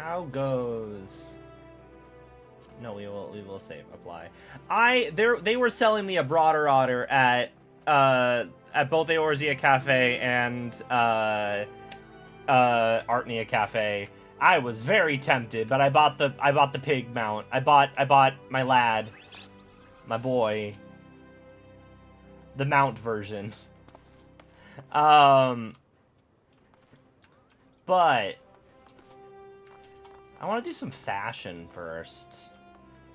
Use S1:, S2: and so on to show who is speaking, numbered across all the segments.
S1: How goes? No, we will save apply. They were selling the Abroader Otter at both Eorzea Cafe and Artnia Cafe. I was very tempted, but I bought the pig mount. I bought my lad, my boy, the mount version. But I want to do some fashion first.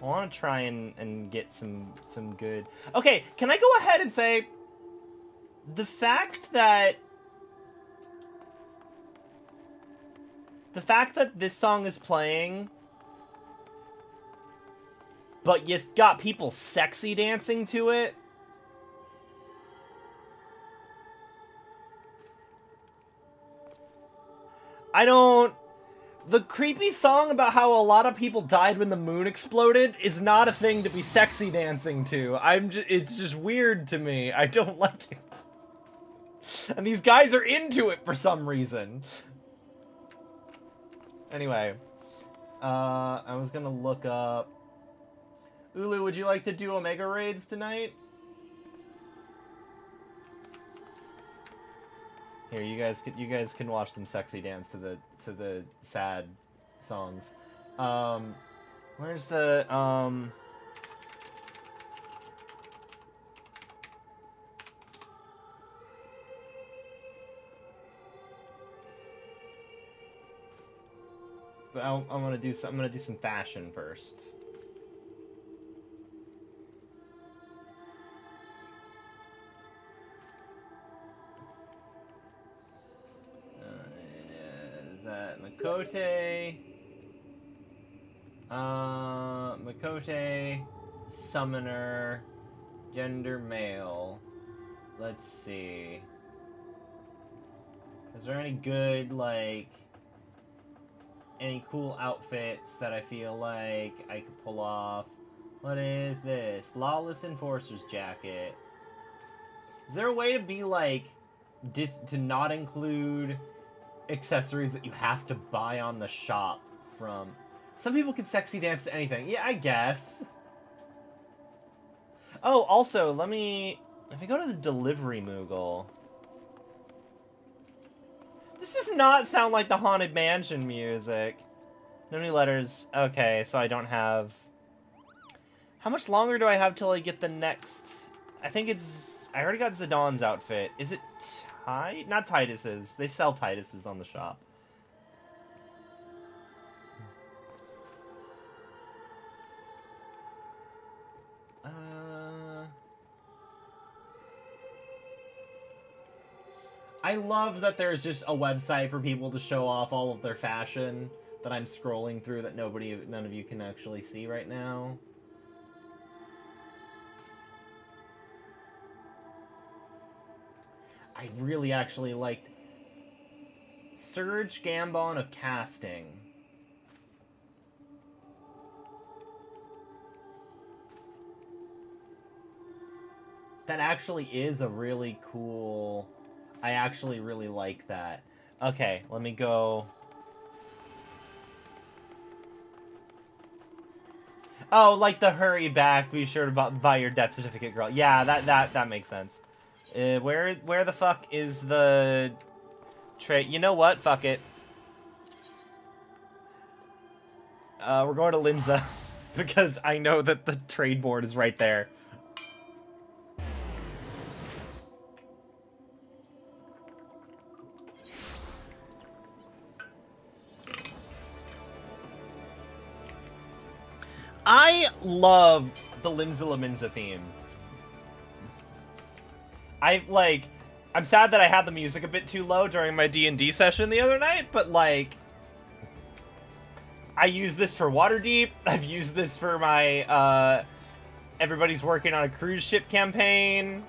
S1: I want to try and get some good... Okay, can I go ahead and say the fact that this song is playing, but you got people sexy dancing to it, the creepy song about how a lot of people died when the moon exploded is not a thing to be sexy dancing to. It's just weird to me. I don't like it. And these guys are into it for some reason. Anyway, I was gonna look up... Ulu, would you like to do Omega raids tonight? Here, you guys can watch them sexy dance to the sad songs. Where's the But I'm gonna do some fashion first. Is that Makote? Makote, summoner, gender male. Let's see. Is there any good, like, any cool outfits that I feel like I could pull off? What is this? Lawless Enforcer's jacket. Is there a way to be like, to not include accessories that you have to buy on the shop from? Some people can sexy dance to anything. Yeah, I guess. Oh, also, let me go to the delivery Moogle. This does not sound like the Haunted Mansion music. No new letters. Okay, so I don't have... How much longer do I have till I get the next... I think it's... I already got Zidon's outfit. Is it Not Titus's. They sell Titus's on the shop. I love that there's just a website for people to show off all of their fashion that I'm scrolling through that none of you can actually see right now. I really actually liked Surge Gambon of Casting. That actually is a really cool... I actually really like that. Okay, let me go... Oh, like the hurry back, be sure to buy your death certificate, girl. Yeah, that makes sense. Where the fuck is the... You know what? Fuck it. We're going to Limsa, because I know that the trade board is right there. I love the Limsa Laminza theme. I'm sad that I had the music a bit too low during my D&D session the other night, but, like, I use this for Waterdeep. I've used this for my, everybody's working on a cruise ship campaign.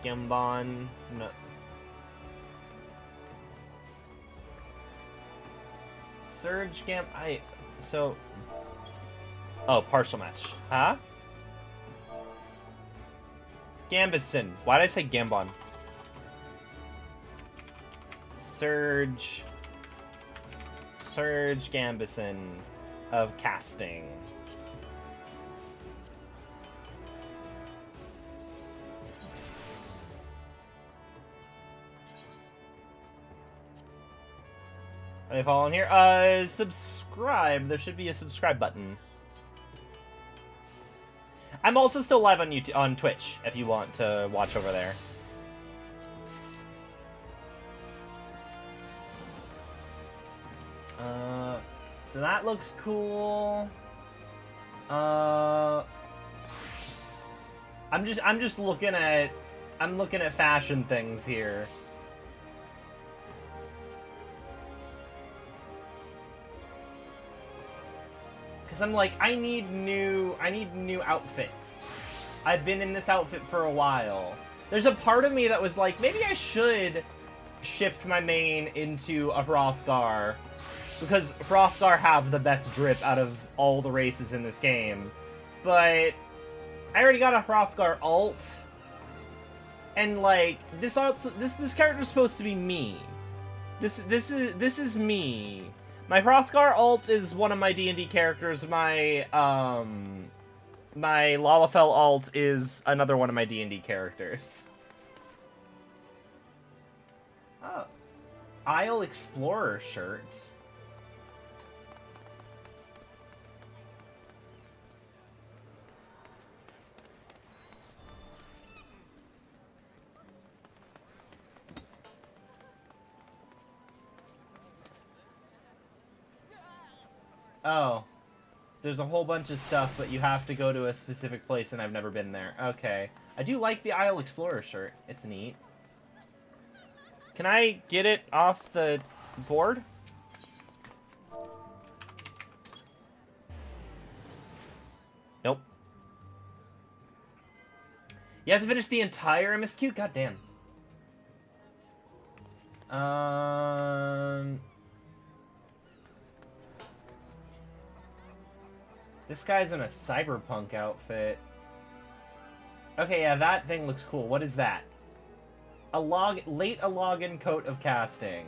S1: Gambon, no. Surge Gam... Oh, partial match. Huh? Gambison. Why did I say Gambon? Surge Gambison of casting. Are they following here? Subscribe. There should be a subscribe button. I'm also still live on YouTube, on Twitch, if you want to watch over there. So that looks cool. I'm just looking at fashion things here. Cause I'm like, I need new outfits. I've been in this outfit for a while. There's a part of me that was like, maybe I should shift my main into a Hrothgar. Because Hrothgar have the best drip out of all the races in this game. But I already got a Hrothgar alt. And like, this character's supposed to be me. This is me. My Hrothgar alt is one of my D&D characters. My Lalafell alt is another one of my D&D characters. Oh. Isle Explorer shirt. Oh. There's a whole bunch of stuff, but you have to go to a specific place, and I've never been there. Okay. I do like the Isle Explorer shirt. It's neat. Can I get it off the board? Nope. You have to finish the entire MSQ? God damn. This guy's in a cyberpunk outfit. Okay, yeah, that thing looks cool. What is that? A login coat of casting.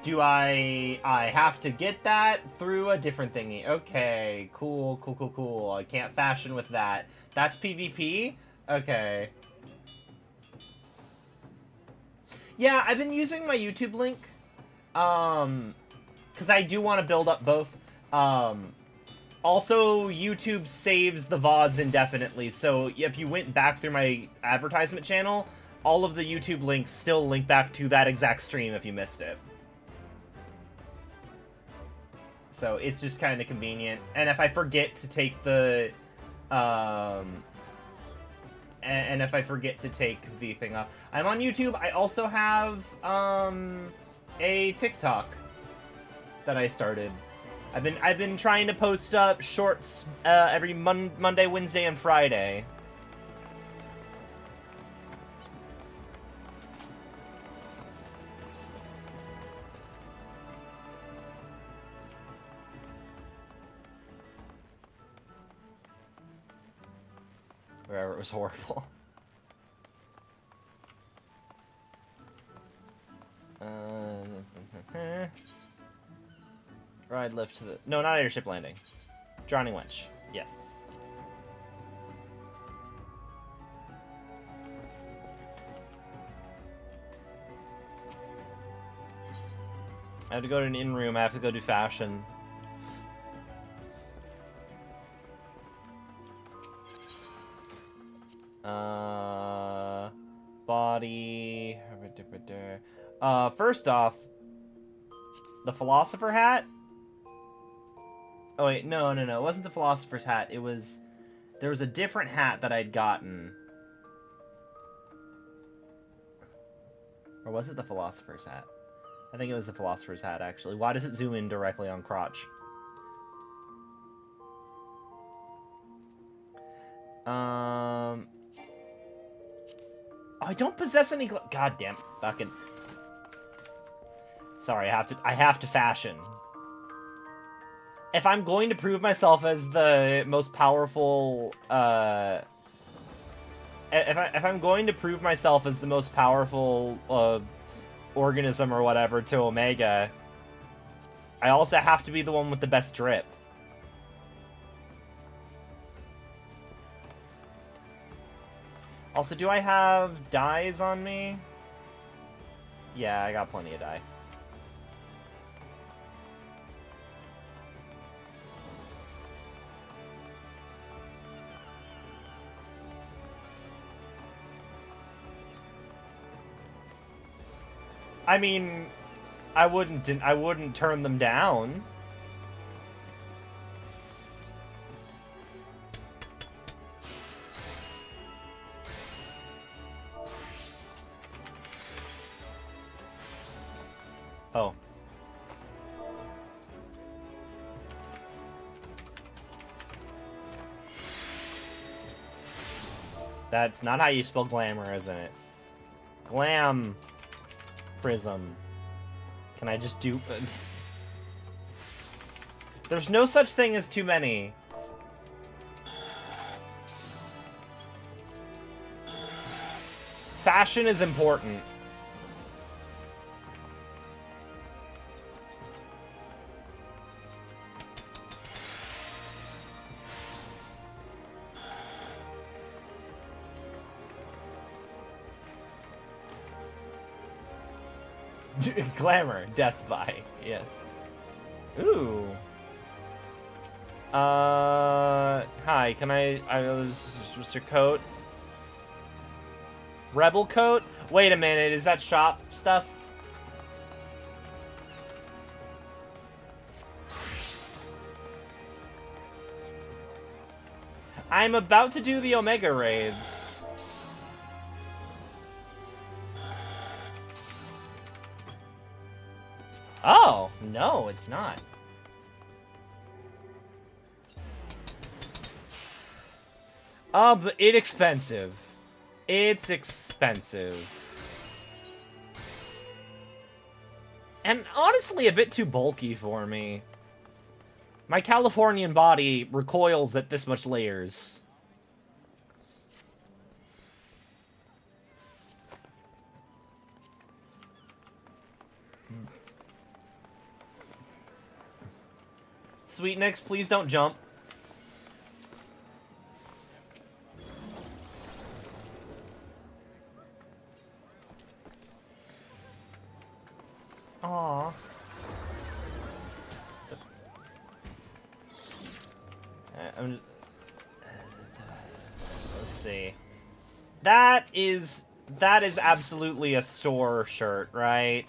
S1: Do I have to get that through a different thingy? Okay, cool. I can't fashion with that. That's PvP? Okay. Yeah, I've been using my YouTube link, because I do want to build up both. Also, YouTube saves the VODs indefinitely, so if you went back through my advertisement channel, all of the YouTube links still link back to that exact stream if you missed it. So it's just kind of convenient. And if I forget to take the, and if I forget to take the thing off. I'm on YouTube. I also have a TikTok that I started. I've been trying to post up shorts every Monday, Wednesday, and Friday. Wherever it was horrible. Ride lift to the... No, not airship landing. Drowning winch. Yes. I have to go to an in-room. I have to go do fashion. Body... first off, the philosopher hat? Oh wait, no, it wasn't the philosopher's hat. It was... There was a different hat that I'd gotten. Or was it the philosopher's hat? I think it was the philosopher's hat, actually. Why does it zoom in directly on crotch? I don't possess any... God damn, fucking... Sorry, I have to fashion. if I'm going to prove myself as the most powerful, if I'm going to prove myself as the most powerful organism or whatever to Omega, I also have to be the one with the best drip. Also, do I have dyes on me? Yeah, I got plenty of dye. I mean, I wouldn't turn them down. Oh. That's not how you spell glamour, isn't it? Glam. Prism. Can I just do... There's no such thing as too many. Fashion is important. Glamour, death by, yes. Ooh. Hi, can what's your coat? Rebel coat? Wait a minute, is that shop stuff? I'm about to do the Omega raids. Oh, no, it's not. But it's expensive. It's expensive. And honestly, a bit too bulky for me. My Californian body recoils at this much layers. Sweet Nix, please don't jump. Aww. Let's see. That is absolutely a store shirt, right?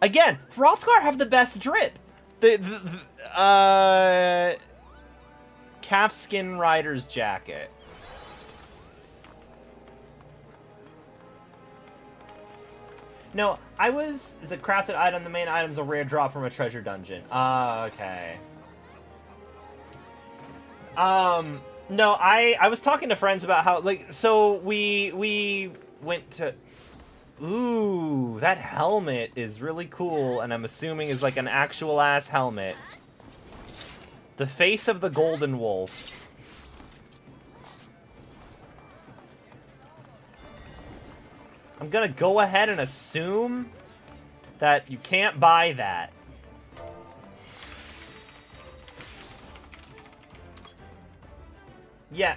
S1: Again, Hrothgar have the best drip. Calfskin Rider's jacket. No, it's a crafted item. The main item's a rare drop from a treasure dungeon. Okay. No, I was talking to friends about how, like, so we went to... Ooh, that helmet is really cool, and I'm assuming is like an actual-ass helmet. The face of the Golden Wolf. I'm gonna go ahead and assume that you can't buy that. Yeah.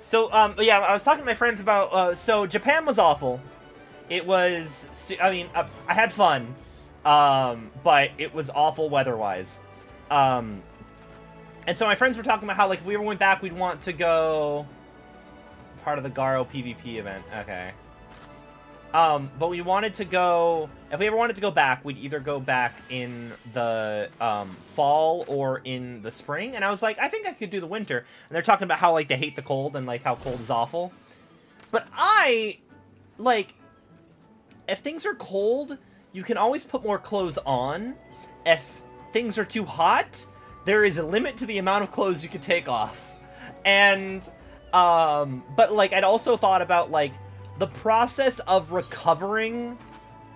S1: So, yeah, I was talking to my friends about, so Japan was awful. It was, I mean, I had fun, but it was awful weather-wise. And so my friends were talking about how, like, if we ever went back, we'd want to go part of the Garo PvP event. Okay. But we wanted to go, if we ever wanted to go back, we'd either go back in the, fall or in the spring. And I was like, I think I could do the winter. And they're talking about how, like, they hate the cold and, like, how cold is awful. But like, if things are cold, you can always put more clothes on. If things are too hot, there is a limit to the amount of clothes you can take off. And, But, like, I'd also thought about, like, the process of recovering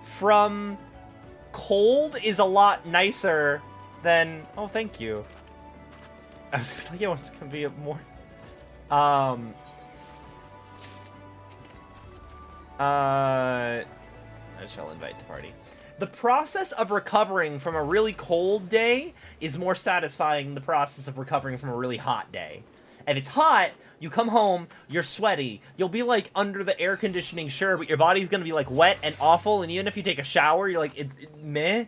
S1: from cold is a lot nicer than... Oh, thank you. I was like, yeah, it's gonna be a more... I shall invite to party. The process of recovering from a really cold day is more satisfying than the process of recovering from a really hot day. If it's hot, you come home, you're sweaty. You'll be, like, under the air conditioning, sure, but your body's gonna be, like, wet and awful, and even if you take a shower, you're like, it's meh.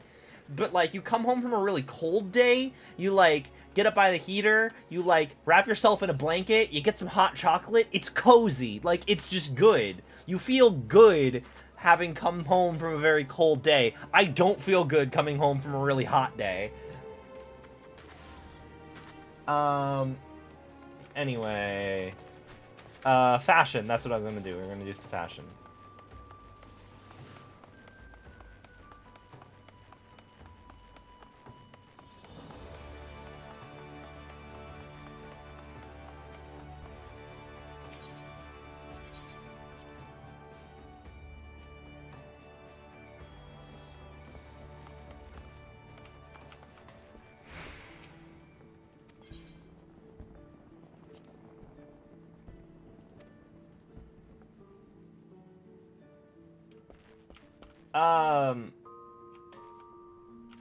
S1: But, like, you come home from a really cold day, you, like, get up by the heater, you, like, wrap yourself in a blanket, you get some hot chocolate, it's cozy. Like, it's just good. You feel good having come home from a very cold day. I don't feel good coming home from a really hot day. Anyway. Fashion, that's what I was gonna do. We're gonna do some fashion.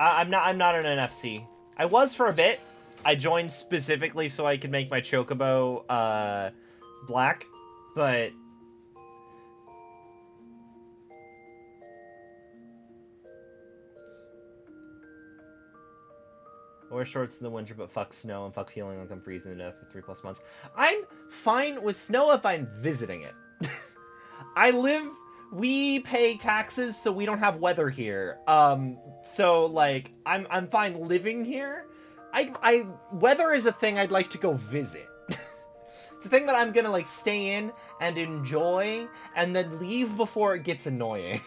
S1: I'm not an NFC. I was for a bit. I joined specifically so I could make my Chocobo, black, but... I wear shorts in the winter, but fuck snow and fuck feeling like I'm freezing to death for 3+ months. I'm fine with snow if I'm visiting it. We pay taxes, so we don't have weather here. So, like, I'm fine living here. Weather is a thing I'd like to go visit. It's a thing that I'm gonna, like, stay in and enjoy, and then leave before it gets annoying.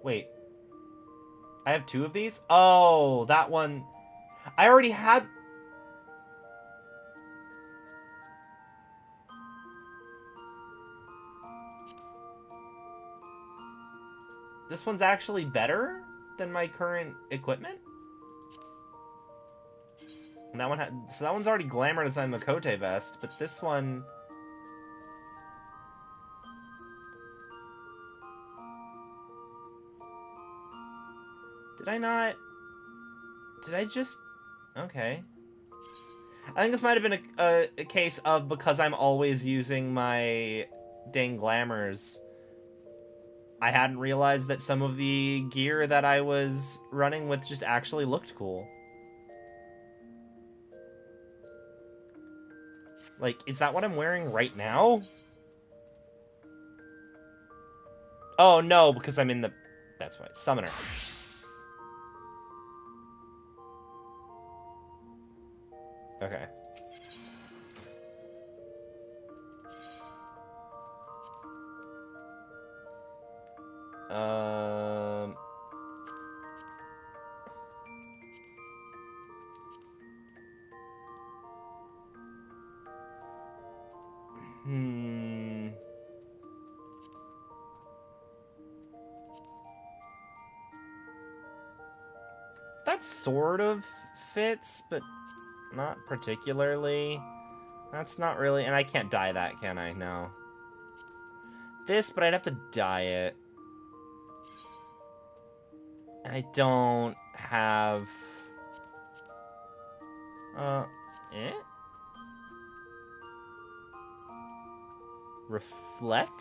S1: Wait. I have 2 of these? Oh, that one... I already had... This one's actually better than my current equipment? And that one had... So that one's already glamored as my Makote vest, but this one... Did I not... Did I just... Okay. I think this might have been a case of because I'm always using my dang glamours. I hadn't realized that some of the gear that I was running with just actually looked cool. Like, is that what I'm wearing right now? Oh, no, because I'm in the... That's right, Summoner. Okay. That sort of fits, but not particularly. That's not really... And I can't dye that, can I? No. This, but I'd have to dye it. And I don't have... Reflect?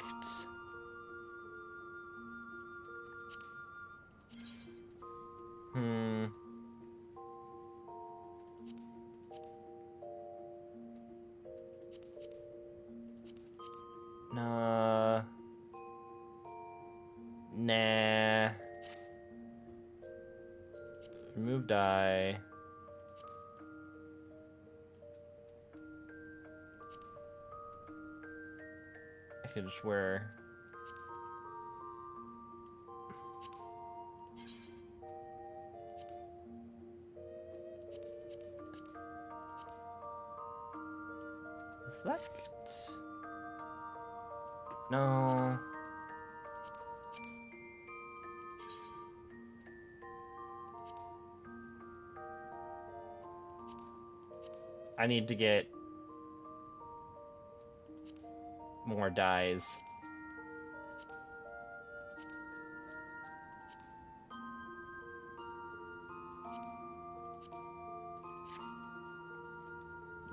S1: Nah. Remove dye. I could just wear... Reflect? No. I need to get more dyes.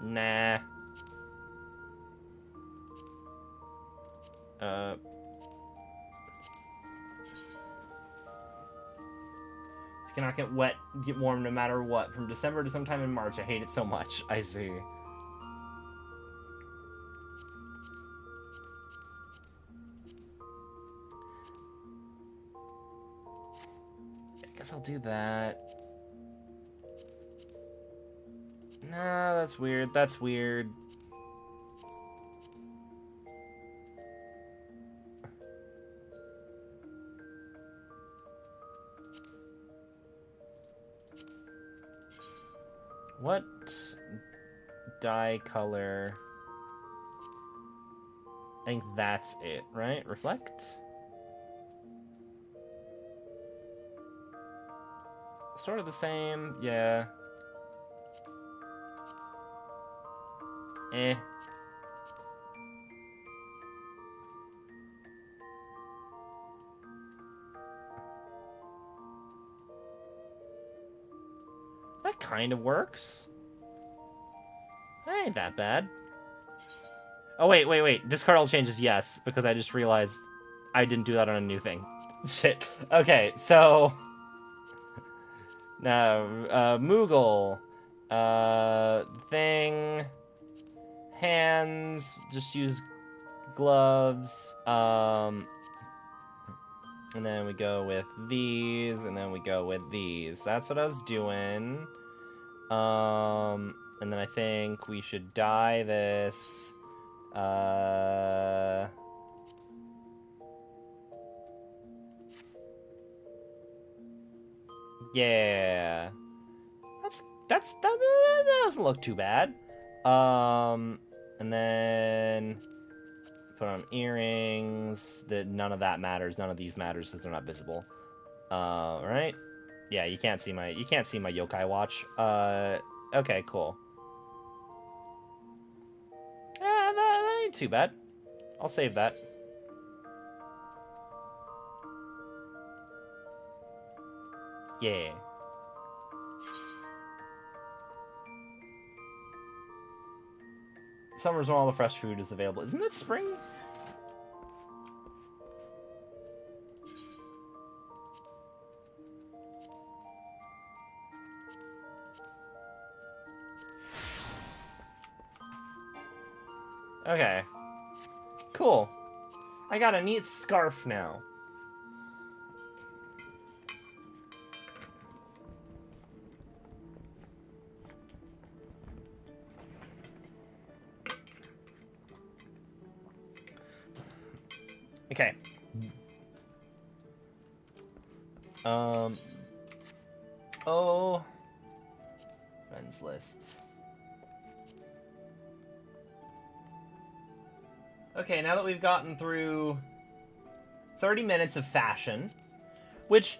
S1: Nah. You cannot get wet, get warm no matter what. From December to sometime in March. I hate it so much. I see. I guess I'll do that. Nah, that's weird. That's weird. What dye color? I think that's it, right? Reflect? Sort of the same, yeah. Eh. That kind of works. That ain't that bad. Oh, wait. Discard all changes, yes, because I just realized I didn't do that on a new thing. Shit. Okay, so... Now, Moogle. Thing. Hands. Just use gloves. And then we go with these, and then we go with these. That's what I was doing. And then I think we should dye this. Yeah. That doesn't look too bad. And then put on earrings. None of that matters. None of these matters because they're not visible. Right? Yeah, you can't see my yokai watch. Okay, cool. That ain't too bad. I'll save that. Yeah. Summer's when all the fresh food is available. Isn't it spring? Okay. Cool. I got a neat scarf now. Okay. Oh. Friends lists. Okay, now that we've gotten through 30 minutes of fashion, which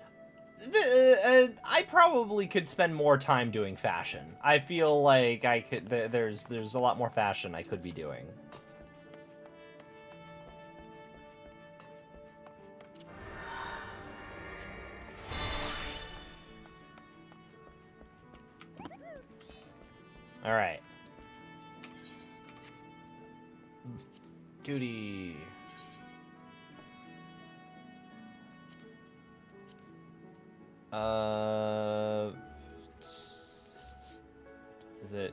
S1: I probably could spend more time doing fashion. I feel like I could. There's a lot more fashion I could be doing. All right. Duty. Is it?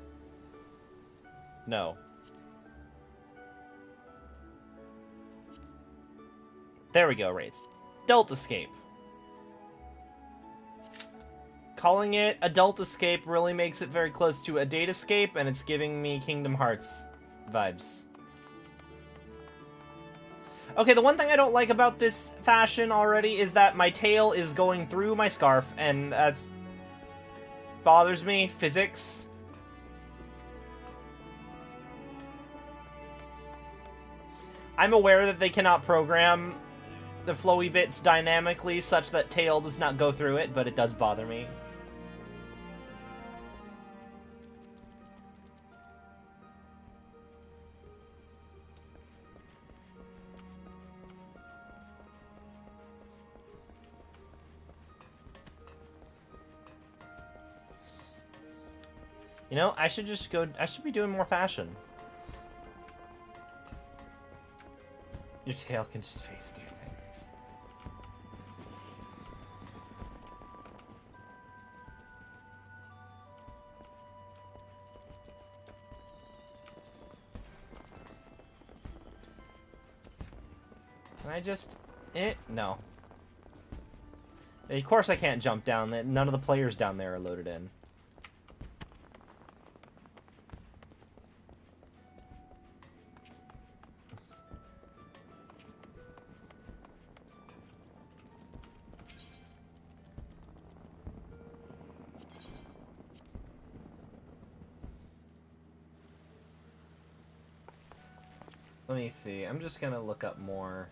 S1: No. There we go, rates. Adult Escape. Calling it Adult Escape really makes it very close to a Date Escape, and it's giving me Kingdom Hearts vibes. Okay, the one thing I don't like about this fashion already is that my tail is going through my scarf, and that's bothers me. Physics. I'm aware that they cannot program the flowy bits dynamically such that tail does not go through it, but it does bother me. You know, I should just go... I should be doing more fashion. Your tail can just face through things. Can I just... No. Of course I can't jump down. None of the players down there are loaded in. Let me see. I'm just gonna look up more.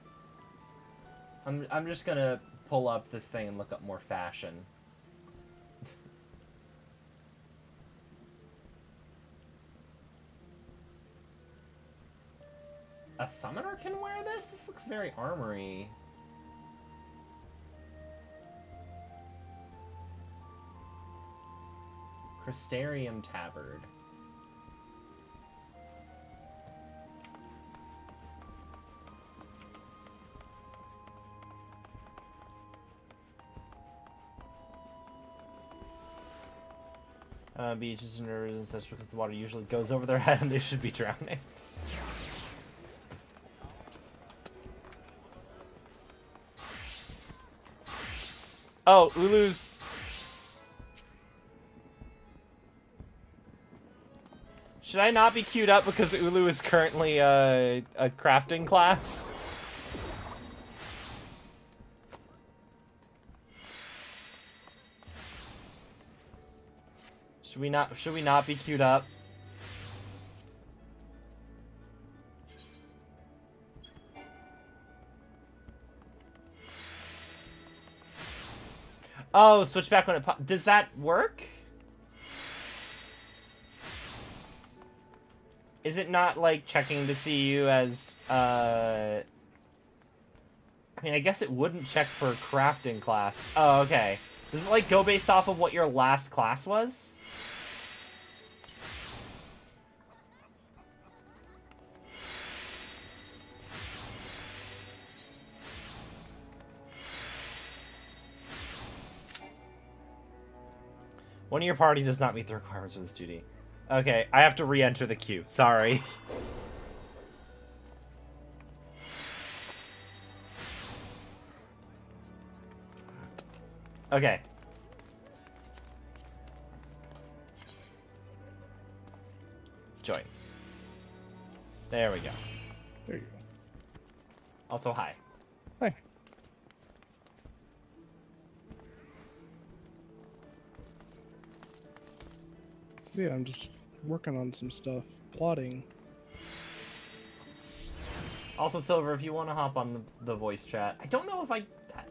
S1: I'm just gonna pull up this thing and look up more fashion. A summoner can wear this? This looks very armory. Crystarium Tabard. Beaches and rivers and such, because the water usually goes over their head and they should be drowning. Oh, Ulu's... Should I not be queued up because Ulu is currently a crafting class? Should we not be queued up? Oh, switch back when it pops. Does that work? Is it not like checking to see you as I mean, I guess it wouldn't check for crafting class. Oh, okay. Does it like go based off of what your last class was? One of your party does not meet the requirements for this duty. Okay, I have to re-enter the queue. Sorry. Okay. Join. There we go.
S2: There you go.
S1: Also, hi.
S2: Hi. Yeah, I'm just working on some stuff, plotting.
S1: Also, Silver, if you want to hop on the voice chat, I don't know if I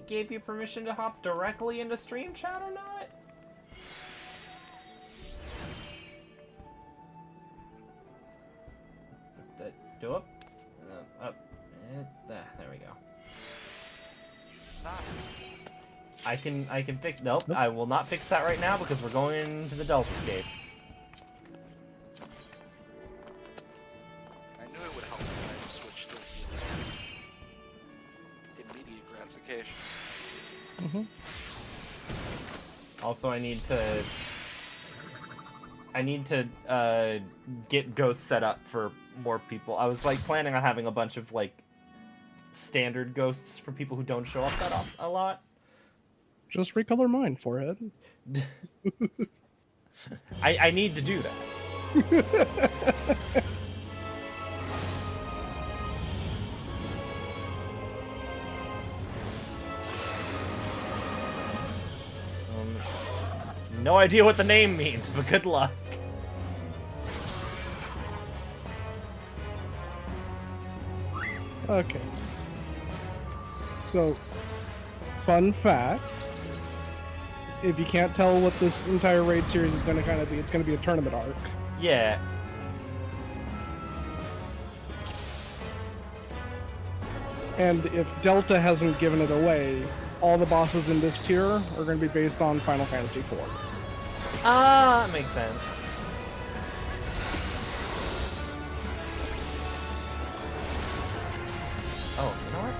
S1: gave you permission to hop directly into stream chat or not. Do up, up, there we go. I can fix. Nope, I will not fix that right now because we're going to the Delta Escape. Also, I need to get ghosts set up for more people. I was like planning on having a bunch of like standard ghosts for people who don't show up that a lot.
S2: Just recolor mine, forehead.
S1: I need to do that. No idea what the name means, but good luck.
S2: Okay. So, fun fact. If you can't tell what this entire raid series is going to kind of be, it's going to be a tournament arc.
S1: Yeah.
S2: And if Delta hasn't given it away, all the bosses in this tier are going to be based on Final Fantasy IV.
S1: Ah, that makes sense. Oh, you know what?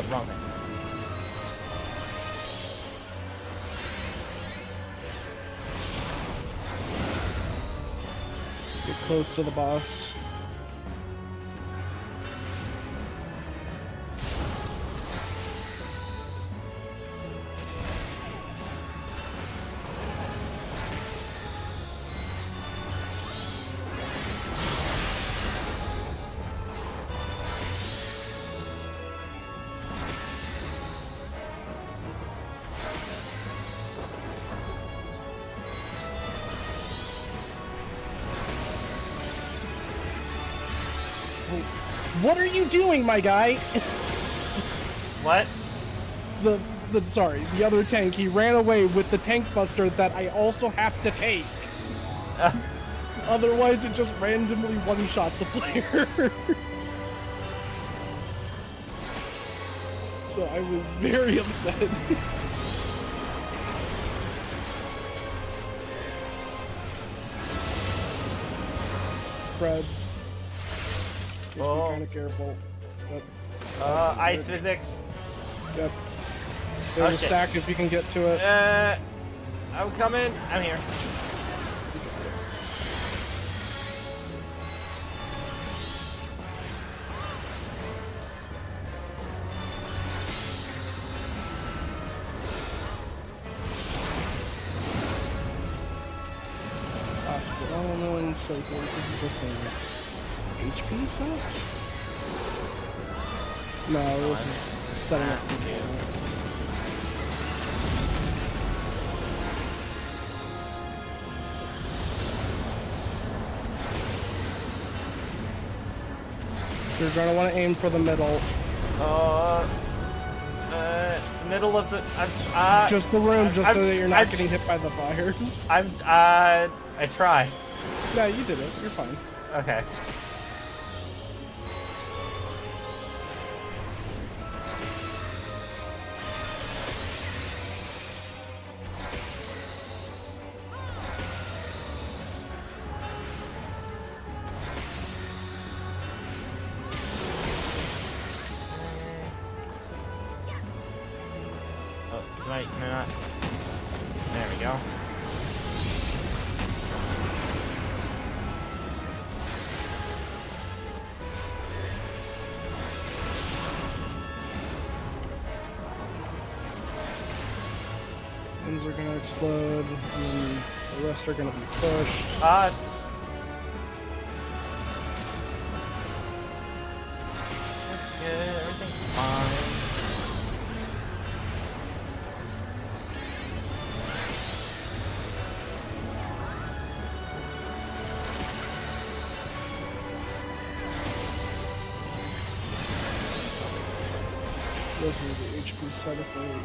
S1: Wrong thing.
S2: Get close to the boss. What are you doing, my guy?
S1: What?
S2: The other tank. He ran away with the tank buster that I also have to take. Otherwise, it just randomly one-shots a player. So I was very upset. Freds. Just be kind of careful. Yep.
S1: Ice physics.
S2: Yep. There's a
S1: shit.
S2: stack if you can get to it.
S1: I'm coming. I'm here.
S2: Possible elements. So this is just an HP set? No, this is just setting up the elements. You're gonna want to aim for the middle.
S1: Middle of the.
S2: Just the room, so that you're not getting hit by the fires.
S1: I tried.
S2: Yeah, you did it. You're fine.
S1: Okay. Can I not? There we go.
S2: Ends are gonna explode, and then the rest are gonna be pushed.
S1: Yeah, everything's fine.
S2: This is the HP side effect.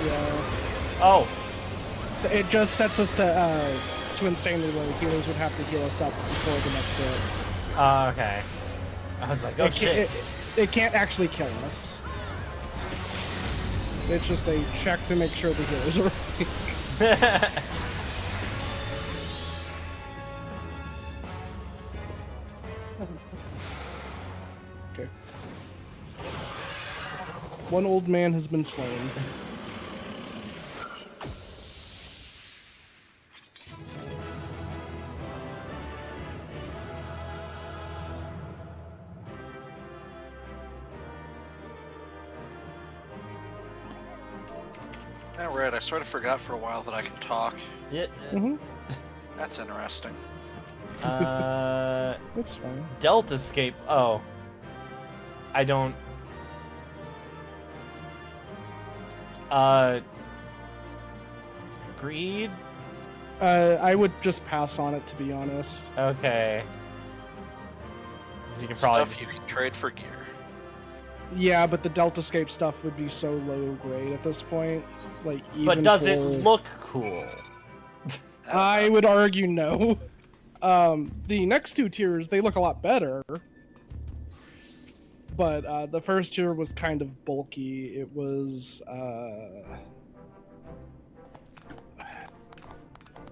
S2: Yeah.
S1: Oh.
S2: It just sets us to insanely low. Healers would have to heal us up before the next hit.
S1: Okay. I was like, oh shit.
S2: It can't actually kill us. It's just a check to make sure the healers are Okay. One old man has been slain.
S3: Alright, I sort of forgot for a while that I can talk.
S1: Yeah.
S2: Mm-hmm.
S3: That's interesting.
S2: That's fine.
S4: Delta Escape. Oh. I don't... Greed?
S2: I would just pass on it, to be honest.
S4: Okay. 'Cause you can probably...
S3: Stuff you can trade for gear.
S2: Yeah, but the Deltascape stuff would be so low grade at this point. Like, even
S4: But does it
S2: for-
S4: look cool?
S2: I would argue no. The next two tiers, they look a lot better. But the first tier was kind of bulky. It was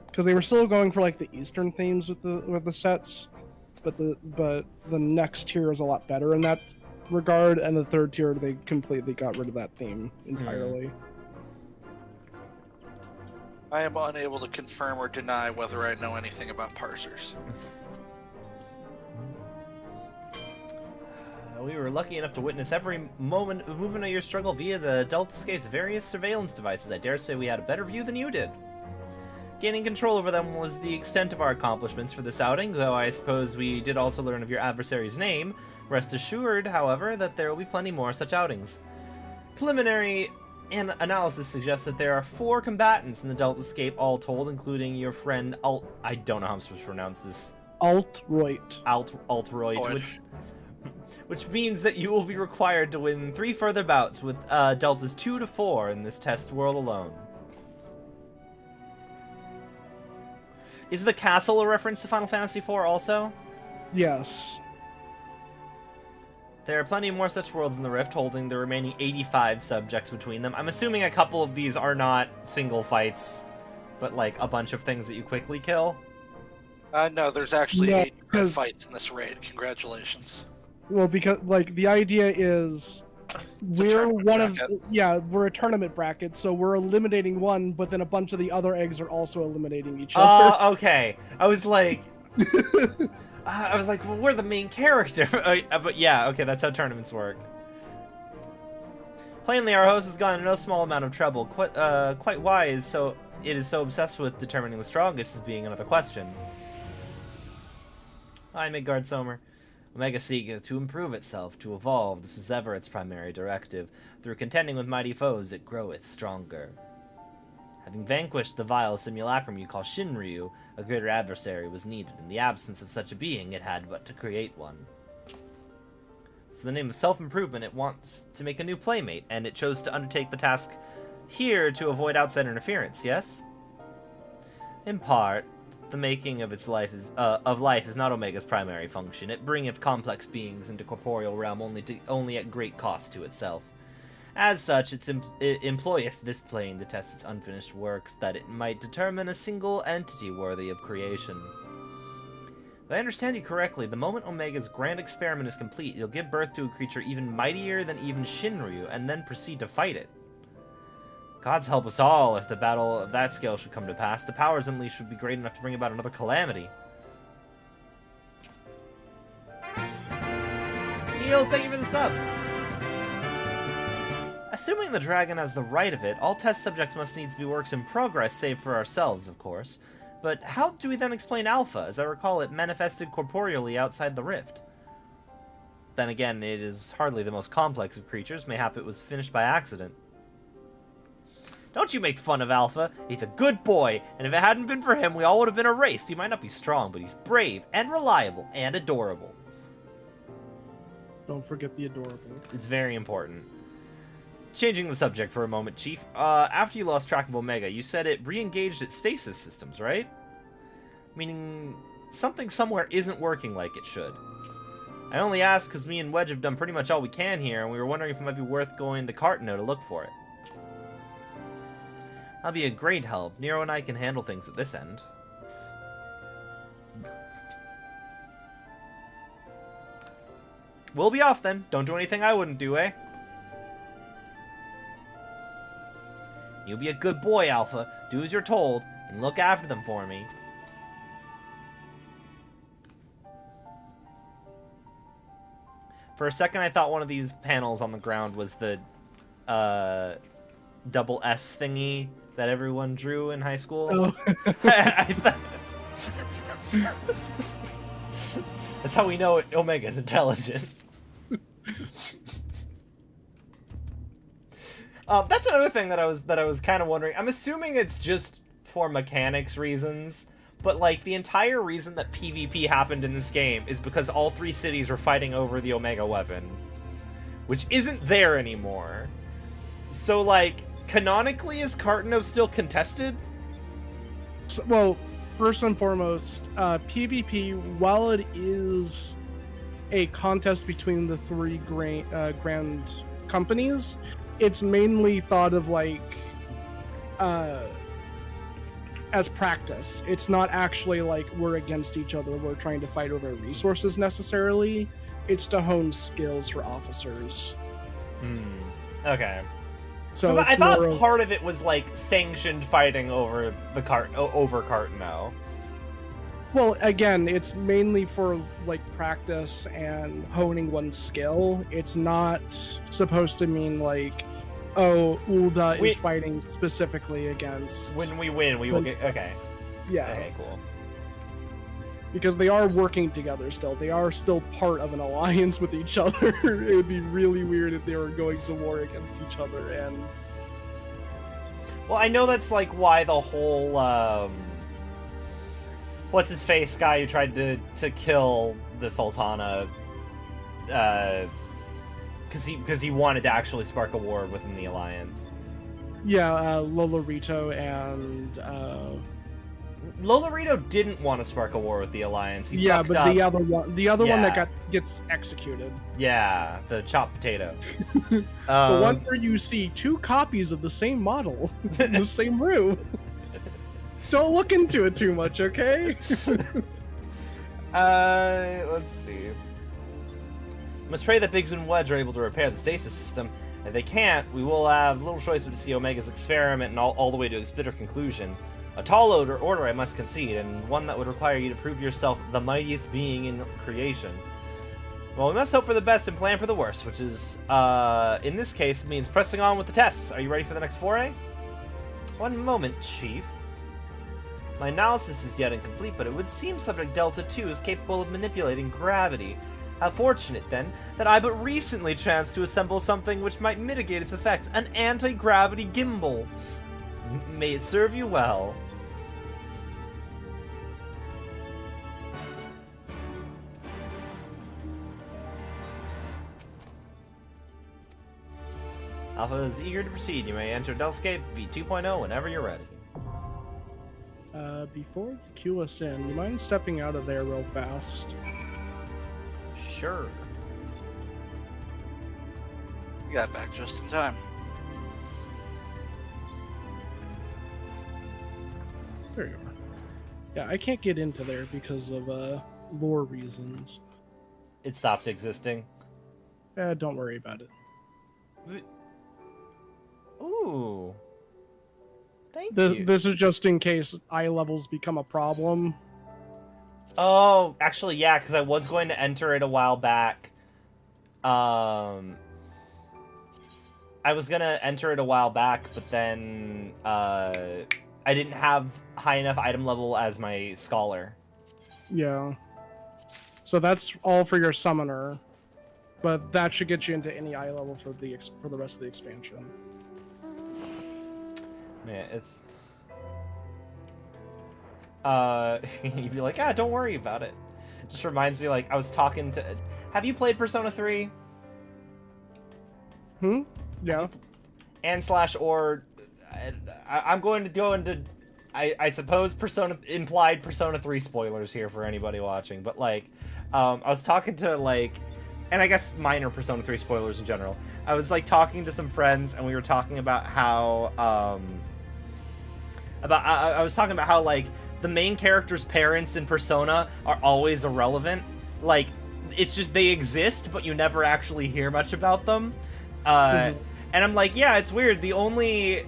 S2: because they were still going for like the Eastern themes with the sets, but the next tier is a lot better in that regard, and the third tier they completely got rid of that theme entirely.
S3: I am unable to confirm or deny whether I know anything about parsers.
S1: We were lucky enough to witness every movement of your struggle via the Deltascape's various surveillance devices. I dare say we had a better view than you did. Gaining control over them was the extent of our accomplishments for this outing, though I suppose we did also learn of your adversary's name. Rest assured, however, that there will be plenty more such outings. Preliminary analysis suggests that there are 4 combatants in the Deltascape all told, including your friend I don't know how I'm supposed to pronounce this.
S2: Altroit.
S1: Altroit, which means that you will be required to win 3 further bouts with deltas 2 to 4 in this test world alone. Is the castle a reference to Final Fantasy IV also?
S2: Yes.
S1: There are plenty more such worlds in the Rift, holding the remaining 85 subjects between them. I'm assuming a couple of these are not single fights, but like a bunch of things that you quickly kill.
S3: No, there's actually
S2: No,
S3: 8
S2: because-
S3: fights in this raid. Congratulations.
S2: Well, because like the idea is we're
S3: tournament
S2: one of
S3: bracket.
S2: we're a tournament bracket, so we're eliminating one, but then a bunch of the other eggs are also eliminating each other.
S1: Okay. I was like, well, we're the main character. But yeah, okay, that's how tournaments work. Plainly, our host has gone in no small amount of trouble. Quite wise, so it is so obsessed with determining the strongest as being another question. I'm Midgard Somer. Omega seeketh to improve itself, to evolve. This was ever its primary directive. Through contending with mighty foes, it groweth stronger. Having vanquished the vile simulacrum you call Shinryu, a greater adversary was needed. In the absence of such a being, it had but to create one. So the name of self-improvement, it wants to make a new playmate, and it chose to undertake the task here to avoid outside interference, yes? In part, the making of life is not Omega's primary function. It bringeth complex beings into corporeal realm only at great cost to itself. As such, it employeth this plane to test its unfinished works, that it might determine a single entity worthy of creation. If I understand you correctly, the moment Omega's grand experiment is complete, you'll give birth to a creature even mightier than even Shinryu, and then proceed to fight it. Gods help us all if the battle of that scale should come to pass. The powers unleashed would be great enough to bring about another calamity. Niels, thank you for the sub! Assuming the dragon has the right of it, all test subjects must needs be works in progress, save for ourselves, of course. But how do we then explain Alpha? As I recall, it manifested corporeally outside the rift. Then again, it is hardly the most complex of creatures. Mayhap it was finished by accident. Don't you make fun of Alpha. He's a good boy, and if it hadn't been for him, we all would have been erased. He might not be strong, but he's brave, and reliable, and adorable.
S2: Don't forget the adorable.
S1: It's very important. Changing the subject for a moment, Chief. After you lost track of Omega, you said it re-engaged its stasis systems, right? Meaning, something somewhere isn't working like it should. I only asked because me and Wedge have done pretty much all we can here, and we were wondering if it might be worth going to Cartano to look for it. That'll be a great help. Nero and I can handle things at this end. We'll be off then. Don't do anything I wouldn't do, eh? You'll be a good boy, Alpha. Do as you're told, and look after them for me. For a second, I thought one of these panels on the ground was the double S thingy that everyone drew in high school.
S2: Oh.
S1: That's how we know Omega's intelligent. That's another thing that I was kind of wondering. I'm assuming it's just for mechanics reasons, but like the entire reason that PvP happened in this game is because all 3 cities were fighting over the Omega weapon, which isn't there anymore. So like, canonically, is Cartano still contested?
S2: So, well, first and foremost, PvP, while it is a contest between the 3 grand companies, it's mainly thought of like as practice. It's not actually like we're against each other, we're trying to fight over resources necessarily. It's to hone skills for officers.
S1: Okay.
S2: So
S1: I thought
S2: more
S1: part of it was like sanctioned fighting over the over Cartano.
S2: well, again, it's mainly for like practice and honing one's skill. It's not supposed to mean like, oh, Ulda is fighting specifically against.
S1: When we win, we will get. Okay.
S2: Yeah.
S1: Okay, cool.
S2: Because they are working together still. They are still part of an alliance with each other. It would be really weird if they were going to war against each other. And
S1: well, I know that's like why the whole what's his face guy who tried to kill the Sultana, because he wanted to actually spark a war within the alliance.
S2: yeah, Lolorito and
S1: Lolorito didn't want to spark a war with the alliance. He
S2: yeah,
S1: fucked
S2: but
S1: up.
S2: the other one
S1: Yeah.
S2: that gets executed.
S1: Yeah, the chopped potato.
S2: The one where you see 2 copies of the same model in the same room. Don't look into it too much, okay?
S1: Let's see. Must pray that Biggs and Wedge are able to repair the stasis system. If they can't, we will have little choice but to see Omega's experiment and all the way to its bitter conclusion. A tall order, I must concede, and one that would require you to prove yourself the mightiest being in creation. Well, we must hope for the best and plan for the worst, which is, in this case, means pressing on with the tests. Are you ready for the next foray? One moment, Chief. My analysis is yet incomplete, but it would seem Subject Delta 2 is capable of manipulating gravity. How fortunate, then, that I but recently chanced to assemble something which might mitigate its effects, an anti-gravity gimbal. May it serve you well. Alpha is eager to proceed. You may enter Delscape V2.0 whenever you're ready.
S2: Before you cue us in, you mind stepping out of there real fast?
S1: Sure.
S3: You got back just in time.
S2: There you are. Yeah, I can't get into there because of lore reasons.
S1: It stopped existing.
S2: Don't worry about it.
S1: Ooh. Thank you.
S2: This is just in case eye levels become a problem.
S1: Oh, actually, yeah, because I was going to enter it a while back. I was going to enter it a while back, but then I didn't have high enough item level as my scholar.
S2: Yeah. So that's all for your summoner, but that should get you into any eye level for the rest of the expansion.
S1: Man, it's... you'd be like, don't worry about it. It just reminds me, like, I was talking to... Have you played Persona 3?
S2: Yeah.
S1: And/or... I'm going to go into... I suppose implied Persona 3 spoilers here for anybody watching, but, like, I was talking to, like... And I guess minor Persona 3 spoilers in general. I was, like, talking to some friends, and we were talking about how, I was talking about how, like, the main character's parents in Persona are always irrelevant. Like, it's just they exist, but you never actually hear much about them. And I'm like, yeah, it's weird. The only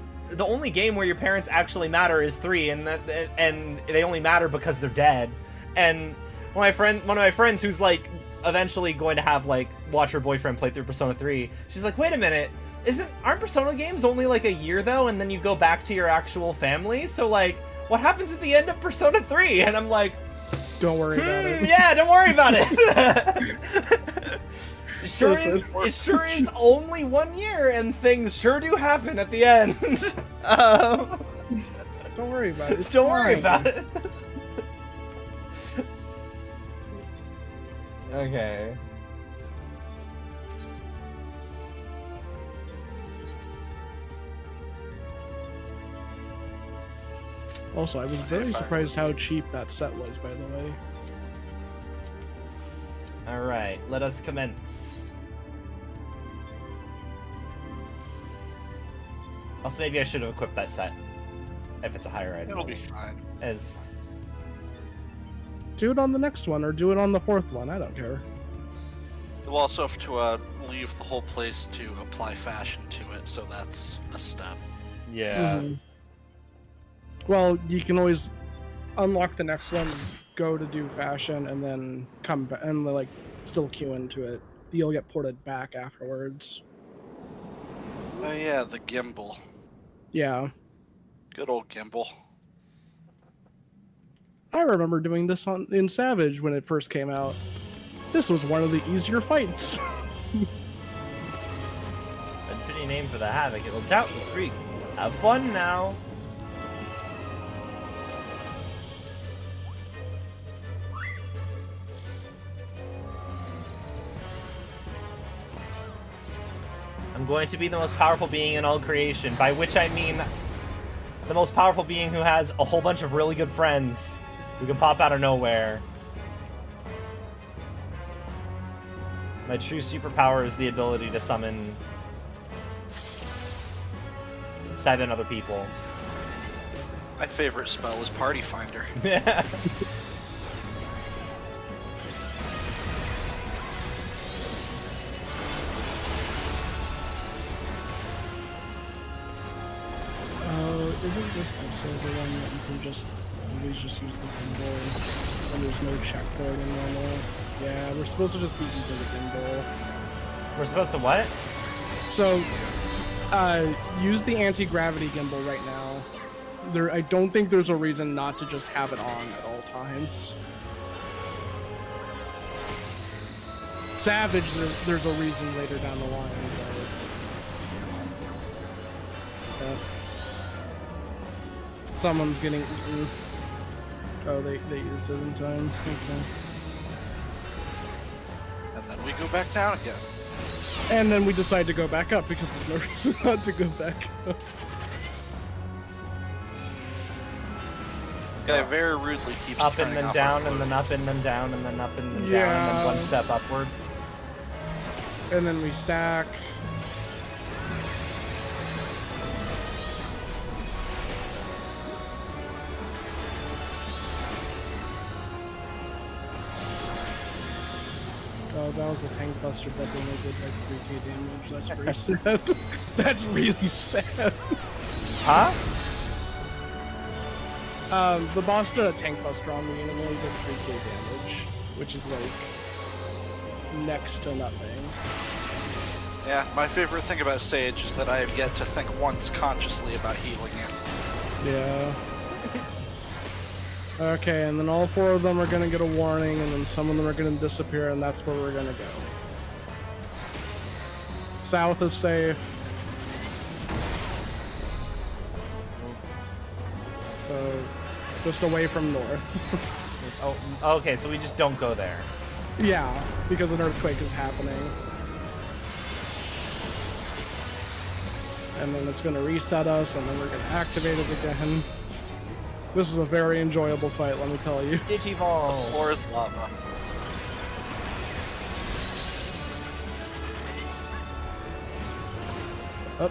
S1: game where your parents actually matter is 3, and they only matter because they're dead. And one of my friends who's like eventually going to have, like, watch her boyfriend play through Persona 3. She's like, wait a minute, aren't Persona games only, like, a year, though, and then you go back to your actual family? So, like, what happens at the end of Persona 3? And I'm like,
S2: don't worry about it.
S1: Yeah, don't worry about it. It sure is only 1 year, and things sure do happen at the end.
S2: Don't worry about it.
S1: Don't worry about it. Okay.
S2: Also, I was very surprised how cheap that set was, by the way.
S1: Alright, let us commence. Also, maybe I should have equipped that set. If it's a higher item.
S3: It'll be fine.
S1: It's fine.
S2: Do it on the next one, or do it on the 4th one. I don't care.
S3: You'll also have to leave the whole place to apply fashion to it, so that's a step.
S1: Yeah.
S2: Mhm. Well, you can always unlock the next one, go to do fashion, and then come back and like still queue into it. You'll get ported back afterwards.
S3: Oh yeah, the gimbal.
S2: Yeah.
S3: Good old gimbal.
S2: I remember doing this in Savage when it first came out. This was one of the easier fights.
S1: A pretty name for the Havoc. It'll doubtless freak. Have fun now. I'm going to be the most powerful being in all creation, by which I mean the most powerful being who has a whole bunch of really good friends who can pop out of nowhere. My true superpower is the ability to summon 7 other people.
S3: My favorite spell is Party Finder.
S1: Yeah.
S2: Isn't this also the one that you can just always just use the gimbal when there's no check for it in normal? Yeah, we're supposed to just be using the gimbal.
S1: We're supposed to what?
S2: So, use the anti-gravity gimbal right now. I don't think there's a reason not to just have it on at all times. Savage, there's a reason later down the line, but... someone's getting eaten. Oh, they used it in time. Okay.
S3: And then we go back down again.
S2: And then we decide to go back up because there's no reason not to go back up.
S3: Guy very rudely keeps
S1: Up and
S3: turning
S1: then
S3: off
S1: down,
S3: our
S1: and then up and then down, and then up and then down, and
S2: Yeah.
S1: then one step upward.
S2: And then we stack. Oh, that was a tank buster that only did like 3k damage. That's pretty sad. That's really sad.
S1: Huh?
S2: The boss did a tank buster on me and it only did 3k damage, which is like next to nothing.
S3: Yeah, my favorite thing about Sage is that I have yet to think once consciously about healing it.
S2: Yeah. Okay, and then all 4 of them are gonna get a warning, and then some of them are gonna disappear, and that's where we're gonna go. South is safe. So, just away from north.
S1: Oh, okay, so we just don't go there.
S2: Yeah, because an earthquake is happening. And then it's gonna reset us, and then we're gonna activate it again. This is a very enjoyable fight, let me tell you.
S1: Digivolve.
S3: Or lava.
S2: Oh.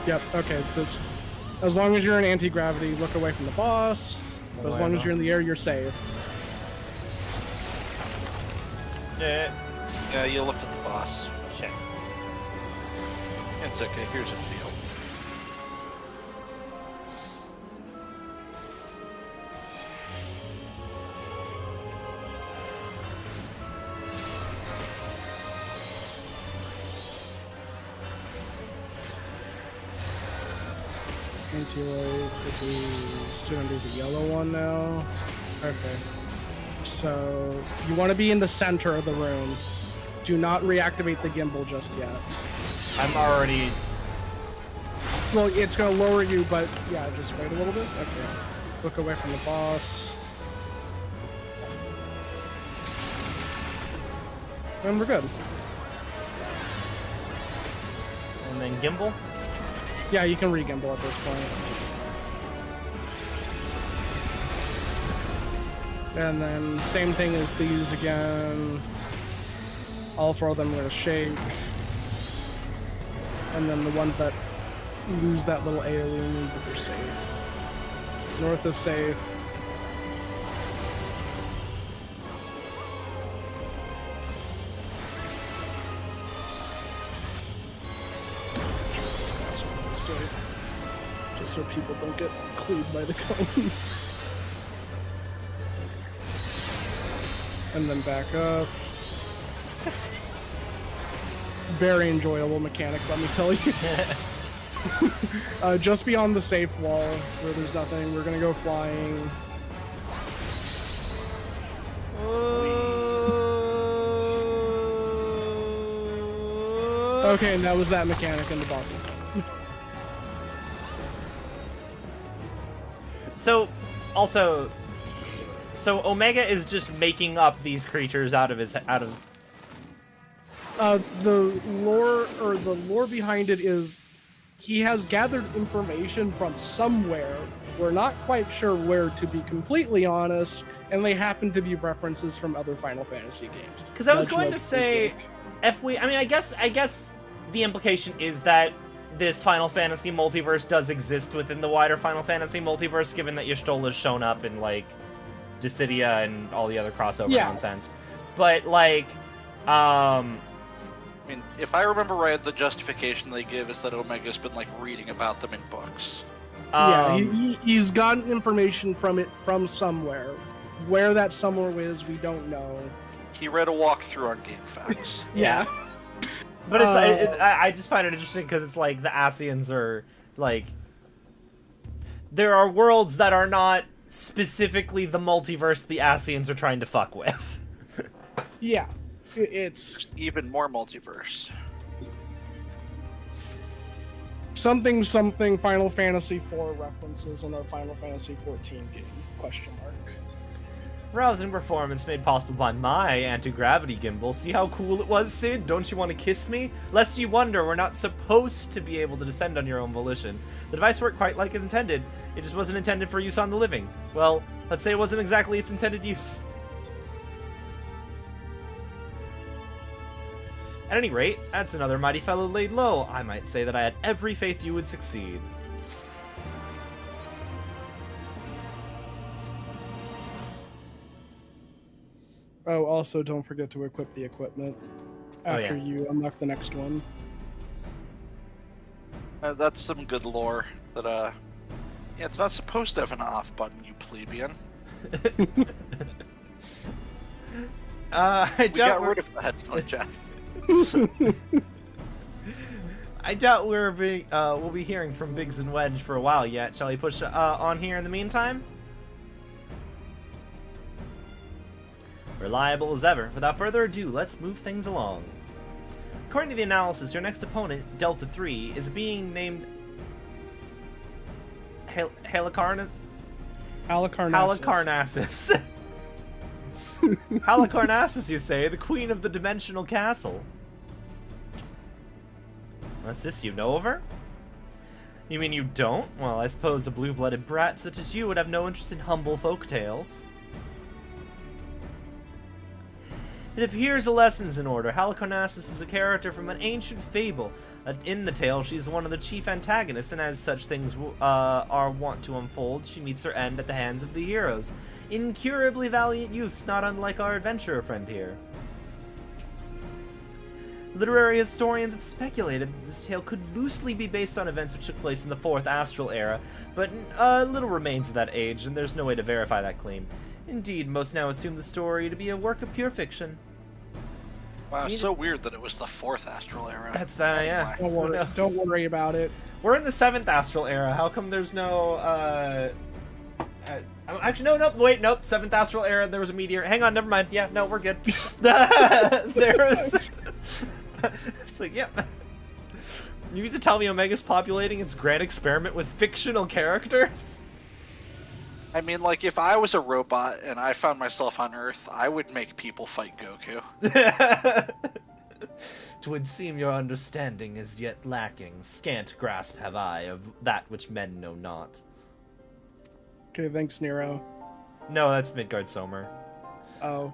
S2: Yep, okay, this... As long as you're in anti-gravity, look away from the boss. But as long as you're in the air, you're safe.
S1: Yeah.
S3: Yeah, you looked at the boss.
S1: Shit.
S3: It's okay, here's a field.
S2: Anti-light. This is gonna be the yellow one now. Okay. So you want to be in the center of the room. Do not reactivate the gimbal just yet.
S4: I'm already.
S2: Well, it's gonna lower you, but yeah, just wait a little bit. Okay. Look away from the boss. And we're good.
S4: And then gimbal.
S2: Yeah, you can re-gimbal at this point. And then same thing as these again. All four of them are gonna shake. And then the ones that lose that little AoE, but they're safe. North is safe. Just so people don't get clued by the cone. And then back up. Very enjoyable mechanic, let me tell you. Just beyond the safe wall, where there's nothing, we're gonna go flying. Okay, and that was that mechanic in the boss.
S4: So, also, Omega is just making up these creatures out of.
S2: The lore behind it is he has gathered information from somewhere. We're not quite sure where, to be completely honest, and they happen to be references from other Final Fantasy games.
S4: Because I was going to say, I guess the implication is that this Final Fantasy multiverse does exist within the wider Final Fantasy multiverse, given that Y'shtola has shown up in, like, Dissidia and all the other crossover nonsense. But, like,
S3: I mean, if I remember right, the justification they give is that Omega's been, like, reading about them in books.
S2: Yeah, he's gotten information from somewhere. Where that somewhere is, we don't know.
S3: He read a walkthrough on GameFAQs.
S2: Yeah.
S4: But I just find it interesting because it's like the Ascians are, like... There are worlds that are not specifically the multiverse the Ascians are trying to fuck with.
S2: Yeah. It's
S3: even more multiverse.
S2: something Final Fantasy IV references in our Final Fantasy XIV game? Question mark.
S4: Rousing performance made possible by my anti-gravity gimbal. See how cool it was, Sid? Don't you want to kiss me? Lest you wonder, we're not supposed to be able to descend on your own volition. The device worked quite like it's intended. It just wasn't intended for use on the living. Well, let's say it wasn't exactly its intended use. At any rate, that's another mighty fellow laid low. I might say that I had every faith you would succeed.
S2: Oh, also don't forget to equip the equipment after you unlock the next one.
S3: That's some good lore. That yeah, it's not supposed to have an off button, you plebeian.
S4: I doubt
S3: got rid of the headphone jack.
S4: I doubt we'll be hearing from Biggs and Wedge for a while yet. Shall we push on here in the meantime? Reliable as ever. Without further ado, let's move things along. According to the analysis, your next opponent, Delta 3, is being named Halicarnassus. Halicarnassus, you say, the queen of the dimensional castle. What's this, you know of her? You mean you don't? Well, I suppose a blue-blooded brat such as you would have no interest in humble folk tales. It appears a lesson's in order. Halicarnassus is a character from an ancient fable. In the tale, she's one of the chief antagonists, and as such things are wont to unfold, she meets her end at the hands of the heroes. Incurably valiant youths, not unlike our adventurer friend here. Literary historians have speculated that this tale could loosely be based on events which took place in the 4th Astral Era, but little remains of that age, and there's no way to verify that claim. Indeed, most now assume the story to be a work of pure fiction.
S3: Wow, it's so weird that it was the 4th Astral Era.
S4: That's yeah.
S2: Don't worry about it.
S4: We're in the 7th astral era. How come there's no, actually, no, wait, nope. 7th astral era, there was a meteor. Hang on, never mind. Yeah, no, we're good. There was... It's like, yep. You need to tell me Omega's populating its grand experiment with fictional characters?
S3: I mean, like, if I was a robot and I found myself on Earth, I would make people fight Goku.
S4: 'Twould seem your understanding is yet lacking. Scant grasp have I of that which men know not.
S2: Okay, thanks, Nero.
S4: No, that's Midgard Somer.
S2: Oh.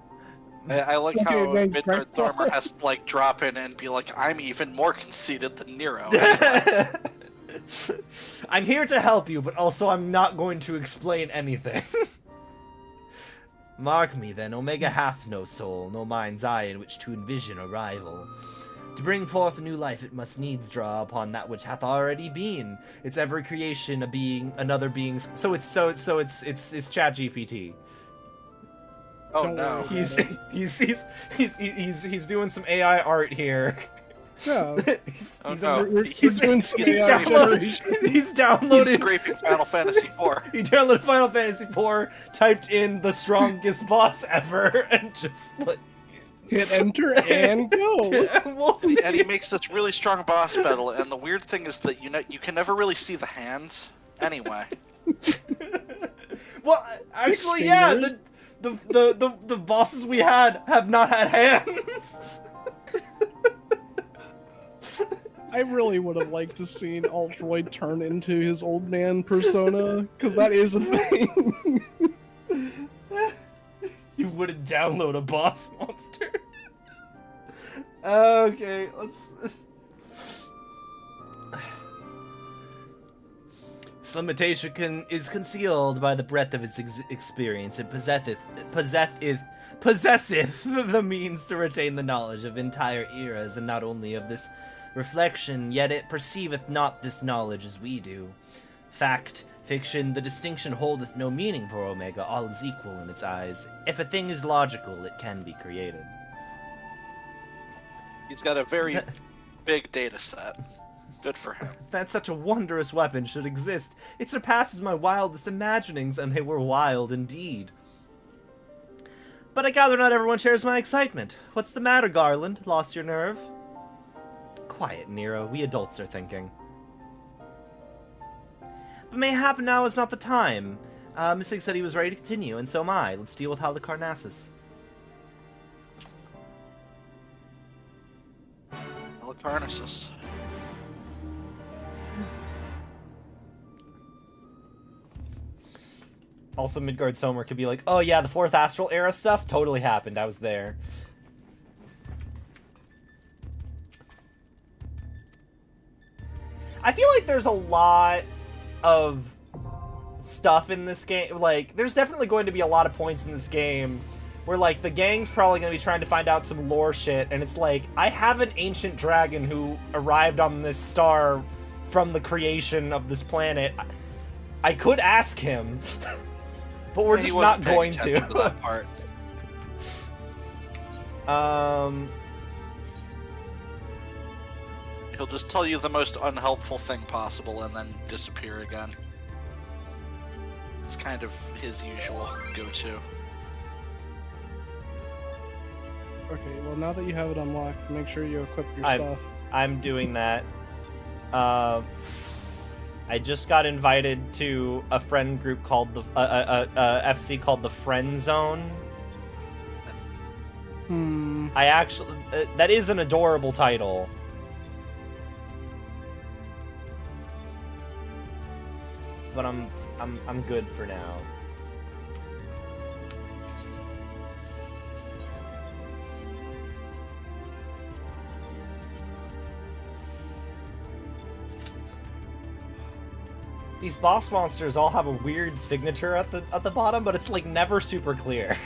S3: I like
S2: Okay,
S3: how
S2: thanks,
S3: Midgard
S2: Frank.
S3: Thormer has to, like, drop in and be like, I'm even more conceited than Nero.
S4: I'm here to help you, but also I'm not going to explain anything. Mark me then, Omega hath no soul, no mind's eye in which to envision a rival. To bring forth a new life, it must needs draw upon that which hath already been. Its every creation a being, another being's. So it's ChatGPT.
S3: Oh
S2: Don't
S3: no.
S2: worry.
S4: He's doing some AI art here.
S2: Yeah.
S3: Oh,
S4: he's
S3: no.
S2: We're
S3: He's-
S2: doing some
S3: he's
S2: AI generation.
S4: He's
S3: He's
S4: downloaded.
S3: scraping Final Fantasy IV.
S4: He downloaded Final Fantasy IV, typed in the strongest boss ever, and just like
S2: Hit enter and go.
S4: we'll see.
S3: And he makes this really strong boss battle, and the weird thing is that you can never really see the hands. Anyway.
S4: Well, actually, yeah,
S2: fingers.
S4: the bosses we had have not had hands.
S2: I really would have liked to seen Altroid turn into his old man persona, because that is a thing.
S4: You wouldn't download a boss monster. Okay, let's. Its limitation is concealed by the breadth of its experience. It possesseth the means to retain the knowledge of entire eras, and not only of this reflection, yet it perceiveth not this knowledge as we do. Fact, fiction, the distinction holdeth no meaning for Omega, all is equal in its eyes. If a thing is logical, it can be created.
S3: He's got a very big data set. Good for him.
S4: That such a wondrous weapon should exist. It surpasses my wildest imaginings, and they were wild indeed. But I gather not everyone shares my excitement. What's the matter, Garland? Lost your nerve? Quiet, Nero. We adults are thinking. But mayhap now is not the time. Mystic said he was ready to continue, and so am I. Let's deal with Halicarnassus.
S3: Halicarnassus.
S4: Also, Midgard Somer could be like, oh yeah, the 4th Astral Era stuff totally happened. I was there. I feel like there's a lot of stuff in this game. Like, there's definitely going to be a lot of points in this game where, like, the gang's probably going to be trying to find out some lore shit, and it's like, I have an ancient dragon who arrived on this star from the creation of this planet. I could ask him, but we're
S3: He
S4: just
S3: wasn't
S4: not
S3: paying
S4: going
S3: attention
S4: to.
S3: that part. He'll just tell you the most unhelpful thing possible and then disappear again. It's kind of his usual go-to.
S2: Okay, well now that you have it unlocked, make sure you equip your
S4: I'm-
S2: stuff.
S4: I'm doing that. I just got invited to a friend group called the FC called the Friend Zone. I actually that is an adorable title. But I'm good for now. These boss monsters all have a weird signature at the bottom, but it's like never super clear.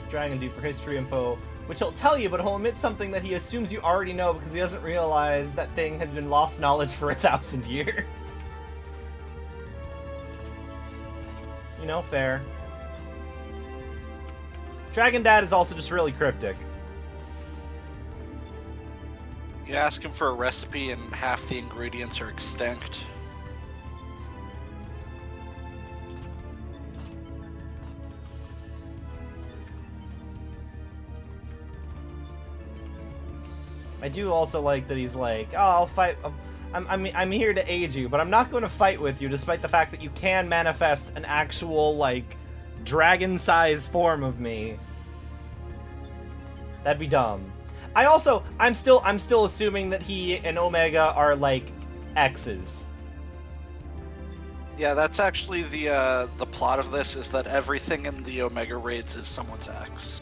S4: ask Dragon Dude for history info, which he'll tell you, but he'll omit something that he assumes you already know because he doesn't realize that thing has been lost knowledge for 1,000 years. You know, fair. Dragon Dad is also just really cryptic.
S3: You ask him for a recipe and half the ingredients are extinct.
S4: I do also like that he's like, oh, I'll fight. I'm here to aid you, but I'm not going to fight with you, despite the fact that you can manifest an actual like dragon-sized form of me. That'd be dumb. I'm still assuming that he and Omega are like exes.
S3: Yeah, that's actually the plot of this, is that everything in the Omega raids is someone's ex.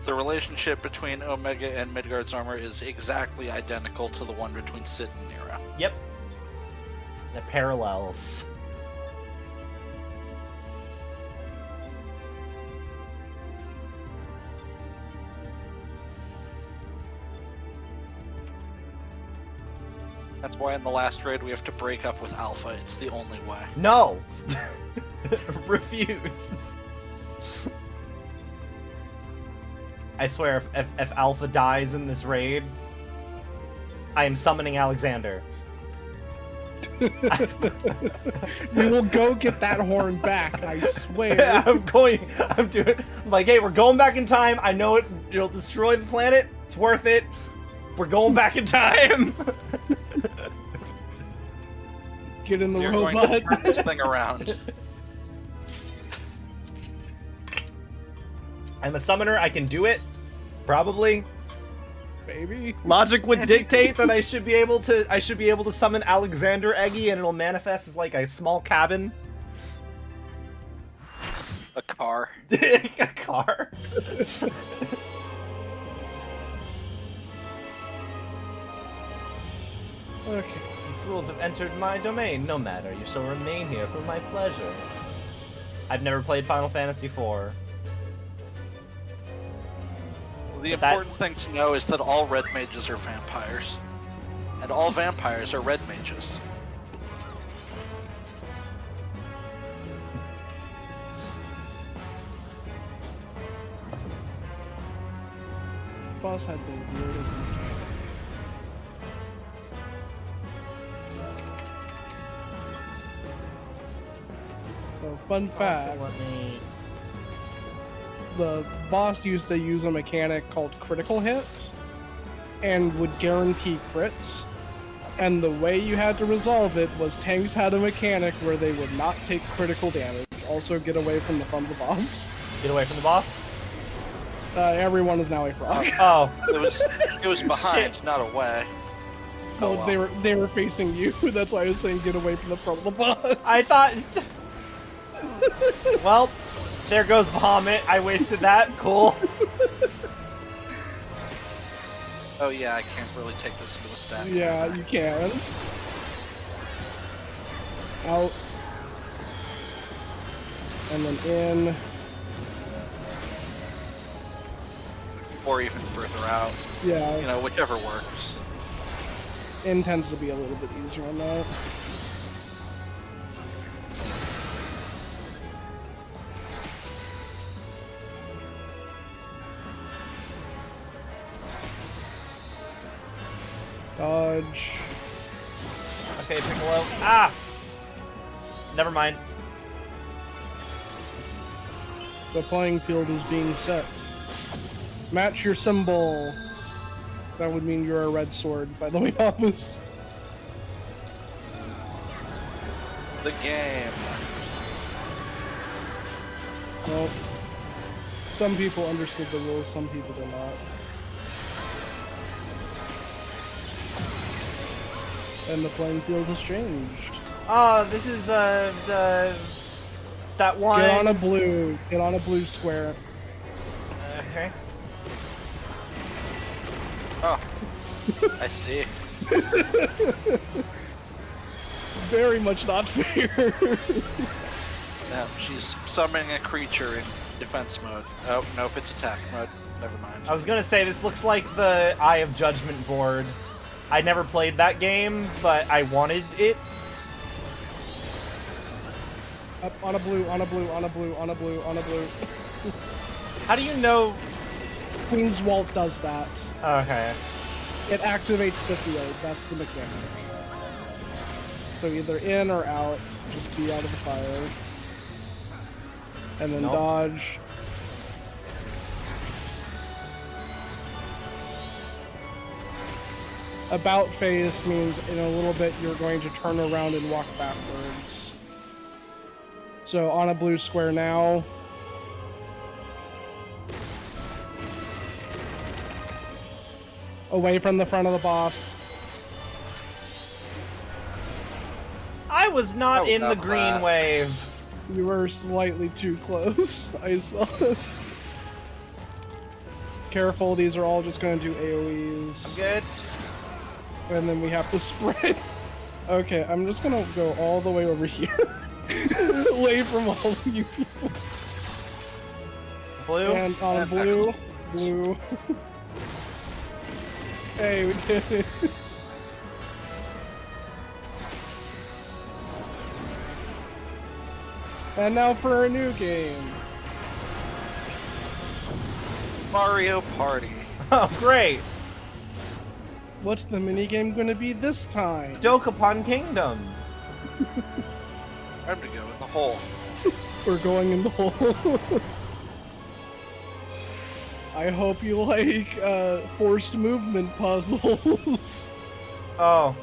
S3: The relationship between Omega and Midgard's armor is exactly identical to the one between Sid and Nero.
S4: Yep. The parallels.
S3: That's why in the last raid we have to break up with Alpha. It's the only way.
S4: No! Refuse. I swear, if Alpha dies in this raid, I am summoning Alexander.
S2: We will go get that horn back, I swear.
S4: I'm like, hey, we're going back in time. I know it'll destroy the planet. It's worth it. We're going back in time.
S2: Get in the
S3: You're
S2: robot.
S3: going to turn this thing around.
S4: I'm a summoner. I can do it. Probably.
S2: Baby.
S4: Logic would dictate that I should be able to summon Alexander Eggy and it'll manifest as like a small cabin.
S3: A car.
S4: A car.
S2: Okay.
S4: You fools have entered my domain. No matter. You shall remain here for my pleasure. I've never played Final Fantasy IV.
S3: The important thing to know is that all red mages are vampires. And all vampires are red mages.
S2: Boss had the weirdest mechanic. So, fun fact.
S1: Also, let me...
S2: The boss used to use a mechanic called critical hit and would guarantee crits, and the way you had to resolve it was tanks had a mechanic where they would not take critical damage. Also get away from the front of the boss.
S4: Get away from the boss?
S2: Everyone is now a frog.
S4: Oh.
S3: It was behind, not away.
S2: No,
S3: Oh, well.
S2: they were facing you. That's why I was saying get away from the front of the boss.
S4: I thought... Well, there goes Bahamut. I wasted that. Cool.
S3: Oh yeah, I can't really take this into the stat.
S2: Yeah, you can. Out. And then in.
S3: Or even further out.
S2: Yeah.
S3: You know, whichever works.
S2: In tends to be a little bit easier on that. Dodge.
S4: Okay, Piccolo. Ah! Never mind.
S2: The playing field is being set. Match your symbol. That would mean you're a red sword, by the way, Office.
S3: The game.
S2: Well, some people understood the rules, some people did not. And the playing field has changed.
S4: Oh, this is, that one...
S2: Get on a blue square.
S4: Okay.
S3: Oh. I see.
S2: very much not fair.
S3: No, she's summoning a creature in defense mode. Oh, nope, it's attack mode. Never mind.
S4: I was gonna say, this looks like the Eye of Judgment board. I never played that game, but I wanted it.
S2: Up on a blue, on a blue, on a blue, on a blue, on a blue.
S4: How do you know?
S2: Queen's Vault does that.
S4: Okay.
S2: It activates the field. That's the mechanic. So either in or out. Just be out of the fire. And then
S4: Nope.
S2: dodge. About phase means in a little bit you're going to turn around and walk backwards. So on a blue square now. Away from the front of the boss.
S4: I was not
S3: Oh,
S4: in the
S3: not
S4: green
S3: that.
S4: wave.
S2: You were slightly too close. I saw. Careful, these are all just going to do AoEs.
S4: Good.
S2: And then we have to spread. Okay, I'm just gonna go all the way over here. Away from all of you people.
S4: Blue.
S2: And on
S3: And
S2: blue. Blue. Hey, we did it. And now for a new game.
S3: Mario Party.
S4: Oh, great.
S2: What's the minigame gonna be this time?
S4: Dokapon Kingdom.
S3: Time to go in the hole.
S2: We're going in the hole. I hope you like forced movement puzzles.
S4: Oh.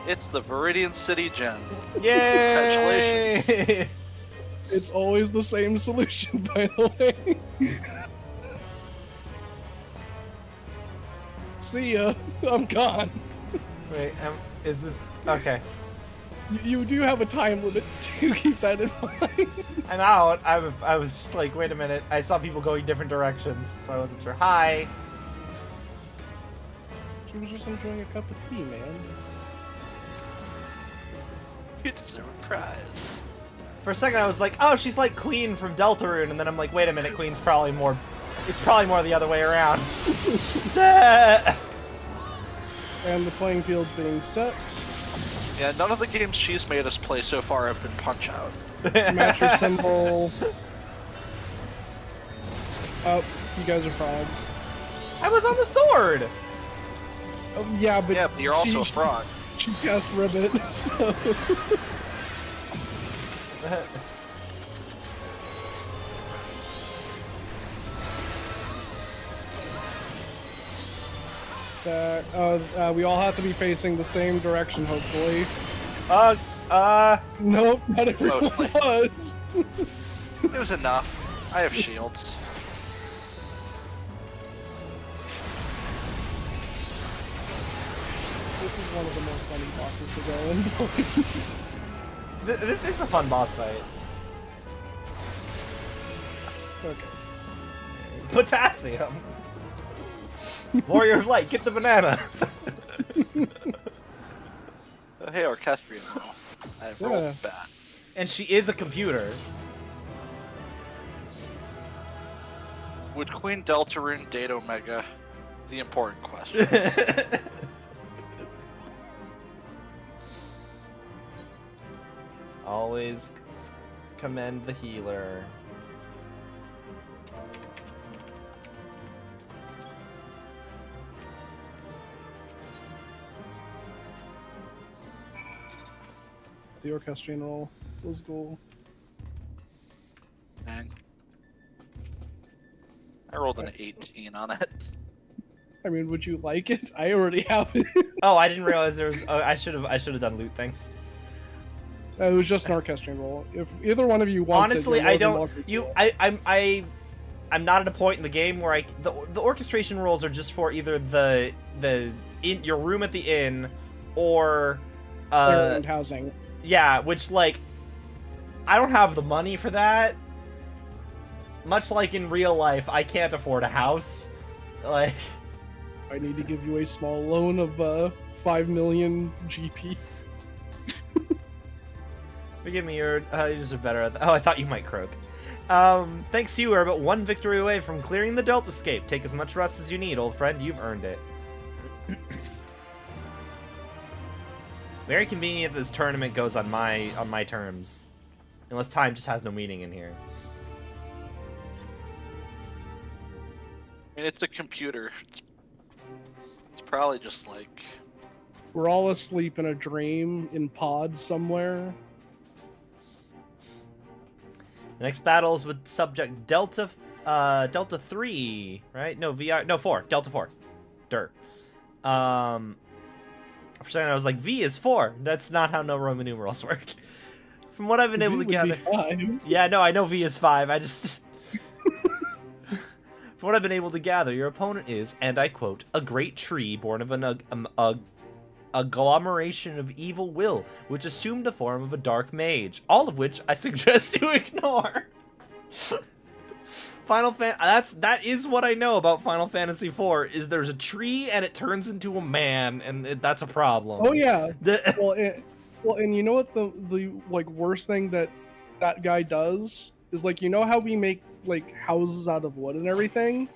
S3: It's the Viridian City Gen.
S4: Yay!
S3: Congratulations.
S2: It's always the same solution, by the way. See ya. I'm gone.
S4: Wait, is this... Okay.
S2: You do have a time limit to keep that in mind.
S4: I'm out. I was just like, wait a minute. I saw people going different directions, so I wasn't sure. Hi.
S2: She was just enjoying a cup of tea, man.
S3: You deserve a prize.
S4: For a second, I was like, oh, she's like Queen from Deltarune, and then I'm like, wait a minute, Queen's probably more... It's probably more the other way around.
S2: And the playing field being set.
S3: Yeah, none of the games she's made us play so far have been Punch-Out.
S2: Match your symbol. Oh, you guys are frogs.
S4: I was on the sword!
S2: Oh, yeah, but
S3: Yeah, but you're also a
S2: she-
S3: frog.
S2: She cast Ribbit, so... we all have to be facing the same direction, hopefully. Nope, not everyone
S3: Mostly.
S2: was.
S3: It was enough. I have shields.
S2: This is one of the more funny bosses to go in.
S4: This is a fun boss fight.
S2: Okay.
S4: Potassium! Warrior of Light, get the banana!
S3: Hey, Orchestrion. I
S2: Yeah.
S3: rolled bad.
S4: And she is a computer.
S3: Would Queen Deltarune date Omega? The important question.
S4: Always commend the healer.
S2: The Orchestrion roll was cool.
S3: Dang. I rolled an 18 on it.
S2: I mean, would you like it? I already have it.
S4: Oh, I didn't realize there was... Oh, I should have done loot things.
S2: It was just an Orchestrion roll. If either one of you wants
S4: Honestly,
S2: it, you're
S4: I
S2: more than
S4: don't...
S2: welcome to.
S4: I'm not at a point in the game where the orchestration rolls are just for either your room at the inn or
S2: Parent housing.
S4: yeah, which like I don't have the money for that. Much like in real life, I can't afford a house. Like
S2: I need to give you a small loan of 5 million GP.
S4: Forgive me, you just are better at that. Oh, I thought you might croak. Thanks to you, we're about 1 victory away from clearing the Deltascape. Take as much rest as you need, old friend. You've earned it. Very convenient that this tournament goes on my terms. Unless time just has no meaning in here.
S3: I mean, it's a computer. It's probably just like...
S2: We're all asleep in a dream in pods somewhere.
S4: The next battle is with subject Delta 3, right? No, 4. Delta 4. For a second I was like, V is 4. That's not how no Roman numerals work. From what I've been able to gather... Yeah, no, I know V is 5. I just... From what I've been able to gather, your opponent is, and I quote, a great tree born of an agglomeration of evil will, which assumed the form of a dark mage. All of which I suggest you ignore. That is what I know about Final Fantasy IV. Is there's a tree and it turns into a man, and that's a problem.
S2: Oh yeah. Well, and you know what the like worst thing that guy does is, like, you know how we make like houses out of wood and everything?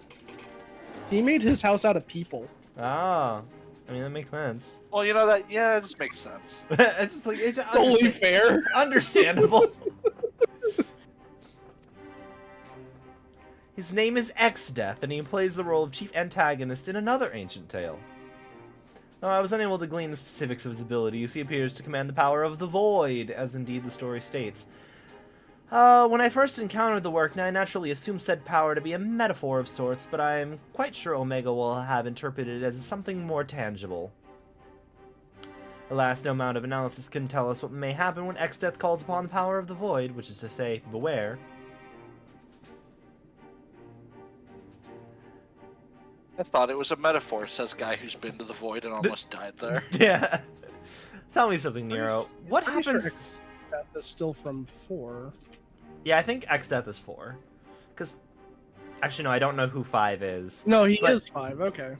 S2: He made his house out of people.
S4: Ah, I mean that makes sense.
S3: Well, you know that, yeah, it just makes sense.
S4: It's just like it's
S2: Totally fair.
S4: Understandable. His name is X-Death, and he plays the role of chief antagonist in another ancient tale. Though I was unable to glean the specifics of his abilities, he appears to command the power of the Void, as indeed the story states. When I first encountered the work, I naturally assumed said power to be a metaphor of sorts, but I'm quite sure Omega will have interpreted it as something more tangible. Alas, no amount of analysis can tell us what may happen when X-Death calls upon the power of the Void, which is to say, beware.
S3: I thought it was a metaphor, says guy who's been to the Void and almost died there.
S4: Yeah. Tell me something, Nero. What happens...
S2: Sure X-Death is still from 4.
S4: Yeah, I think X-Death is 4. Because... Actually, no, I don't know who 5 is.
S2: No, he is 5, okay.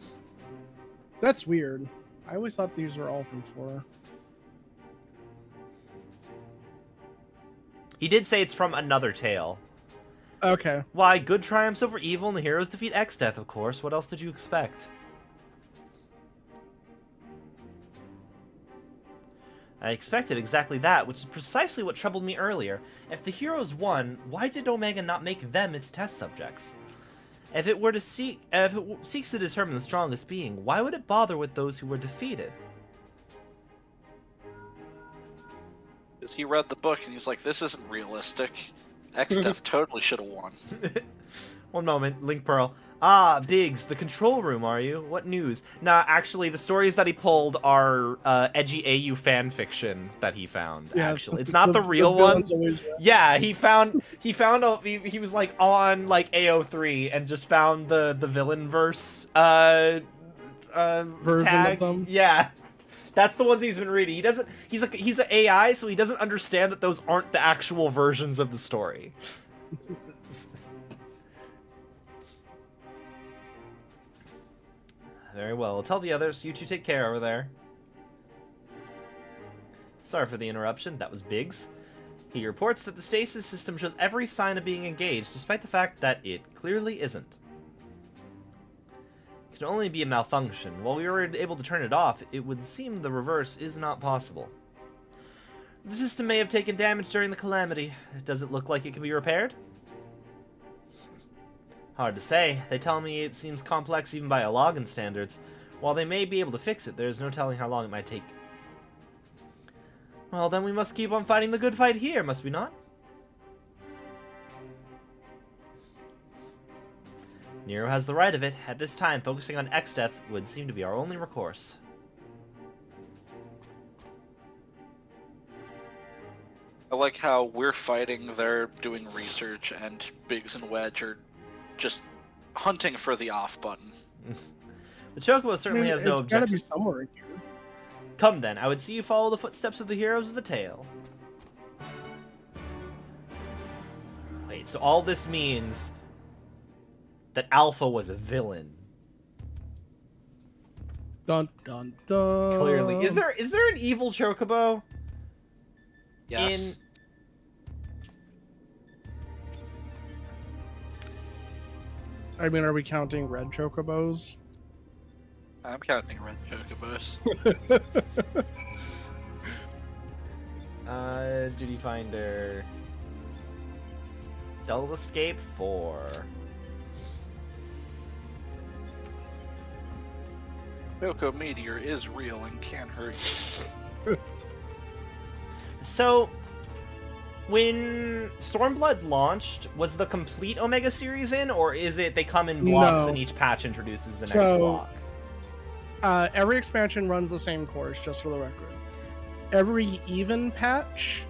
S2: That's weird. I always thought these were all from 4.
S4: He did say it's from another tale.
S2: Okay.
S4: Why, good triumphs over evil and the heroes defeat X-Death, of course. What else did you expect? I expected exactly that, which is precisely what troubled me earlier. If the heroes won, why did Omega not make them its test subjects? If it seeks to determine the strongest being, why would it bother with those who were defeated?
S3: Because he read the book and he's like, this isn't realistic. X-Death totally should have won.
S4: One moment, Link Pearl. Ah, Biggs, the control room, are you? What news? Nah, actually, the stories that he pulled are edgy AU fanfiction that he found,
S2: yeah,
S4: actually. It's not the real one. Yeah, he was like on like AO3 and just found the villain verse
S2: version
S4: tag.
S2: of them.
S4: Yeah. That's the ones he's been reading. He's an AI, so he doesn't understand that those aren't the actual versions of the story. Very well. I'll tell the others. You two take care over there. Sorry for the interruption. That was Biggs. He reports that the stasis system shows every sign of being engaged, despite the fact that it clearly isn't. It can only be a malfunction. While we were able to turn it off, it would seem the reverse is not possible. The system may have taken damage during the calamity. Does it look like it can be repaired? Hard to say. They tell me it seems complex even by login standards. While they may be able to fix it, there's no telling how long it might take. Well, then we must keep on fighting the good fight here, must we not? Nero has the right of it. At this time, focusing on X-Death would seem to be our only recourse.
S3: I like how we're fighting, they're doing research, and Biggs and Wedge are just hunting for the off button.
S4: The Chocobo certainly has no
S2: objections. It's gotta be
S4: objections.
S2: somewhere in here.
S4: Come then, I would see you follow the footsteps of the heroes of the tale. Wait, so all this means that Alpha was a villain.
S2: Dun dun dun.
S4: Clearly. Is there an evil Chocobo?
S3: Yes.
S2: I mean, are we counting red chocobos?
S3: I'm counting red chocobos.
S4: Duty Finder. Double Escape 4.
S3: Choco Meteor is real and can hurt you.
S4: So, when Stormblood launched, was the complete Omega series in, or is it they come in blocks
S2: No.
S4: and each patch introduces the next
S2: So-
S4: block?
S2: Every expansion runs the same course, just for the record. Every even patch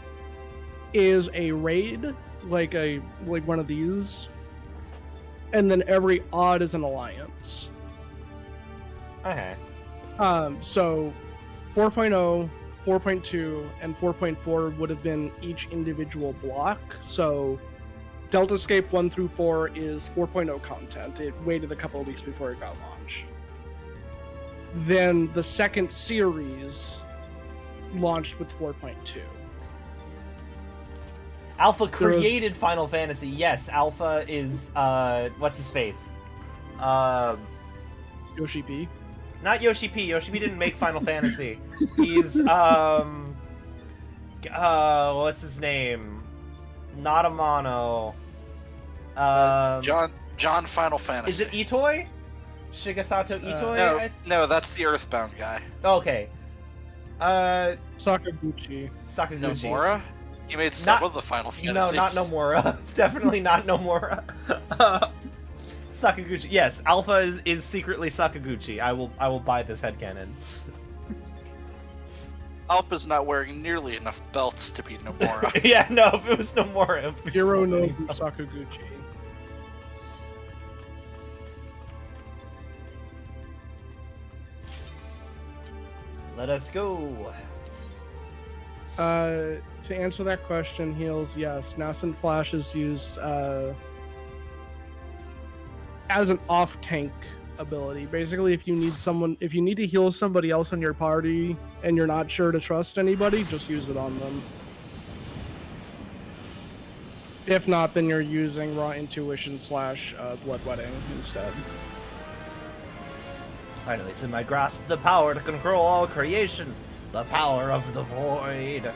S2: is a raid, like one of these, and then every odd is an alliance.
S4: Okay.
S2: So 4.0, 4.2, and 4.4 would have been each individual block. So Delta Escape 1 through 4 is 4.0 content. It waited a couple of weeks before it got launched. Then the second series launched with 4.2.
S4: Alpha
S2: There was-
S4: created Final Fantasy. Yes, Alpha is what's his face?
S2: Yoshi P.
S4: Not Yoshi P. Yoshi P didn't make Final Fantasy. He's what's his name? Not Amano.
S3: John Final Fantasy.
S4: Is it Itoi? Shigesato Itoi?
S3: No, that's the Earthbound guy.
S4: Okay.
S2: Sakaguchi.
S4: Sakaguchi.
S3: Nomura? He made some
S4: Not-
S3: of the Final
S4: No,
S3: Fantasies.
S4: not Nomura. Definitely not Nomura. Sakaguchi. Yes, Alpha is secretly Sakaguchi. I will buy this headcanon.
S3: Alpha's not wearing nearly enough belts to be Nomura.
S4: Yeah, no, if it was Nomura, it would be
S2: Hiro
S4: so
S2: no
S4: many-
S2: Sakaguchi.
S4: Let us go.
S2: To answer that question, Heals, yes, Nascent Flash is used as an off-tank ability. Basically, if you need to heal somebody else in your party and you're not sure to trust anybody, just use it on them. If not, then you're using Raw Intuition / Bloodwetting instead.
S4: Finally, it's in my grasp the power to control all creation. The power of the void.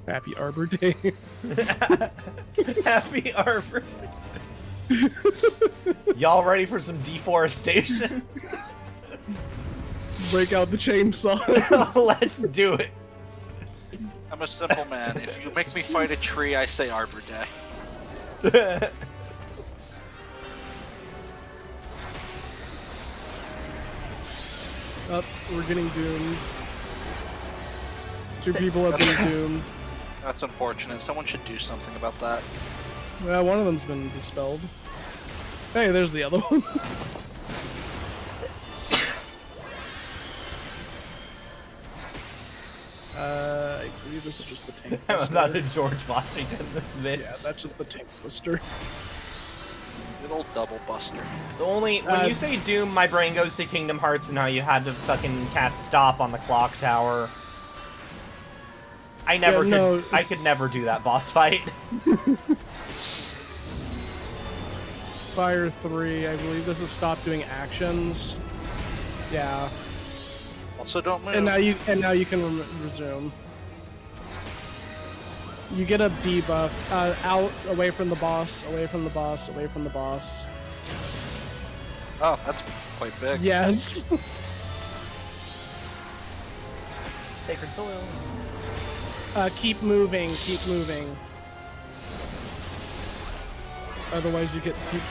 S2: Happy Arbor Day.
S4: Happy Arbor. Y'all ready for some deforestation?
S2: Break out the chainsaw.
S4: Let's do it.
S3: I'm a simple man. If you make me fight a tree, I say Arbor Day.
S2: Up, we're getting doomed. 2 people have been doomed.
S3: That's unfortunate. Someone should do something about that.
S2: Well, one of them's been dispelled. Hey, there's the other one. I believe this is just the tank
S4: I'm
S2: blister.
S4: not a George Washington this bitch.
S2: Yeah, that's just the tank blister.
S3: Good old double buster.
S4: The only when you say Doom, my brain goes to Kingdom Hearts and how you had to fucking cast Stop on the clock tower. I never
S2: Yeah, no.
S4: I could never do that boss fight.
S2: Fire 3, I believe this is stop doing actions. Yeah,
S3: Also, don't move.
S2: and now you can resume. You get a debuff. Out, away from the boss, away from the boss, away from the boss.
S3: Oh, that's quite big.
S2: Yes.
S4: Sacred Soil.
S2: Keep moving, keep moving. Otherwise you get deep.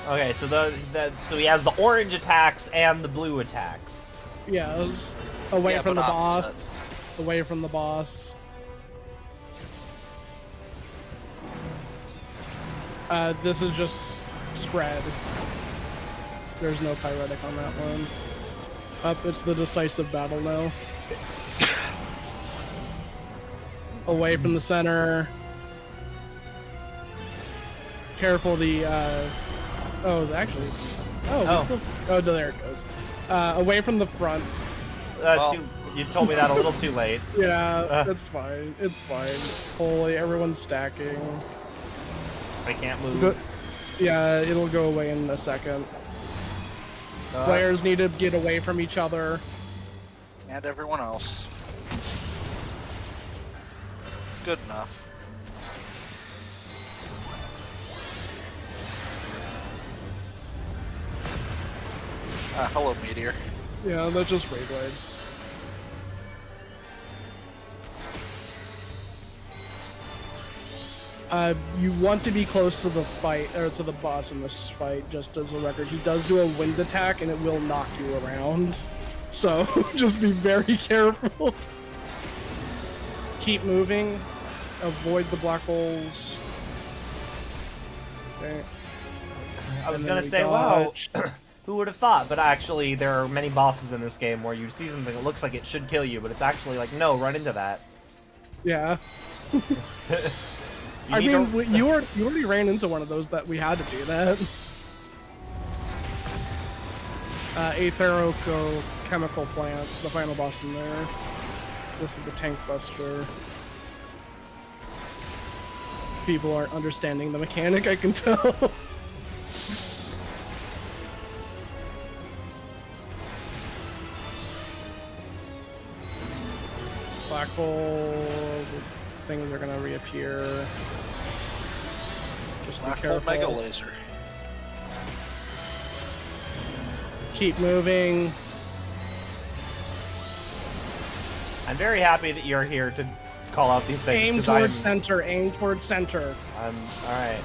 S4: Okay, so so he has the orange attacks and the blue attacks.
S2: Yes. Away
S3: Yeah,
S2: from the
S3: but
S2: boss.
S3: opposites.
S2: Away from the boss. This is just spread. There's no pyretic on that one. Up, it's the decisive battle now. Away from the center. Careful the, oh, actually. Oh,
S4: Oh.
S2: Still, oh, there it goes. Away from the front.
S3: Well.
S4: You told me that a little too late.
S2: Yeah, it's fine. It's fine. Holy, everyone's stacking.
S4: I can't move.
S2: Yeah, it'll go away in a second. Players need to get away from each other.
S3: And everyone else. Good enough. Hello, Meteor.
S2: Yeah, that's just Rayblade. You want to be close to the fight, or to the boss in this fight, just as a record. He does do a wind attack, and it will knock you around. So, just be very careful. Keep moving. Avoid the black holes. Okay.
S4: I was gonna say, wow, who would have thought? But actually, there are many bosses in this game where you see something that looks like it should kill you, but it's actually like, no, run into that.
S2: Yeah. I mean, you already ran into one of those that we had to do that. Aetheroco chemical plant, the final boss in there. This is the tank buster. People aren't understanding the mechanic, I can tell. Black hole things are gonna reappear. Just be careful.
S3: Mega laser.
S2: Keep moving.
S4: I'm very happy that you're here to call out these things.
S2: Aim towards center. Aim towards center.
S4: Alright.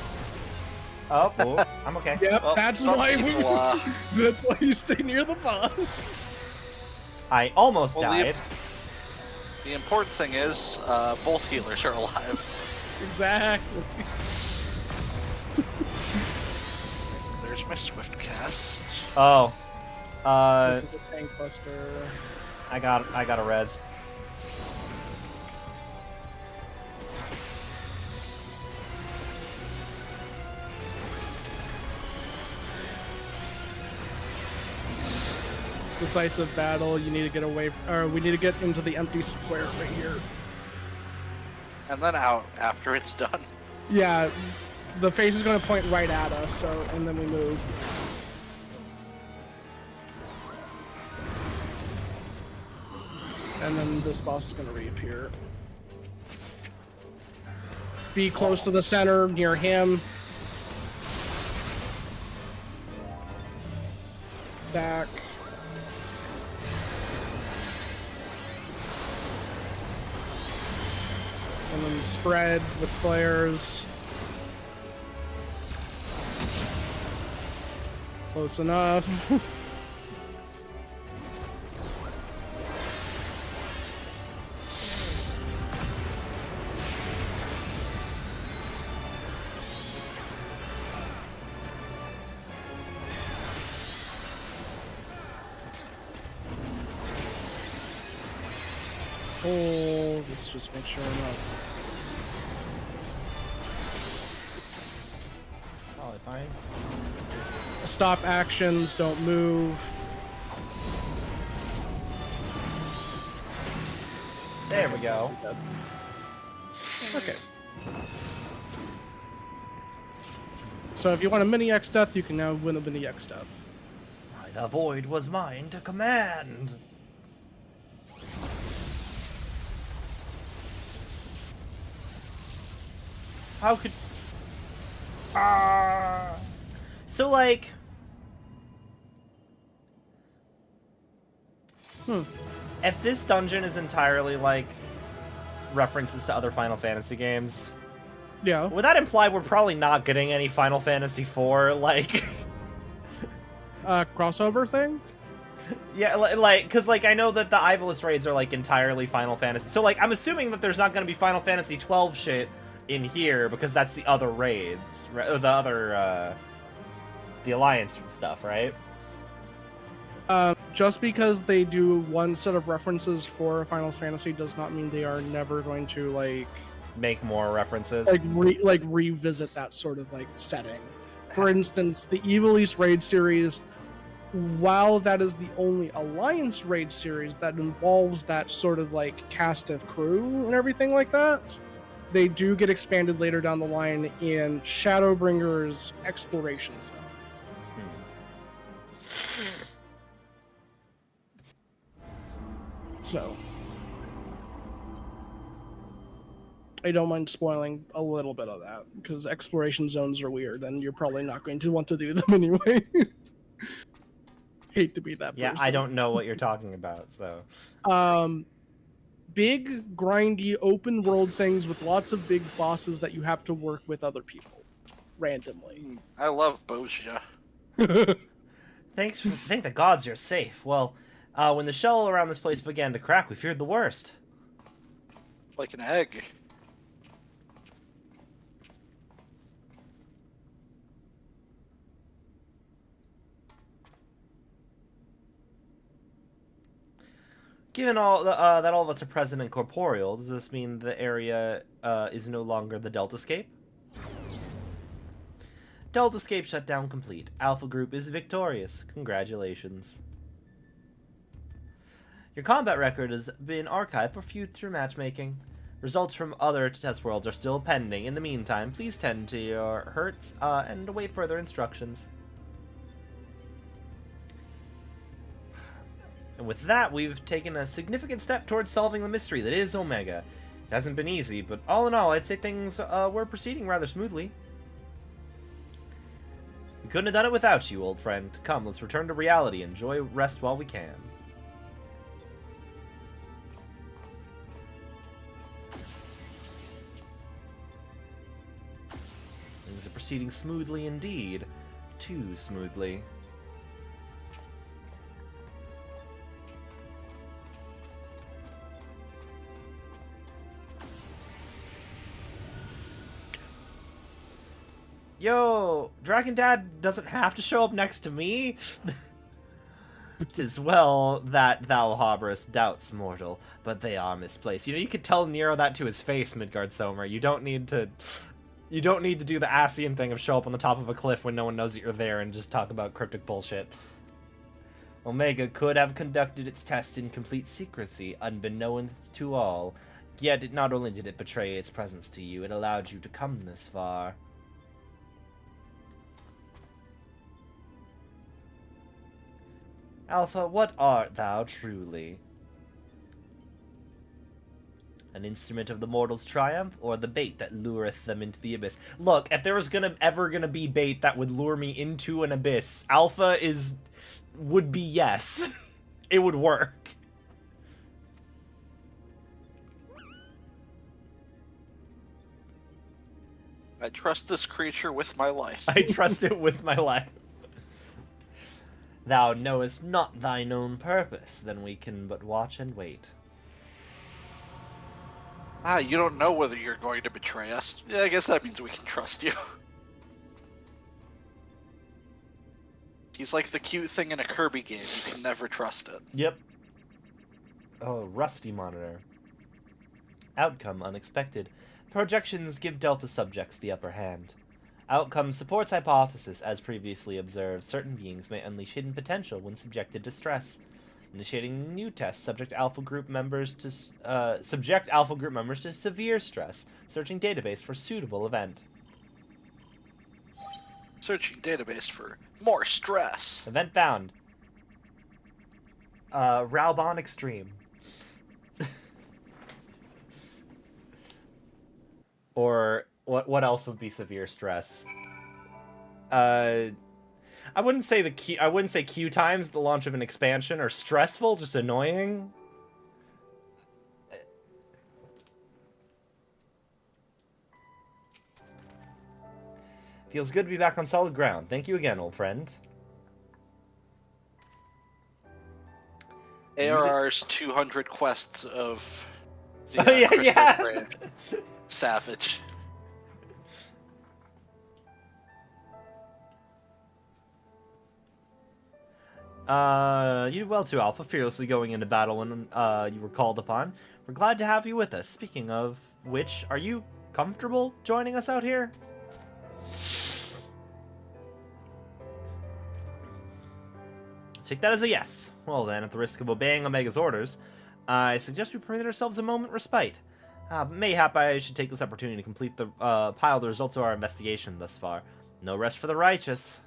S4: Oh, I'm okay.
S2: Yep,
S3: Well,
S2: that's
S3: some
S2: why
S3: people,
S2: that's why you stay near the boss.
S4: I almost
S3: Well,
S4: died.
S3: The important thing is, both healers are alive.
S2: Exactly.
S3: There's my swift cast.
S4: Oh.
S2: This is the tank buster.
S4: I got a res.
S2: Decisive battle. You need to get away, or we need to get into the empty square right here.
S3: And then out after it's done.
S2: Yeah, the face is going to point right at us, so, and then we move. And then this boss is going to reappear. Be close to the center, near him. Back. And then spread with flares. Close enough. Hold. Let's just make sure we're not.
S4: Probably fine.
S2: Stop actions, don't move.
S4: There we go.
S2: Okay. So if you want a mini X death, you can now win a mini X death.
S4: The void was mine to command. How could... So, like... If this dungeon is entirely, like, references to other Final Fantasy games,
S2: Yeah.
S4: would that imply we're probably not getting any Final Fantasy IV, like...
S2: Crossover thing?
S4: Yeah, like, because, like, I know that the Ivalice raids are, like, entirely Final Fantasy. So, like, I'm assuming that there's not going to be Final Fantasy XII shit in here, because that's the other raids, right? The other, the Alliance stuff, right?
S2: Just because they do one set of references for Final Fantasy does not mean they are never going to, like...
S4: Make more references.
S2: revisit that sort of, like, setting. For instance, the Evilise raid series while that is the only Alliance raid series that involves that sort of like cast of crew and everything like that, they do get expanded later down the line in Shadowbringer's Exploration Zone. So, I don't mind spoiling a little bit of that, because exploration zones are weird, and you're probably not going to want to do them anyway. Hate to be that
S4: Yeah,
S2: person.
S4: I don't know what you're talking about, so...
S2: Big, grindy, open world things with lots of big bosses that you have to work with other people, randomly.
S3: I love Bozia.
S4: Thank the gods you're safe. Well, when the shell around this place began to crack, we feared the worst.
S3: Like an egg.
S4: Given all that all of us are present and corporeal, does this mean the area is no longer the Deltascape? Deltascape shutdown complete. Alpha Group is victorious. Congratulations. Your combat record has been archived for future matchmaking. Results from other test worlds are still pending. In the meantime, please tend to your hurts and await further instructions. And with that, we've taken a significant step towards solving the mystery that is Omega. It hasn't been easy, but all in all, I'd say things were proceeding rather smoothly. We couldn't have done it without you, old friend. Come, let's return to reality. Enjoy rest while we can. Things are proceeding smoothly indeed. Too smoothly. Yo, Dragon Dad doesn't have to show up next to me. 'Tis well that thou harborest doubts, mortal, but they are misplaced. You know, you could tell Nero that to his face, Midgard Somer. You don't need to do the Asian thing of show up on the top of a cliff when no one knows that you're there and just talk about cryptic bullshit. Omega could have conducted its test in complete secrecy, unbeknown to all. Yet, not only did it betray its presence to you, it allowed you to come this far. Alpha, what art thou truly? An instrument of the mortal's triumph, or the bait that lureth them into the abyss? Look, if there was ever gonna be bait that would lure me into an abyss, Alpha would be yes. It would work.
S3: I trust this creature with my life.
S4: I trust it with my life. Thou knowest not thine own purpose, then we can but watch and wait.
S3: Ah, you don't know whether you're going to betray us. Yeah, I guess that means we can trust you. He's like the cute thing in a Kirby game. You can never trust it.
S4: Yep. Oh, rusty monitor. Outcome unexpected. Projections give Delta subjects the upper hand. Outcome supports hypothesis. As previously observed, certain beings may unleash hidden potential when subjected to stress. Initiating new tests subject Alpha Group members to severe stress. Searching database for suitable event.
S3: Searching database for more stress.
S4: Event found. Raubon Extreme. Or what else would be severe stress? I wouldn't say queue times at the launch of an expansion are stressful, just annoying. Feels good to be back on solid ground. Thank you again, old friend.
S3: ARR's 200 quests of the
S4: yeah.
S3: Grave. Savage.
S4: You did well too, Alpha, fearlessly going into battle when you were called upon. We're glad to have you with us. Speaking of which, are you comfortable joining us out here? Take that as a yes. Well then, at the risk of obeying Omega's orders, I suggest we permit ourselves a moment respite. Mayhap I should take this opportunity to complete the pile the results of our investigation thus far. No rest for the righteous.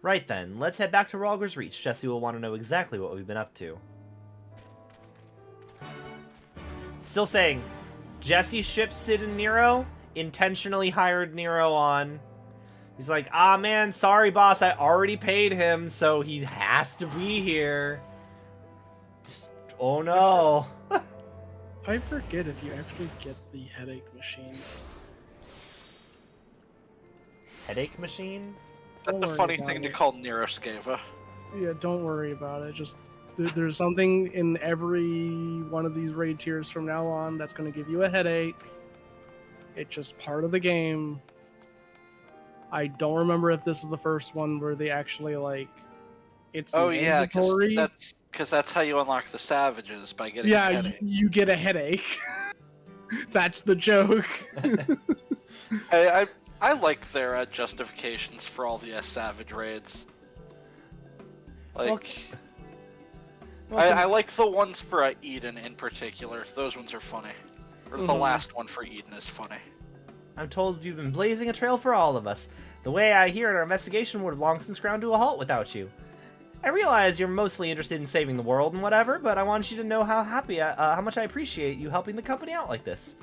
S4: Right then, let's head back to Ralger's Reach. Jesse will want to know exactly what we've been up to. Still saying, Jesse shipped Sid and Nero, intentionally hired Nero on. He's like, ah man, sorry boss, I already paid him, so he has to be here. Just, oh no.
S2: I forget if you actually get the headache machine.
S4: Headache machine?
S3: That's a funny thing to call Neuroscava.
S2: Yeah, don't worry about it. Just there's something in every one of these raid tiers from now on that's going to give you a headache. It's just part of the game. I don't remember if this is the first one where they actually like it's mandatory.
S3: Because that's how you unlock the savages, by getting a headache.
S2: You get a headache. That's the joke.
S3: I like their justifications for all the savage raids. Like, I like the ones for Eden in particular. Those ones are funny. Or the last one for Eden is funny.
S4: I'm told you've been blazing a trail for all of us. The way I hear it, our investigation would have long since ground to a halt without you. I realize you're mostly interested in saving the world and whatever, but I want you to know how much I appreciate you helping the company out like this.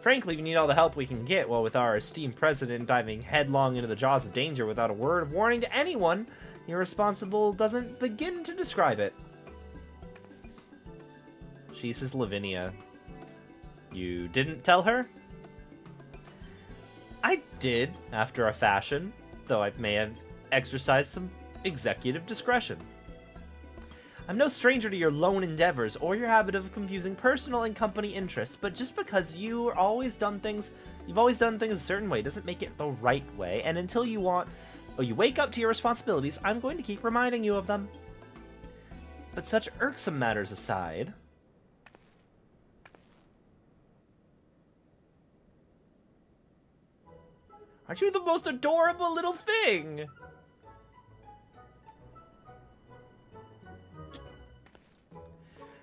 S4: Frankly, we need all the help we can get, while with our esteemed president diving headlong into the jaws of danger without a word of warning to anyone, irresponsible doesn't begin to describe it. She says Lavinia. You didn't tell her? I did, after a fashion, though I may have exercised some executive discretion. I'm no stranger to your lone endeavors or your habit of confusing personal and company interests, but just because you've always done things a certain way doesn't make it the right way, and until you wake up to your responsibilities, I'm going to keep reminding you of them. But such irksome matters aside, aren't you the most adorable little thing?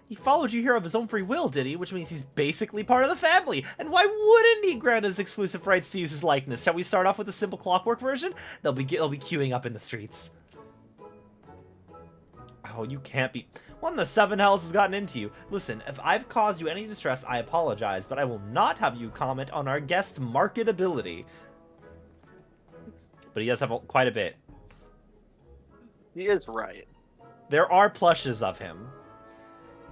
S4: He followed you here of his own free will, did he? Which means he's basically part of the family. And why wouldn't he grant us exclusive rights to use his likeness? Shall we start off with the simple clockwork version? They'll be queuing up in the streets. Oh, you can't be... What in the seven hells has gotten into you? Listen, if I've caused you any distress, I apologize, but I will not have you comment on our guest's marketability. But he does have quite a bit.
S3: He is right.
S4: There are plushes of him.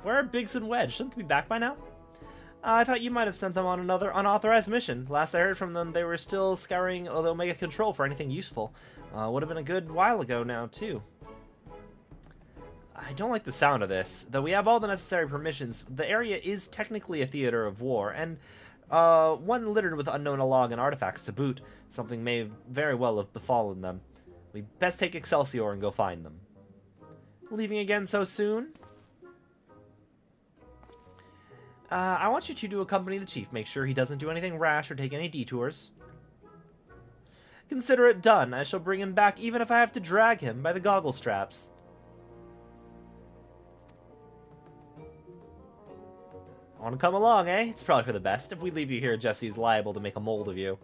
S4: Where are Biggs and Wedge? Shouldn't they be back by now? I thought you might have sent them on another unauthorized mission. Last I heard from them, they were still scouring the Omega Control for anything useful. Would have been a good while ago now, too. I don't like the sound of this. Though we have all the necessary permissions, the area is technically a theater of war, and one littered with unknown alog and artifacts to boot. Something may very well have befallen them. We best take Excelsior and go find them. Leaving again so soon? I want you two to accompany the chief. Make sure he doesn't do anything rash or take any detours. Consider it done. I shall bring him back even if I have to drag him by the goggle straps. Want to come along, eh? It's probably for the best. If we leave you here, Jesse's liable to make a mold of you.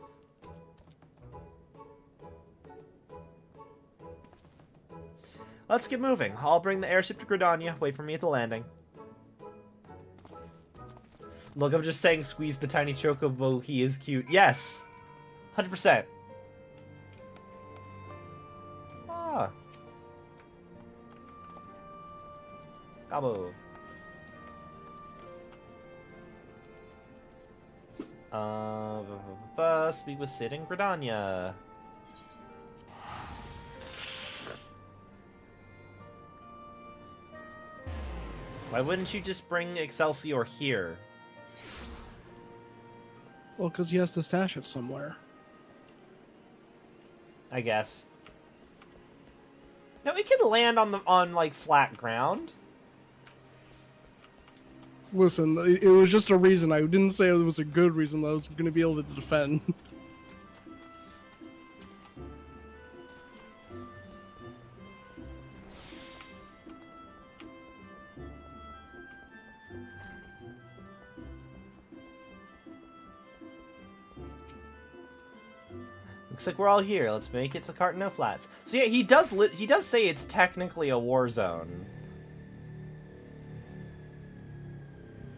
S4: Let's get moving. I'll bring the airship to Gridania. Wait for me at the landing. Look, I'm just saying squeeze the tiny chocobo. He is cute. Yes! 100%. Ah. Gabo. Speak with Sid and Gridania. Why wouldn't you just bring Excelsior here?
S2: Well, because he has to stash it somewhere.
S4: I guess. No, it can land on like flat ground.
S2: Listen, it was just a reason. I didn't say it was a good reason that I was going to be able to defend.
S4: Looks like we're all here. Let's make it to Cartano Flats. So yeah, he does say it's technically a war zone.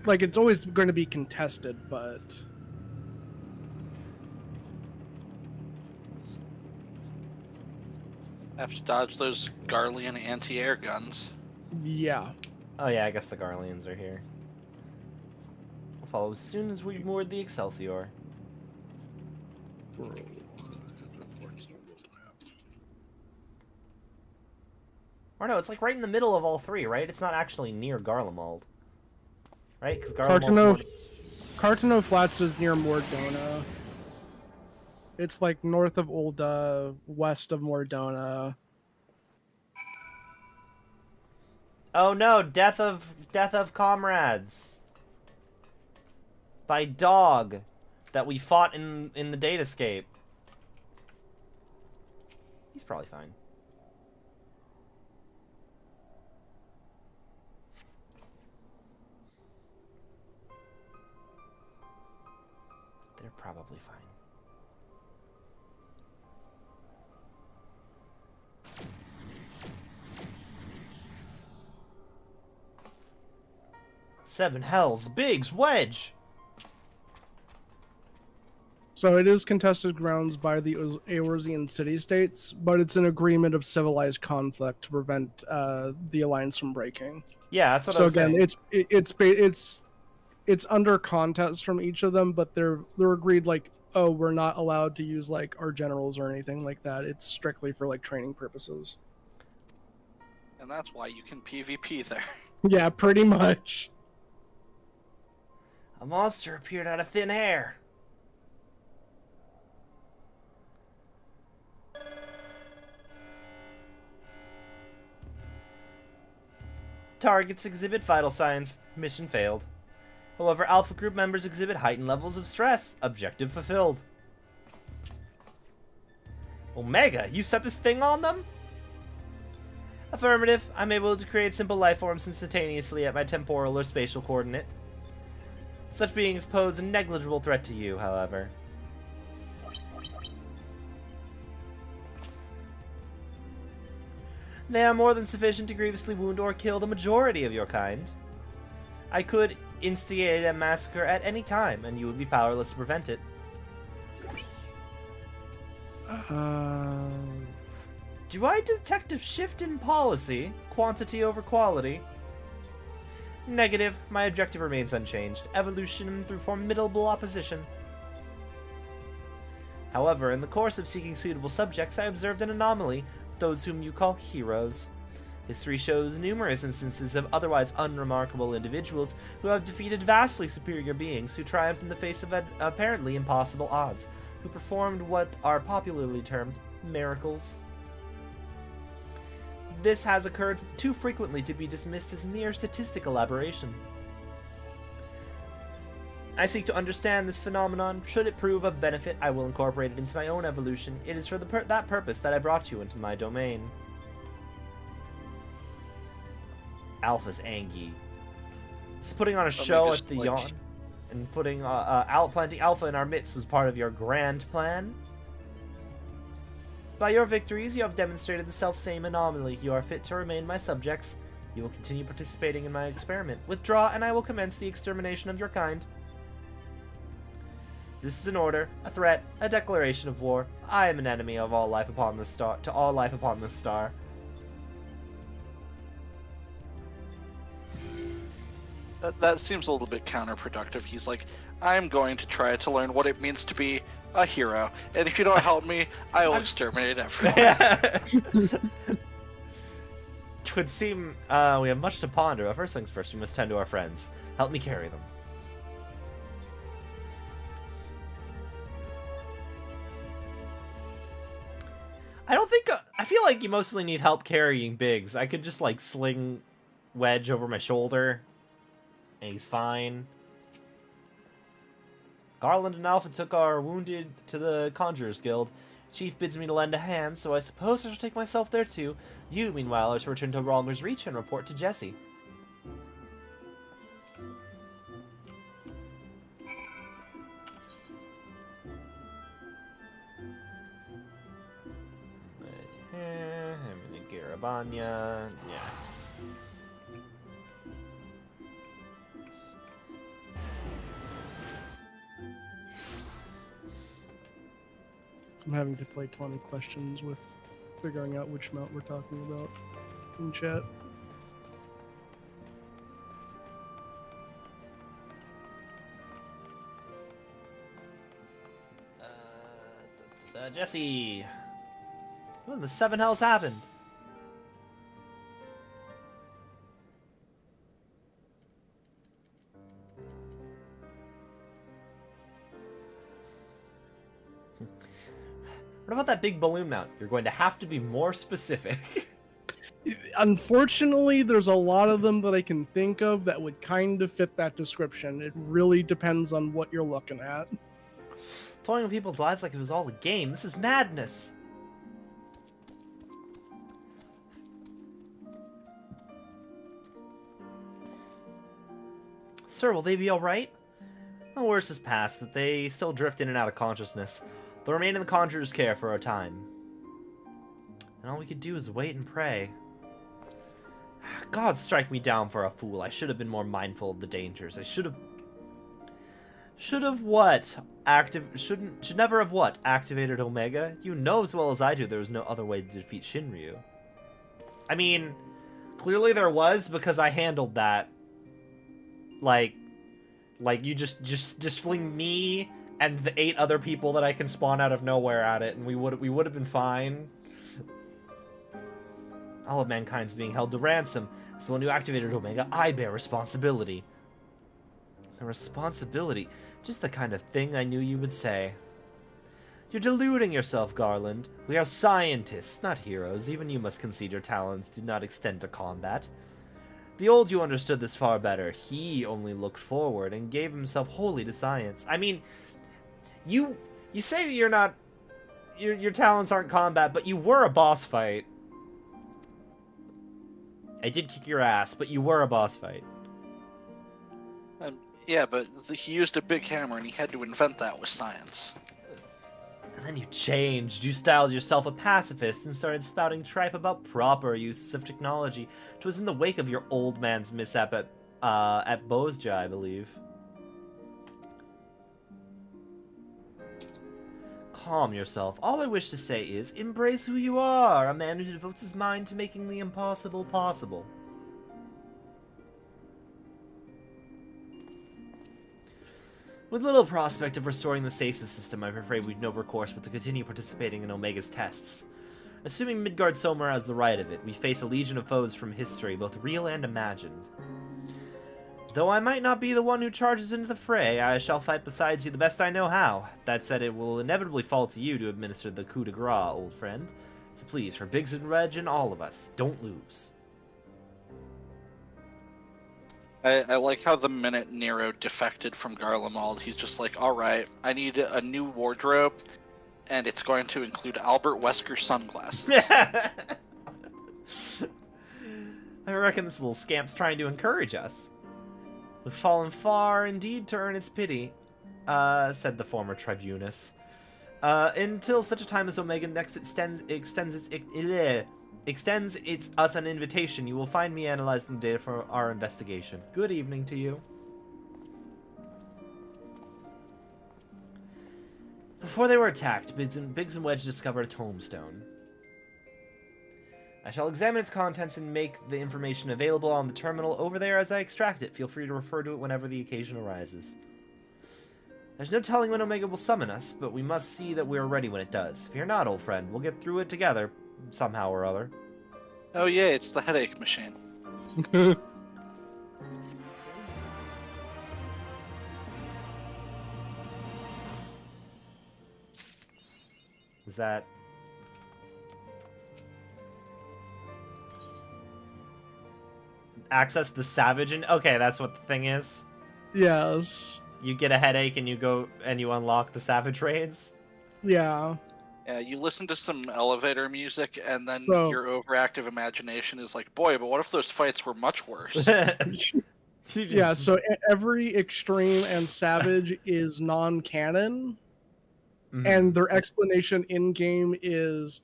S2: Like, it's always going to be contested, but...
S3: Have to dodge those Garlean anti-air guns.
S2: Yeah.
S4: Oh yeah, I guess the Garleans are here. We'll follow as soon as we moored the Excelsior. Or no, it's like right in the middle of all three, right? It's not actually near Garlemald. Right? Because
S2: Cartano Flats is near Mordona. It's like north of Ulda, west of Mordona.
S4: Oh no, death of comrades. By dog that we fought in the datascape. He's probably fine. They're probably fine. Seven hells, Biggs, Wedge!
S2: So it is contested grounds by the Eorzean city-states, but it's an agreement of civilized conflict to prevent the alliance from breaking.
S4: Yeah, that's what I was saying.
S2: So again, it's under contest from each of them, but they're agreed, like, oh, we're not allowed to use like our generals or anything like that. It's strictly for like training purposes.
S3: And that's why you can PvP there.
S2: Yeah, pretty much.
S4: A monster appeared out of thin air. Targets exhibit vital signs. Mission failed. However, Alpha Group members exhibit heightened levels of stress. Objective fulfilled. Omega, you set this thing on them? Affirmative. I'm able to create simple life forms instantaneously at my temporal or spatial coordinate. Such beings pose a negligible threat to you, however. They are more than sufficient to grievously wound or kill the majority of your kind. I could instigate a massacre at any time, and you would be powerless to prevent it. Do I detect a shift in policy? Quantity over quality? Negative. My objective remains unchanged. Evolution through formidable opposition. However, in the course of seeking suitable subjects, I observed an anomaly. Those whom you call heroes. History shows numerous instances of otherwise unremarkable individuals who have defeated vastly superior beings who triumphed in the face of apparently impossible odds, who performed what are popularly termed miracles. This has occurred too frequently to be dismissed as mere statistical aberration. I seek to understand this phenomenon. Should it prove of benefit, I will incorporate it into my own evolution. It is for that purpose that I brought you into my domain. Alpha's Angie. So putting on a show at the Yawn and putting planting Alpha in our midst was part of your grand plan? By your victories, you have demonstrated the self-same anomaly. You are fit to remain my subjects. You will continue participating in my experiment. Withdraw, and I will commence the extermination of your kind. This is an order, a threat, a declaration of war. I am an enemy of all life upon this star. To all life upon this star.
S3: That seems a little bit counterproductive. He's like, I'm going to try to learn what it means to be a hero, and if you don't help me, I will exterminate everyone.
S4: It would seem we have much to ponder, but first things first, we must tend to our friends. Help me carry them. I don't think... I feel like you mostly need help carrying Biggs. I could just, like, sling Wedge over my shoulder. And he's fine. Garland and Alpha took our wounded to the Conjurers Guild. Chief bids me to lend a hand, so I suppose I shall take myself there too. You, meanwhile, are to return to Ralmer's Reach and report to Jesse. Garabanya, yeah.
S2: I'm having to play 20 questions with figuring out which mount we're talking about in chat.
S4: Jesse! What in the seven hells happened? What about that big balloon mount? You're going to have to be more specific.
S2: Unfortunately, there's a lot of them that I can think of that would kind of fit that description. It really depends on what you're looking at.
S4: Toying with people's lives like it was all a game. This is madness. Sir, will they be alright? The worst has passed, but they still drift in and out of consciousness. They'll remain in the Conjurer's care for a time. And all we could do is wait and pray. God strike me down for a fool. I should have been more mindful of the dangers. I should have what? Should never have what? Activated Omega? You know as well as I do there was no other way to defeat Shinryu. I mean, clearly there was, because I handled that. Like you just fling me and the 8 other people that I can spawn out of nowhere at it, and we would have been fine. All of mankind's being held to ransom. As the one who activated Omega, I bear responsibility. A responsibility? Just the kind of thing I knew you would say. You're deluding yourself, Garland. We are scientists, not heroes. Even you must concede your talents do not extend to combat. The old you understood this far better. He only looked forward and gave himself wholly to science. I mean, you say that you're not... Your talents aren't combat, but you were a boss fight. I did kick your ass, but you were a boss fight.
S3: Yeah, but he used a big hammer and he had to invent that with science.
S4: And then you changed. You styled yourself a pacifist and started spouting tripe about proper uses of technology. 'Twas in the wake of your old man's mishap at Bozja, I believe. Calm yourself. All I wish to say is, embrace who you are, a man who devotes his mind to making the impossible possible. With little prospect of restoring the stasis system, I'm afraid we've no recourse but to continue participating in Omega's tests. Assuming Midgard-Somer has the right of it, we face a legion of foes from history, both real and imagined. Though I might not be the one who charges into the fray, I shall fight beside you the best I know how. That said, it will inevitably fall to you to administer the coup de grace, old friend. So please, for Biggs and Reg and all of us, don't lose.
S3: I like how the minute Nero defected from Garlemald, he's just like, alright, I need a new wardrobe, and it's going to include Albert Wesker sunglasses.
S4: I reckon this little scamp's trying to encourage us. We've fallen far indeed to earn its pity, said the former tribunus. Until such a time as Omega next extends us an invitation, you will find me analyzing the data for our investigation. Good evening to you. Before they were attacked, Biggs and Wedge discovered a tombstone. I shall examine its contents and make the information available on the terminal over there as I extract it. Feel free to refer to it whenever the occasion arises. There's no telling when Omega will summon us, but we must see that we're ready when it does. Fear not, old friend. We'll get through it together, somehow or other.
S3: Oh yeah, it's the headache machine.
S4: Is that... access the Savage, and okay, that's what the thing is.
S2: Yes.
S4: You get a headache and you go and you unlock the Savage raids.
S2: Yeah.
S3: Yeah, you listen to some elevator music, and then
S2: So-
S3: your overactive imagination is like, boy, but what if those fights were much worse?
S2: Yeah, so every extreme and savage is non-canon, and their explanation in-game is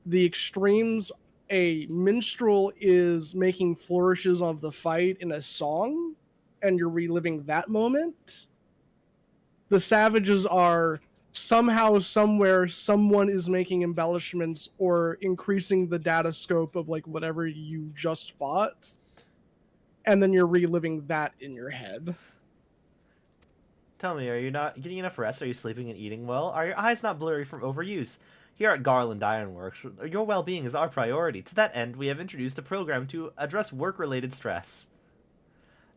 S2: the extremes, a minstrel is making flourishes of the fight in a song, and you're reliving that moment. The savages are somehow, somewhere, someone is making embellishments or increasing the data scope of like whatever you just fought, and then you're reliving that in your head.
S4: Tell me, are you not getting enough rest? Are you sleeping and eating well? Are your eyes not blurry from overuse? Here at Garland Ironworks, your well-being is our priority. To that end, we have introduced a program to address work-related stress.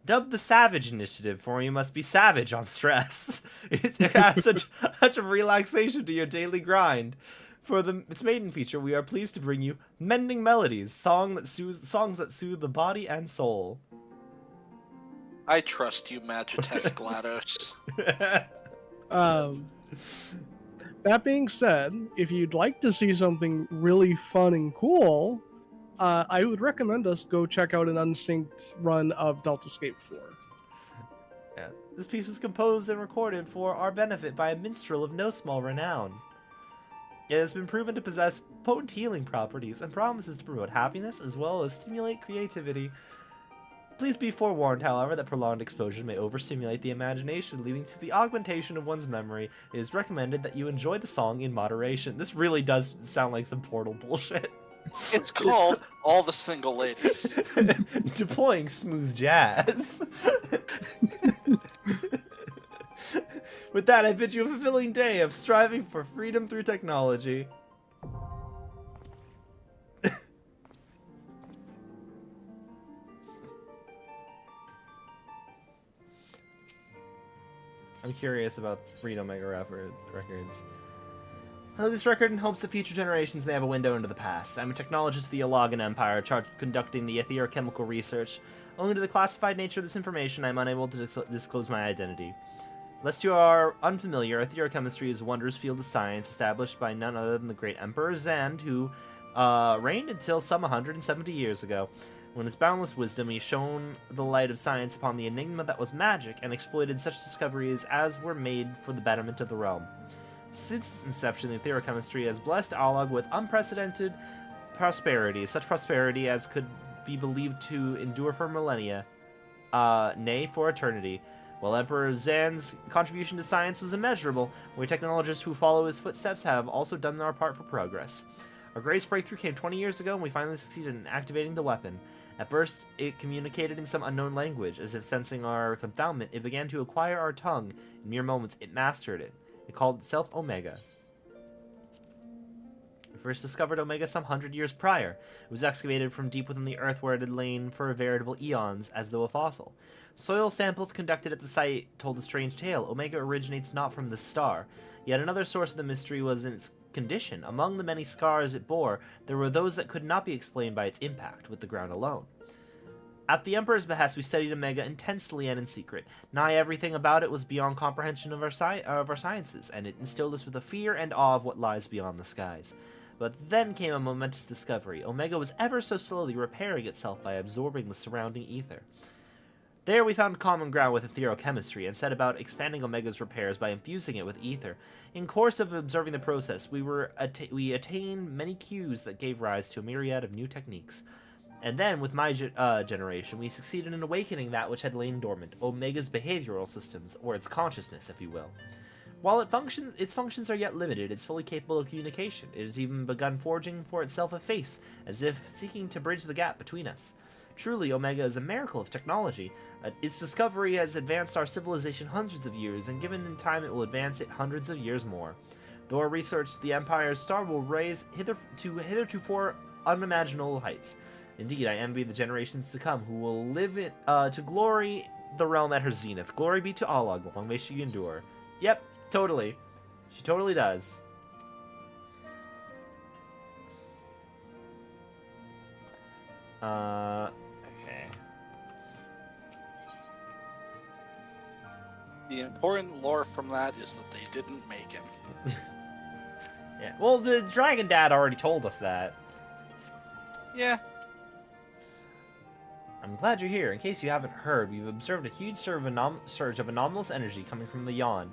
S4: Dubbed the Savage Initiative, for you must be savage on stress. It adds such a relaxation to your daily grind. For its maiden feature, we are pleased to bring you Mending Melodies, songs that soothe the body and soul.
S3: I trust you, Magitech GLaDOS.
S2: That being said, if you'd like to see something really fun and cool, I would recommend us go check out an unsynced run of Delta Scape 4.
S4: Yeah. This piece was composed and recorded for our benefit by a minstrel of no small renown. It has been proven to possess potent healing properties and promises to promote happiness as well as stimulate creativity. Please be forewarned, however, that prolonged exposure may overstimulate the imagination, leading to the augmentation of one's memory. It is recommended that you enjoy the song in moderation. This really does sound like some Portal bullshit.
S3: It's called All the Single Ladies.
S4: Deploying smooth jazz. With that, I bid you a fulfilling day of striving for freedom through technology. I'm curious about Freed Omega records. This record in hopes that future generations may have a window into the past. I'm a technologist of the Eorzea Empire, charged with conducting the etherochemical research. Owing to the classified nature of this information, I'm unable to disclose my identity. Lest you are unfamiliar, etherochemistry is a wondrous field of science established by none other than the great Emperor Zand, who reigned until some 170 years ago. When his boundless wisdom, he shone the light of science upon the enigma that was magic, and exploited such discoveries as were made for the betterment of the realm. Since its inception, the etherochemistry has blessed Alog with unprecedented prosperity, such prosperity as could be believed to endure for millennia, nay, for eternity. While Emperor Zan's contribution to science was immeasurable, we technologists who follow his footsteps have also done our part for progress. Our greatest breakthrough came 20 years ago, and we finally succeeded in activating the weapon. At first, it communicated in some unknown language. As if sensing our confoundment, it began to acquire our tongue. In mere moments, it mastered it. It called itself Omega. We first discovered Omega some 100 years prior. It was excavated from deep within the earth where it had lain for veritable eons, as though a fossil. Soil samples conducted at the site told a strange tale. Omega originates not from this star. Yet another source of the mystery was in its condition. Among the many scars it bore, there were those that could not be explained by its impact with the ground alone. At the Emperor's behest, we studied Omega intensely and in secret. Nigh everything about it was beyond comprehension of our sciences, and it instilled us with a fear and awe of what lies beyond the skies. But then came a momentous discovery. Omega was ever so slowly repairing itself by absorbing the surrounding ether. There we found common ground with etherochemistry and set about expanding Omega's repairs by infusing it with ether. In course of observing the process, we attained many cues that gave rise to a myriad of new techniques. And then, with my generation, we succeeded in awakening that which had lain dormant, Omega's behavioral systems, or its consciousness, if you will. While its functions are yet limited, it's fully capable of communication. It has even begun forging for itself a face, as if seeking to bridge the gap between us. Truly, Omega is a miracle of technology. Its discovery has advanced our civilization hundreds of years, and given in time it will advance it hundreds of years more. Though our research, the Empire's star will raise hitherto unimaginable heights. Indeed, I envy the generations to come who will live it to glory the realm at her zenith. Glory be to Alog, long may she endure. Yep, totally. She totally does. Okay.
S3: The important lore from that is that they didn't make him.
S4: Yeah. Well, the Dragon Dad already told us that.
S3: Yeah.
S4: I'm glad you're here. In case you haven't heard, we've observed a huge surge of anomalous energy coming from the Yawn.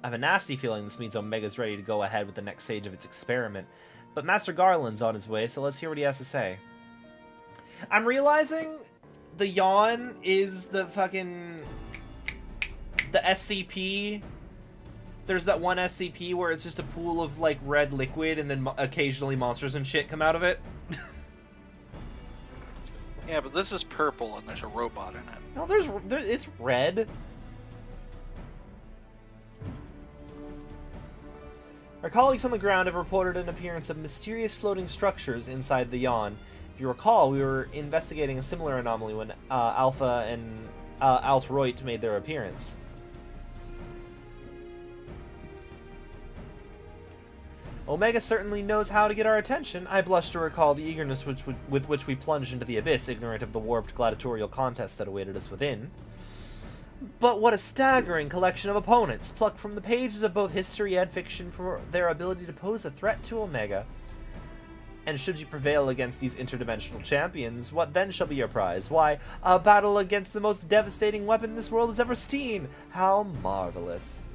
S4: I have a nasty feeling this means Omega's ready to go ahead with the next stage of its experiment. But Master Garland's on his way, so let's hear what he has to say. I'm realizing the Yawn is the fucking... the SCP. There's that one SCP where it's just a pool of, like, red liquid and then occasionally monsters and shit come out of it.
S3: Yeah, but this is purple and there's a robot in it.
S4: No, it's red. Our colleagues on the ground have reported an appearance of mysterious floating structures inside the Yawn. If you recall, we were investigating a similar anomaly when Alpha and Alt-Roit made their appearance. Omega certainly knows how to get our attention. I blush to recall the eagerness with which we plunged into the abyss, ignorant of the warped gladiatorial contest that awaited us within. But what a staggering collection of opponents, plucked from the pages of both history and fiction for their ability to pose a threat to Omega. And should you prevail against these interdimensional champions, what then shall be your prize? Why, a battle against the most devastating weapon this world has ever seen! How marvelous.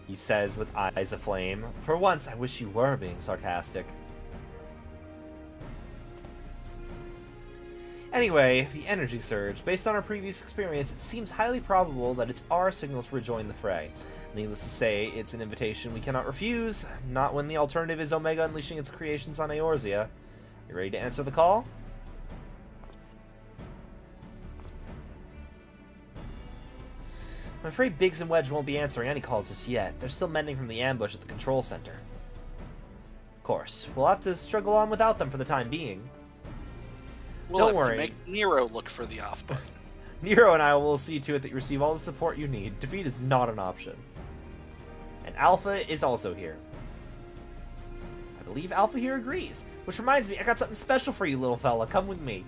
S4: He says with eyes aflame. For once, I wish you were being sarcastic. Anyway, the energy surge. Based on our previous experience, it seems highly probable that it's our signal to rejoin the fray. Needless to say, it's an invitation we cannot refuse, not when the alternative is Omega unleashing its creations on Eorzea. You ready to answer the call? I'm afraid Biggs and Wedge won't be answering any calls just yet. They're still mending from the ambush at the control center. Of course, we'll have to struggle on without them for the time being. Don't worry.
S3: Make Nero look for the off button.
S4: Nero and I will see to it that you receive all the support you need. Defeat is not an option. And Alpha is also here. I believe Alpha here agrees. Which reminds me, I got something special for you, little fella. Come with me.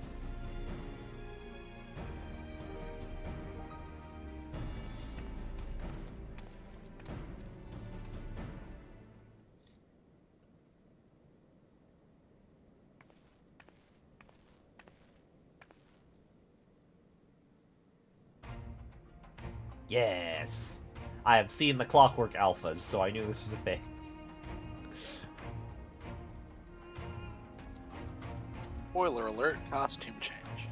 S4: Yes! I have seen the Clockwork Alphas, so I knew this was a thing.
S3: Spoiler alert, costume change.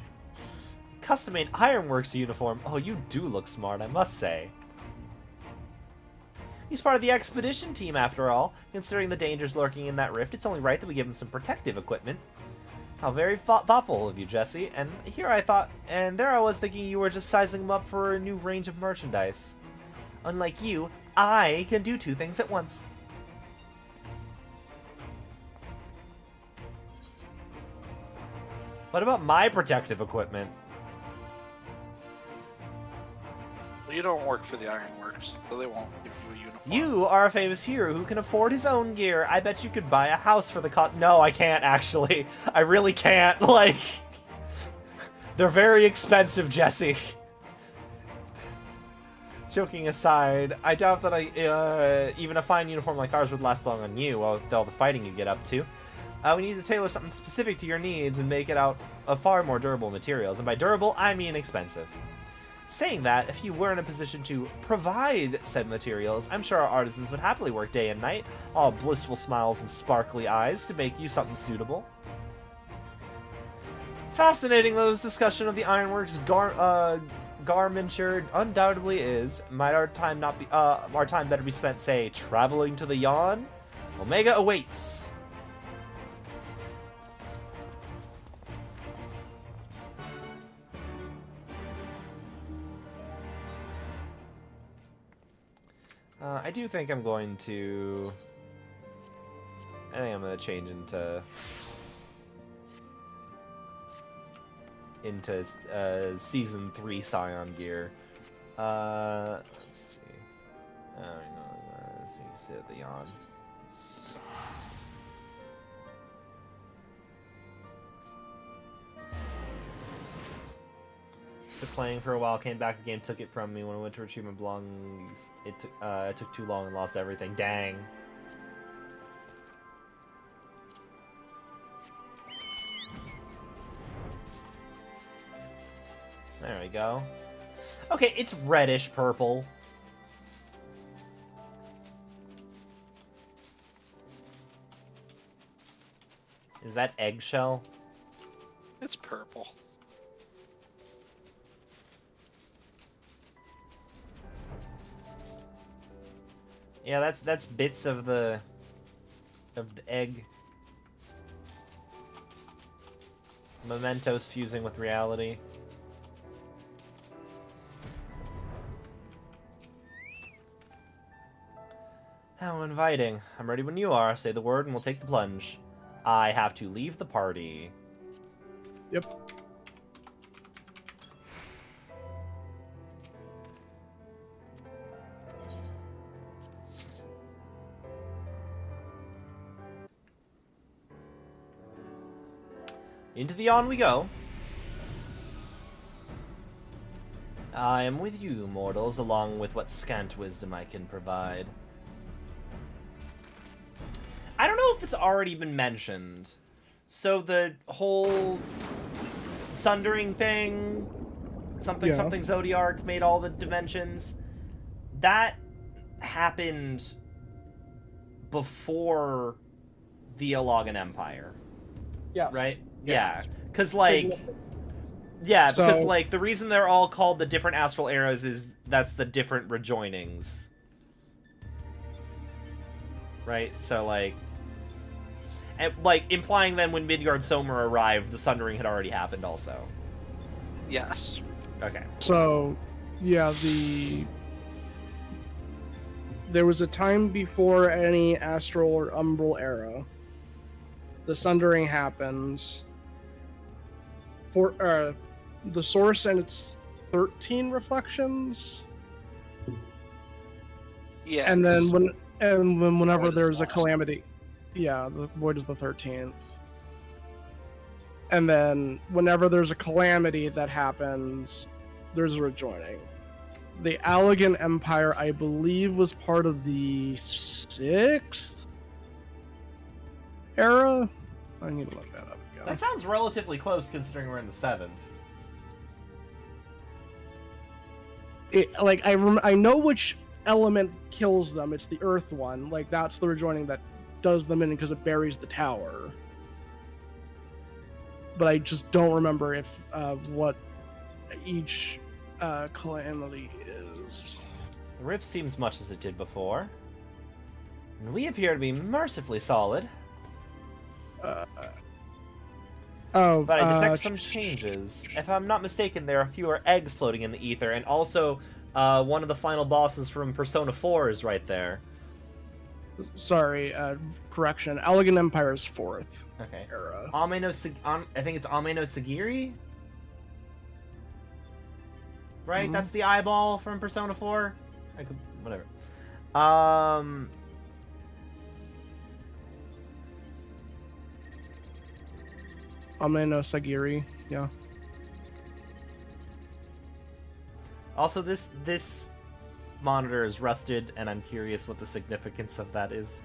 S4: Custom-made Ironworks uniform. Oh, you do look smart, I must say. He's part of the expedition team, after all. Considering the dangers lurking in that rift, it's only right that we give him some protective equipment. How very thoughtful of you, Jesse. And there I was thinking you were just sizing him up for a new range of merchandise. Unlike you, I can do two things at once. What about my protective equipment?
S3: Well, you don't work for the Ironworks, so they won't give you a uniform.
S4: You are a famous hero who can afford his own gear. I bet you could buy a house for the No, I can't, actually. I really can't. Like, they're very expensive, Jesse. Joking aside, I doubt that even a fine uniform like ours would last long on you, with all the fighting you get up to. We need to tailor something specific to your needs and make it out of far more durable materials. And by durable, I mean expensive. Saying that, if you were in a position to provide said materials, I'm sure our artisans would happily work day and night, all blissful smiles and sparkly eyes, to make you something suitable. Fascinating, though, this discussion of the Ironworks garmenture undoubtedly is. Might our time better be spent, say, traveling to the Yawn? Omega awaits. I do think I'm going to... I think I'm going to change into Season 3 Scion gear. Let's see. I don't know. Let's see, sit at the Yawn. After playing for a while, came back, the game took it from me. When I went to retrieve my belongings, it took too long and lost everything. Dang. There we go. Okay, it's reddish purple. Is that eggshell?
S3: It's purple.
S4: Yeah, that's bits of the egg. Mementos fusing with reality. How inviting. I'm ready when you are. Say the word and we'll take the plunge. I have to leave the party.
S2: Yep.
S4: Into the on we go. I am with you, mortals, along with what scant wisdom I can provide. I don't know if it's already been mentioned. So the whole sundering thing, something Zodiarch made all the dimensions, that happened before the Eorzea Empire.
S2: Yes.
S4: Right? Yeah. Because, like... Yeah, because, like, the reason they're all called the different astral eras is that's the different rejoinings. Right? So, like... And, like, implying then when Midgard-Somer arrived, the Sundering had already happened also.
S3: Yes.
S4: Okay.
S2: So, yeah, there was a time before any astral or umbral era. The Sundering happens. For the source and its 13 reflections.
S3: Yeah.
S2: And then whenever
S3: Void is
S2: there's
S3: the
S2: a
S3: last
S2: calamity, yeah, the void is the 13th. And then whenever there's a calamity that happens, there's a rejoining. The Allegan Empire, I believe, was part of the 6th era. I need to look that up again.
S4: That sounds relatively close considering we're in the 7th.
S2: I know which element kills them. It's the Earth one. Like, that's the rejoining that does them in because it buries the tower. But I just don't remember if what each calamity is.
S4: The rift seems much as it did before. And we appear to be mercifully solid. But I detect some changes. If I'm not mistaken, there are fewer eggs floating in the ether, and also one of the final bosses from Persona 4 is right there.
S2: Sorry, correction. Allegan Empire is 4th
S4: Okay.
S2: era.
S4: I think it's Ame no Sagiri? Right?
S2: Mhm.
S4: That's the eyeball from Persona 4? Whatever.
S2: Ame no Sagiri, yeah.
S4: Also, this monitor is rusted, and I'm curious what the significance of that is.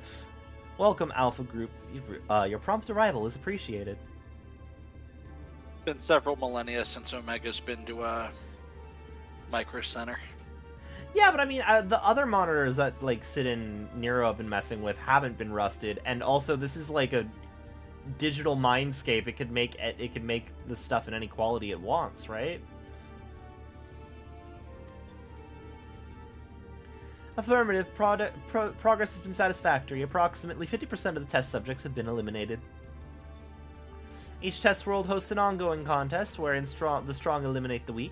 S4: Welcome, Alpha Group. Your prompt arrival is appreciated.
S3: Been several millennia since Omega's been to Micro Center.
S4: Yeah, but I mean, the other monitors that like sit in Nero I've been messing with haven't been rusted, and also this is like a digital mindscape. It could make the stuff in any quality it wants, right? Affirmative. Progress has been satisfactory. Approximately 50% of the test subjects have been eliminated. Each test world hosts an ongoing contest wherein the strong eliminate the weak.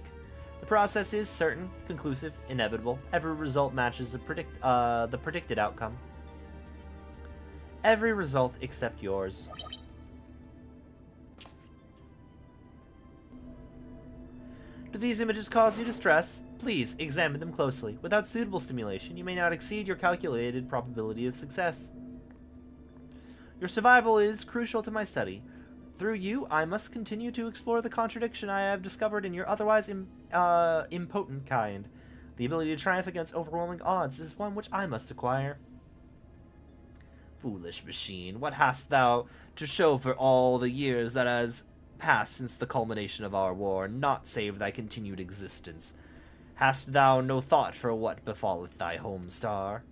S4: The process is certain, conclusive, inevitable. Every result matches the predicted outcome. Every result except yours. Do these images cause you distress? Please examine them closely. Without suitable stimulation, you may not exceed your calculated probability of success. Your survival is crucial to my study. Through you, I must continue to explore the contradiction I have discovered in your otherwise impotent kind. The ability to triumph against overwhelming odds is one which I must acquire. Foolish machine, what hast thou to show for all the years that has passed since the culmination of our war, not save thy continued existence? Hast thou no thought for what befalleth thy home star?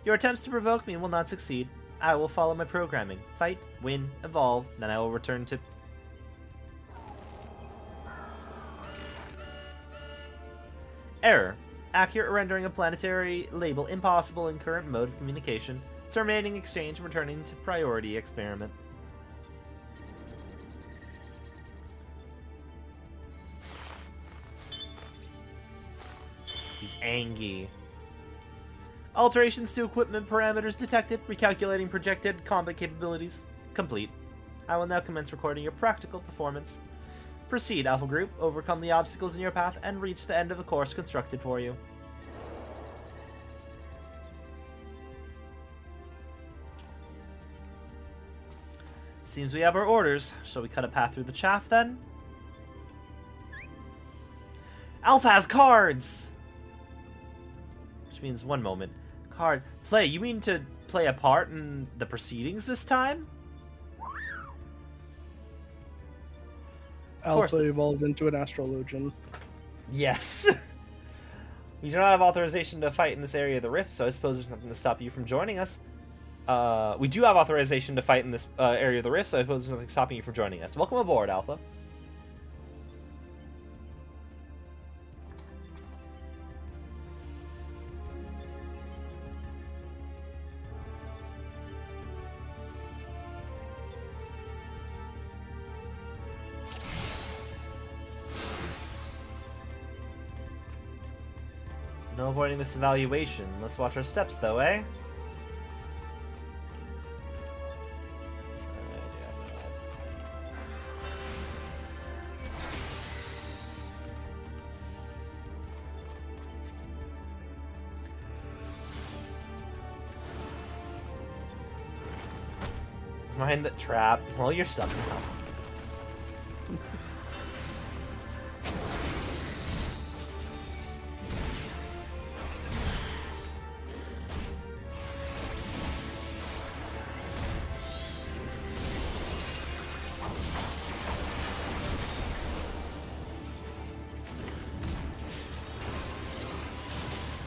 S4: Your attempts to provoke me will not succeed. I will follow my programming. Fight, win, evolve, then I will return to... Error. Accurate rendering of planetary label impossible in current mode of communication. Terminating exchange, returning to priority experiment. He's angry. Alterations to equipment parameters detected. Recalculating projected combat capabilities. Complete. I will now commence recording your practical performance. Proceed, Alpha Group. Overcome the obstacles in your path and reach the end of the course constructed for you. Seems we have our orders. Shall we cut a path through the chaff then? Alpha has cards! Which means, one moment. Card. Play. You mean to play a part in the proceedings this time?
S2: Alpha evolved into an astrologian.
S4: Yes. We do not have authorization to fight in this area of the rift, so I suppose there's nothing to stop you from joining us. We do have authorization to fight in this area of the rift, so I suppose there's nothing stopping you from joining us. Welcome aboard, Alpha. No avoiding this evaluation. Let's watch our steps, though, eh? Mind the trap. Well, you're stuck now.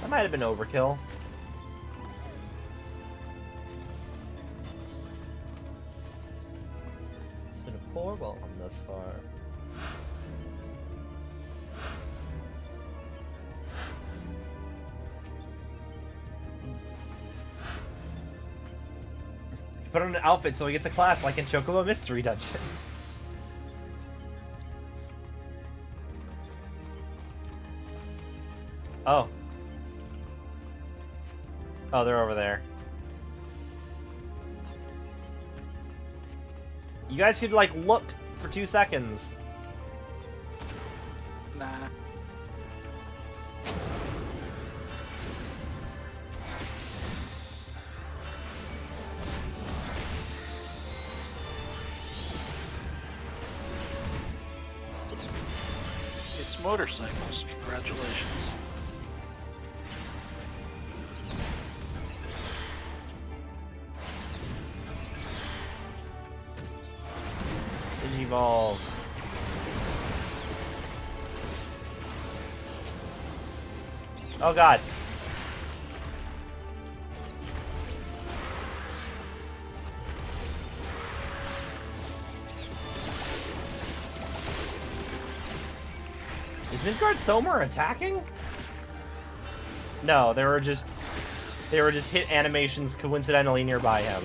S4: That might have been overkill. It's been a poor welcome thus far. Put on an outfit so he gets a class like in Chocobo Mystery Dungeon. Oh. Oh, they're over there. You guys could, like, look for 2 seconds.
S3: Nah. It's motorcycles. Congratulations.
S4: Digivolve. Oh god. Is Midgard Somer attacking? No, they were just hit animations coincidentally nearby him.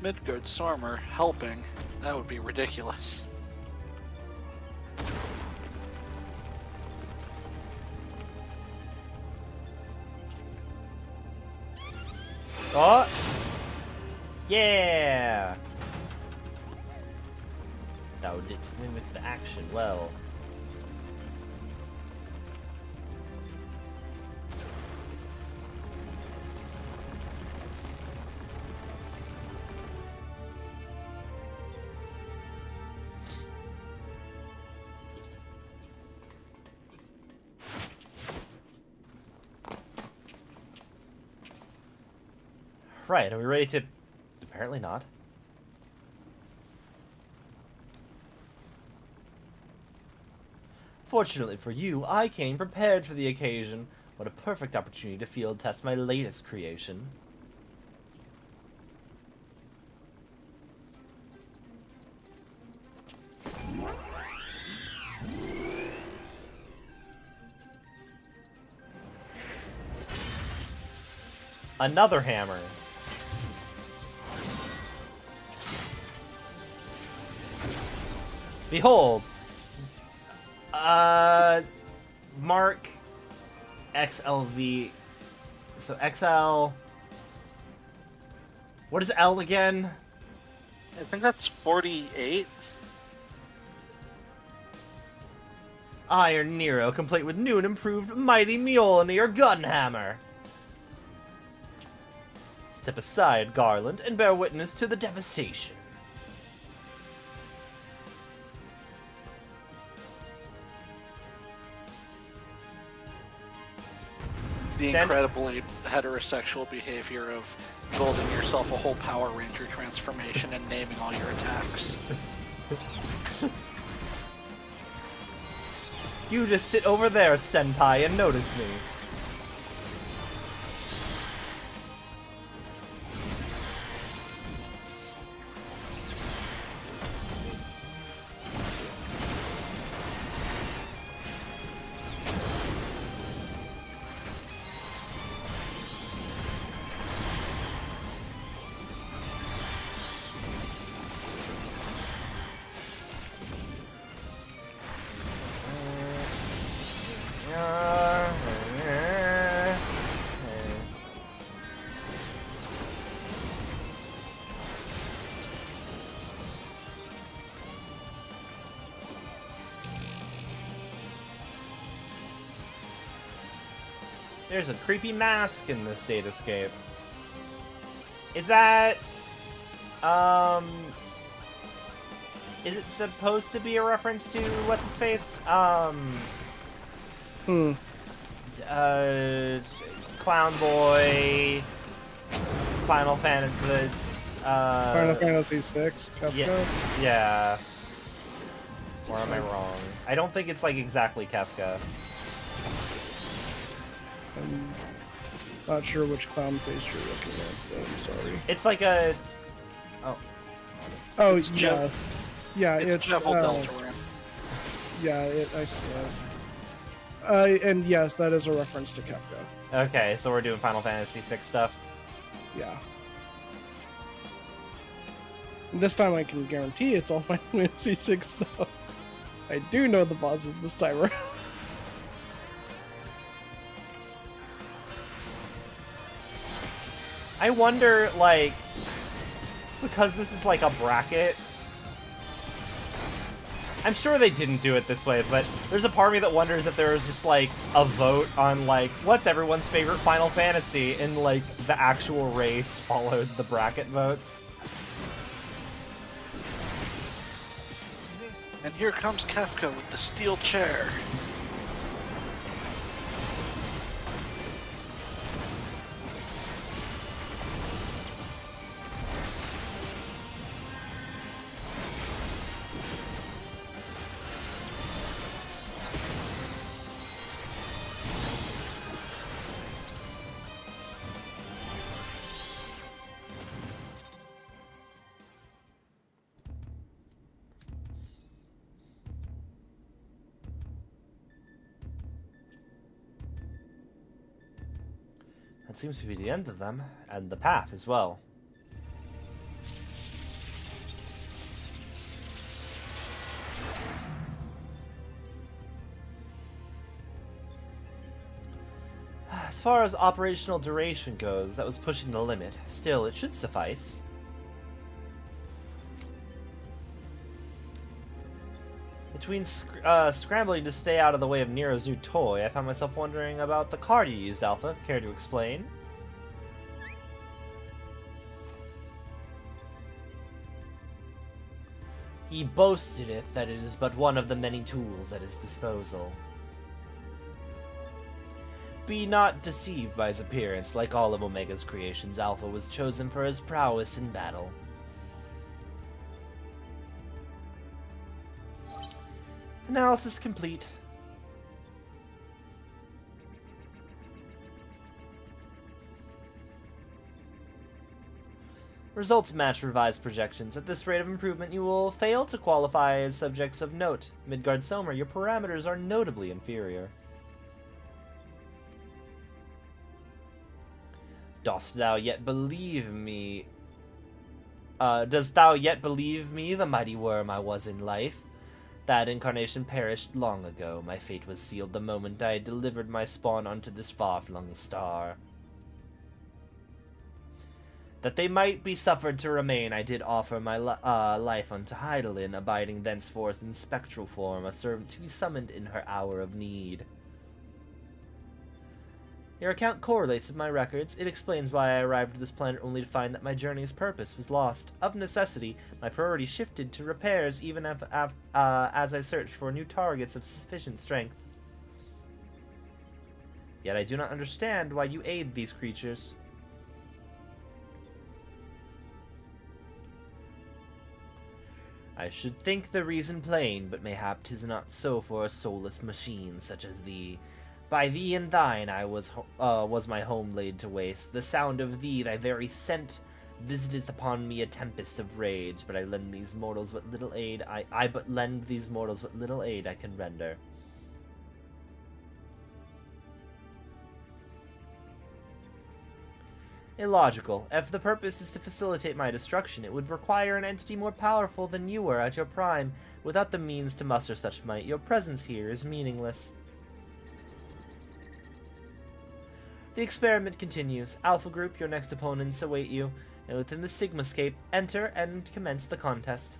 S3: Midgard Stormer helping. That would be ridiculous.
S4: Oh! Yeah! Thou didst mimic the action well. Right, are we ready to... Apparently not. Fortunately for you, I came prepared for the occasion. What a perfect opportunity to field test my latest creation. Another hammer. Behold! Mark XLV. So XL. What is L again?
S3: I think that's 48.
S4: Iron Nero, complete with new and improved mighty Mjolnir gunhammer. Step aside, Garland, and bear witness to the devastation.
S3: The incredibly heterosexual behavior of building yourself a whole Power Ranger transformation and naming all your attacks.
S4: You just sit over there, Senpai, and notice me. There's a creepy mask in this datascape. Is that... Is it supposed to be a reference to what's-his-face? Clown Boy... Final Fantasy...
S2: Final Fantasy VI, Kefka?
S4: Yeah. Or am I wrong? I don't think it's, like, exactly Kefka.
S2: I'm not sure which clown face you're looking at, so I'm sorry.
S4: It's like a... Oh.
S2: Oh,
S3: It's
S2: yes. Yeah, it's...
S3: Jevil Deltarune.
S2: Yeah, I see it. And yes, that is a reference to Kefka.
S4: Okay, so we're doing Final Fantasy VI stuff.
S2: Yeah. And this time I can guarantee it's all Final Fantasy VI stuff. I do know the bosses this time around.
S4: I wonder, like, because this is like a bracket, I'm sure they didn't do it this way, but there's a part of me that wonders if there was just, like, a vote on, like, what's everyone's favorite Final Fantasy, and, like, the actual race followed the bracket votes.
S3: And here comes Kefka with the steel chair.
S4: That seems to be the end of them, and the path as well. As far as operational duration goes, that was pushing the limit. Still, it should suffice. Between scrambling to stay out of the way of Nero's new toy, I found myself wondering about the card you used, Alpha. Care to explain? He boasted it that it is but one of the many tools at his disposal. Be not deceived by his appearance. Like all of Omega's creations, Alpha was chosen for his prowess in battle. Analysis complete. Results match revised projections. At this rate of improvement, you will fail to qualify as subjects of note. Midgard Somer, your parameters are notably inferior. Dost thou yet believe me? Dost thou yet believe me, the mighty worm I was in life? That incarnation perished long ago. My fate was sealed the moment I had delivered my spawn unto this far-flung star. That they might be suffered to remain, I did offer my life unto Heidelin, abiding thenceforth in spectral form, a servant to be summoned in her hour of need. Your account correlates with my records. It explains why I arrived at this planet only to find that my journey's purpose was lost. Of necessity, my priority shifted to repairs even as I searched for new targets of sufficient strength. Yet I do not understand why you aid these creatures. I should think the reason plain, but mayhap 'tis not so for a soulless machine such as thee. By thee and thine I was my home laid to waste. The sound of thee, thy very scent, visiteth upon me a tempest of rage. But I lend these mortals what little aid I but lend these mortals what little aid I can render. Illogical. If the purpose is to facilitate my destruction, it would require an entity more powerful than you were at your prime. Without the means to muster such might, your presence here is meaningless. The experiment continues. Alpha Group, your next opponents await you, and within the Sigmascape, enter and commence the contest.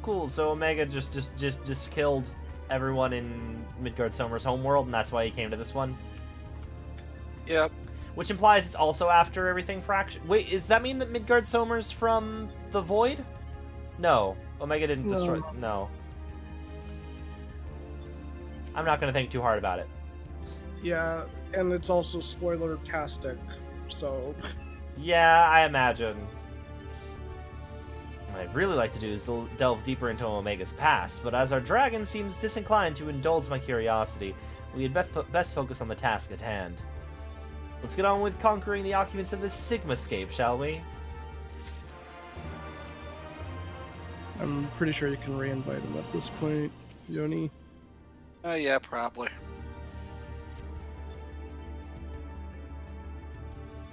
S4: Cool, so Omega just killed everyone in Midgard Somer's homeworld, and that's why he came to this one?
S3: Yep.
S4: Which implies it's also after everything fraction. Wait, does that mean that Midgard Somer's from the Void? No. Omega didn't destroy... No. I'm not going to think too hard about it.
S2: Yeah, and it's also spoiler-tastic, so...
S4: Yeah, I imagine. What I'd really like to do is delve deeper into Omega's past, but as our dragon seems disinclined to indulge my curiosity, we had best focus on the task at hand. Let's get on with conquering the occupants of this Sigmascape, shall we?
S2: I'm pretty sure you can re-invite him at this point, Yoni.
S3: Yeah, probably.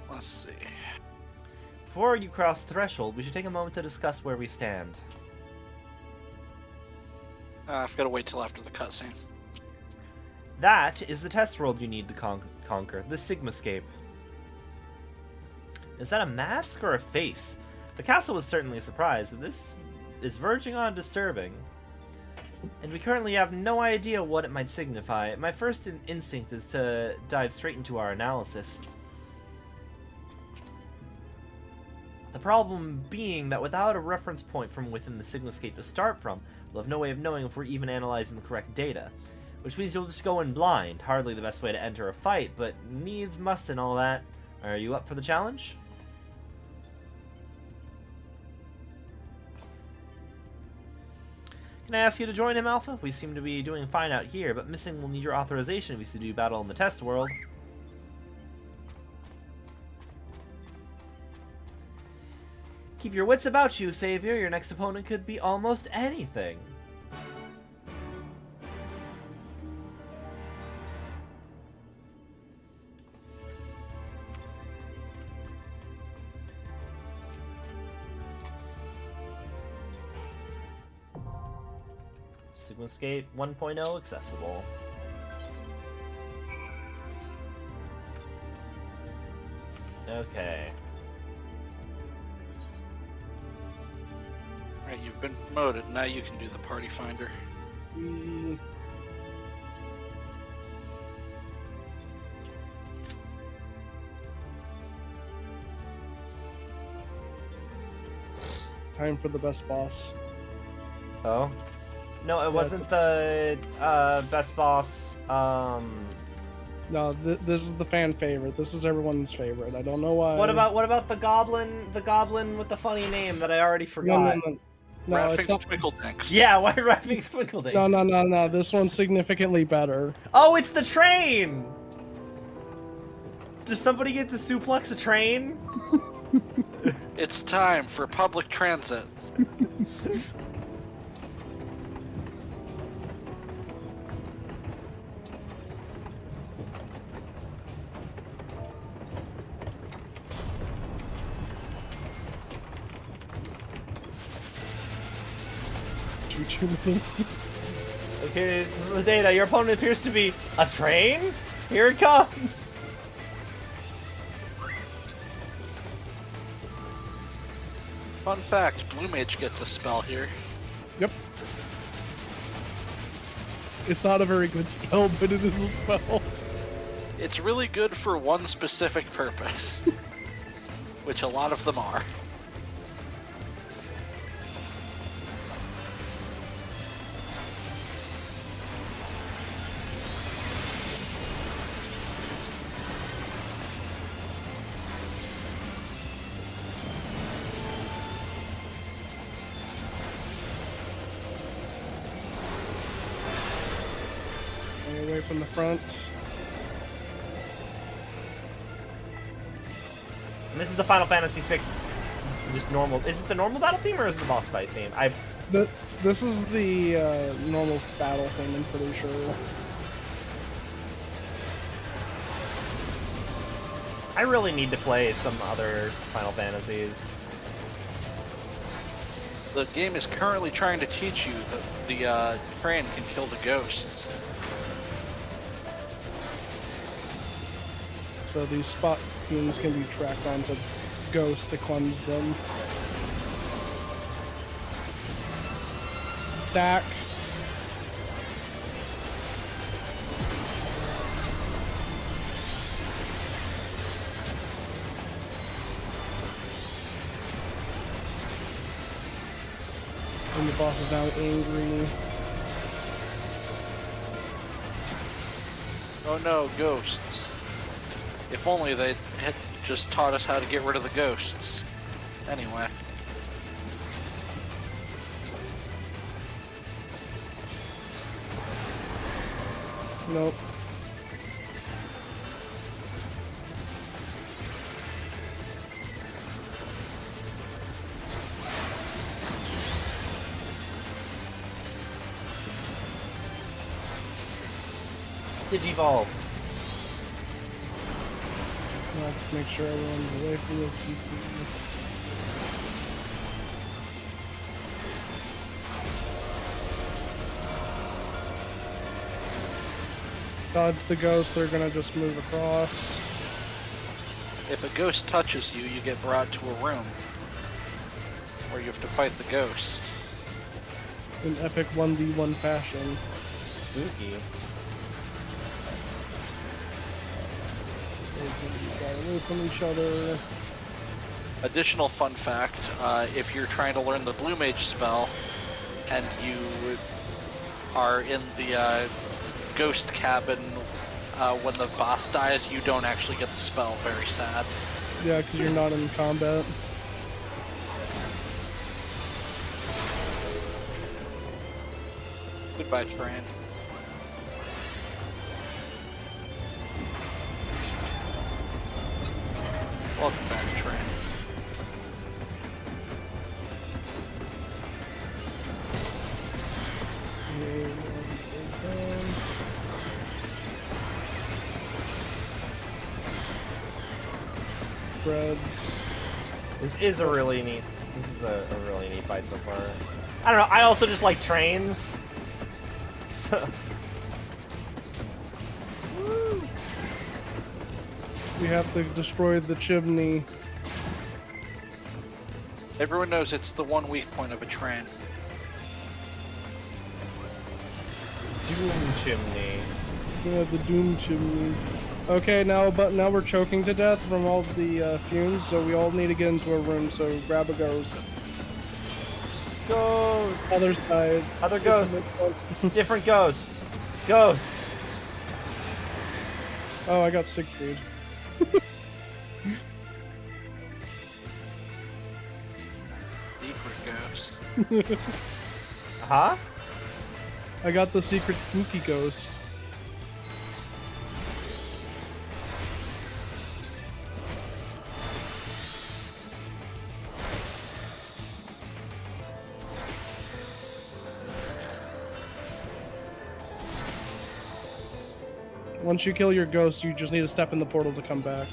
S3: Let's see.
S4: Before you cross the threshold, we should take a moment to discuss where we stand.
S3: I've got to wait till after the cutscene.
S4: That is the test world you need to conquer, the Sigmascape. Is that a mask or a face? The castle was certainly a surprise, but this is verging on disturbing. And we currently have no idea what it might signify. My first instinct is to dive straight into our analysis. The problem being that without a reference point from within the Sigmascape to start from, we'll have no way of knowing if we're even analyzing the correct data. Which means you'll just go in blind. Hardly the best way to enter a fight, but needs must and all that. Are you up for the challenge? Can I ask you to join him, Alpha? We seem to be doing fine out here, but missing will need your authorization if we do battle in the test world. Keep your wits about you, Savior. Your next opponent could be almost anything. Sigmascape 1.0 accessible. Okay.
S3: Alright, you've been promoted. Now you can do the party finder.
S2: Time for the best boss.
S4: Oh? No, it wasn't the best boss.
S2: No, this is the fan favorite. This is everyone's favorite. I don't know why.
S4: What about the goblin? The goblin with the funny name that I already forgot.
S2: No, it's
S3: Raffing's
S2: not.
S3: Twinkledinks.
S4: Yeah, why Raffing's Twinkledinks?
S2: No. This one's significantly better.
S4: Oh, it's the train! Does somebody get to suplex a train?
S3: It's time for public transit.
S4: Okay, the data. Your opponent appears to be a train? Here it comes!
S3: Fun fact, Blue Mage gets a spell here.
S2: Yep. It's not a very good spell, but it is a spell.
S3: It's really good for one specific purpose. Which a lot of them are.
S2: Away from the front.
S4: And this is the Final Fantasy VI, just normal. Is it the normal battle theme or is it the boss fight theme?
S2: This is the normal battle thing, I'm pretty sure.
S4: I really need to play some other Final Fantasies.
S3: The game is currently trying to teach you that the train can kill the ghosts.
S2: So these spot fumes can be tracked onto ghosts to cleanse them. Stack. And the boss is now angry.
S3: Oh no, ghosts. If only they had just taught us how to get rid of the ghosts. Anyway.
S2: Nope.
S4: Digivolve.
S2: Let's make sure everyone's away from this. Dodge the ghost, they're gonna just move across.
S3: If a ghost touches you, you get brought to a room where you have to fight the ghost.
S2: In epic 1v1 fashion.
S4: Spooky.
S2: Away from each other.
S3: Additional fun fact, if you're trying to learn the Blue Mage spell and you are in the ghost cabin when the boss dies, you don't actually get the spell. Very sad.
S2: Yeah, because you're not in combat.
S3: Goodbye, train. Welcome back, train.
S2: Breads.
S4: This is a really neat. This is a really neat fight so far. I don't know. I also just like trains. So. Woo.
S2: We have to destroy the chimney.
S3: Everyone knows it's the one weak point of a train.
S4: Doom chimney.
S2: Yeah, the doom chimney. Okay, now we're choking to death from all the fumes, so we all need to get into a room. So grab a ghost.
S4: Ghost.
S2: Other side.
S4: Other ghost. Different ghost. Ghost.
S2: Oh, I got Siegfried.
S3: Secret ghost.
S4: Huh?
S2: I got the secret spooky ghost. Once you kill your ghost, you just need to step in the portal to come back.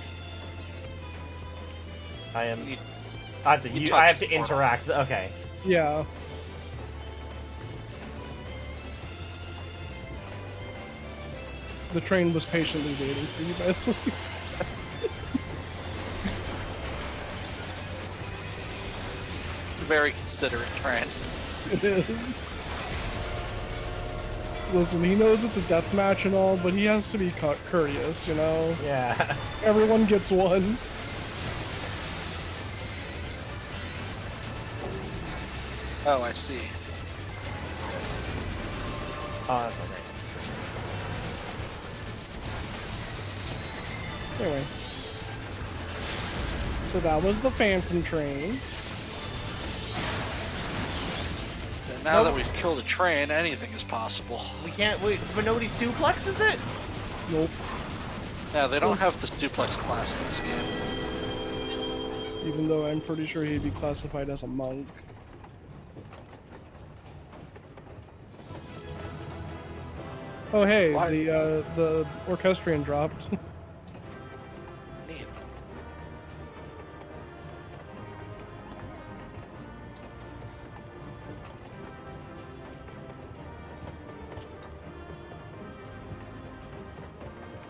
S4: I am.
S3: You-
S4: I have to.
S3: you
S4: I have
S3: touched
S4: to
S3: the portal.
S4: interact. Okay.
S2: Yeah. The train was patiently waiting for you, by the way.
S3: Very considerate train.
S2: It is. Listen, he knows it's a death match and all, but he has to be courteous, you know?
S4: Yeah.
S2: Everyone gets one.
S3: Oh, I see.
S4: Oh, that's okay.
S2: Anyway. So that was the Phantom Train.
S3: And now
S4: Nope.
S3: that we've killed a train, anything is possible.
S4: We can't. Wait, but nobody suplexes it.
S2: Nope.
S3: Yeah, they don't have the duplex class in this game.
S2: Even though I'm pretty sure he'd be classified as a monk. Oh hey,
S3: Why?
S2: the orchestrion dropped.
S3: Neat.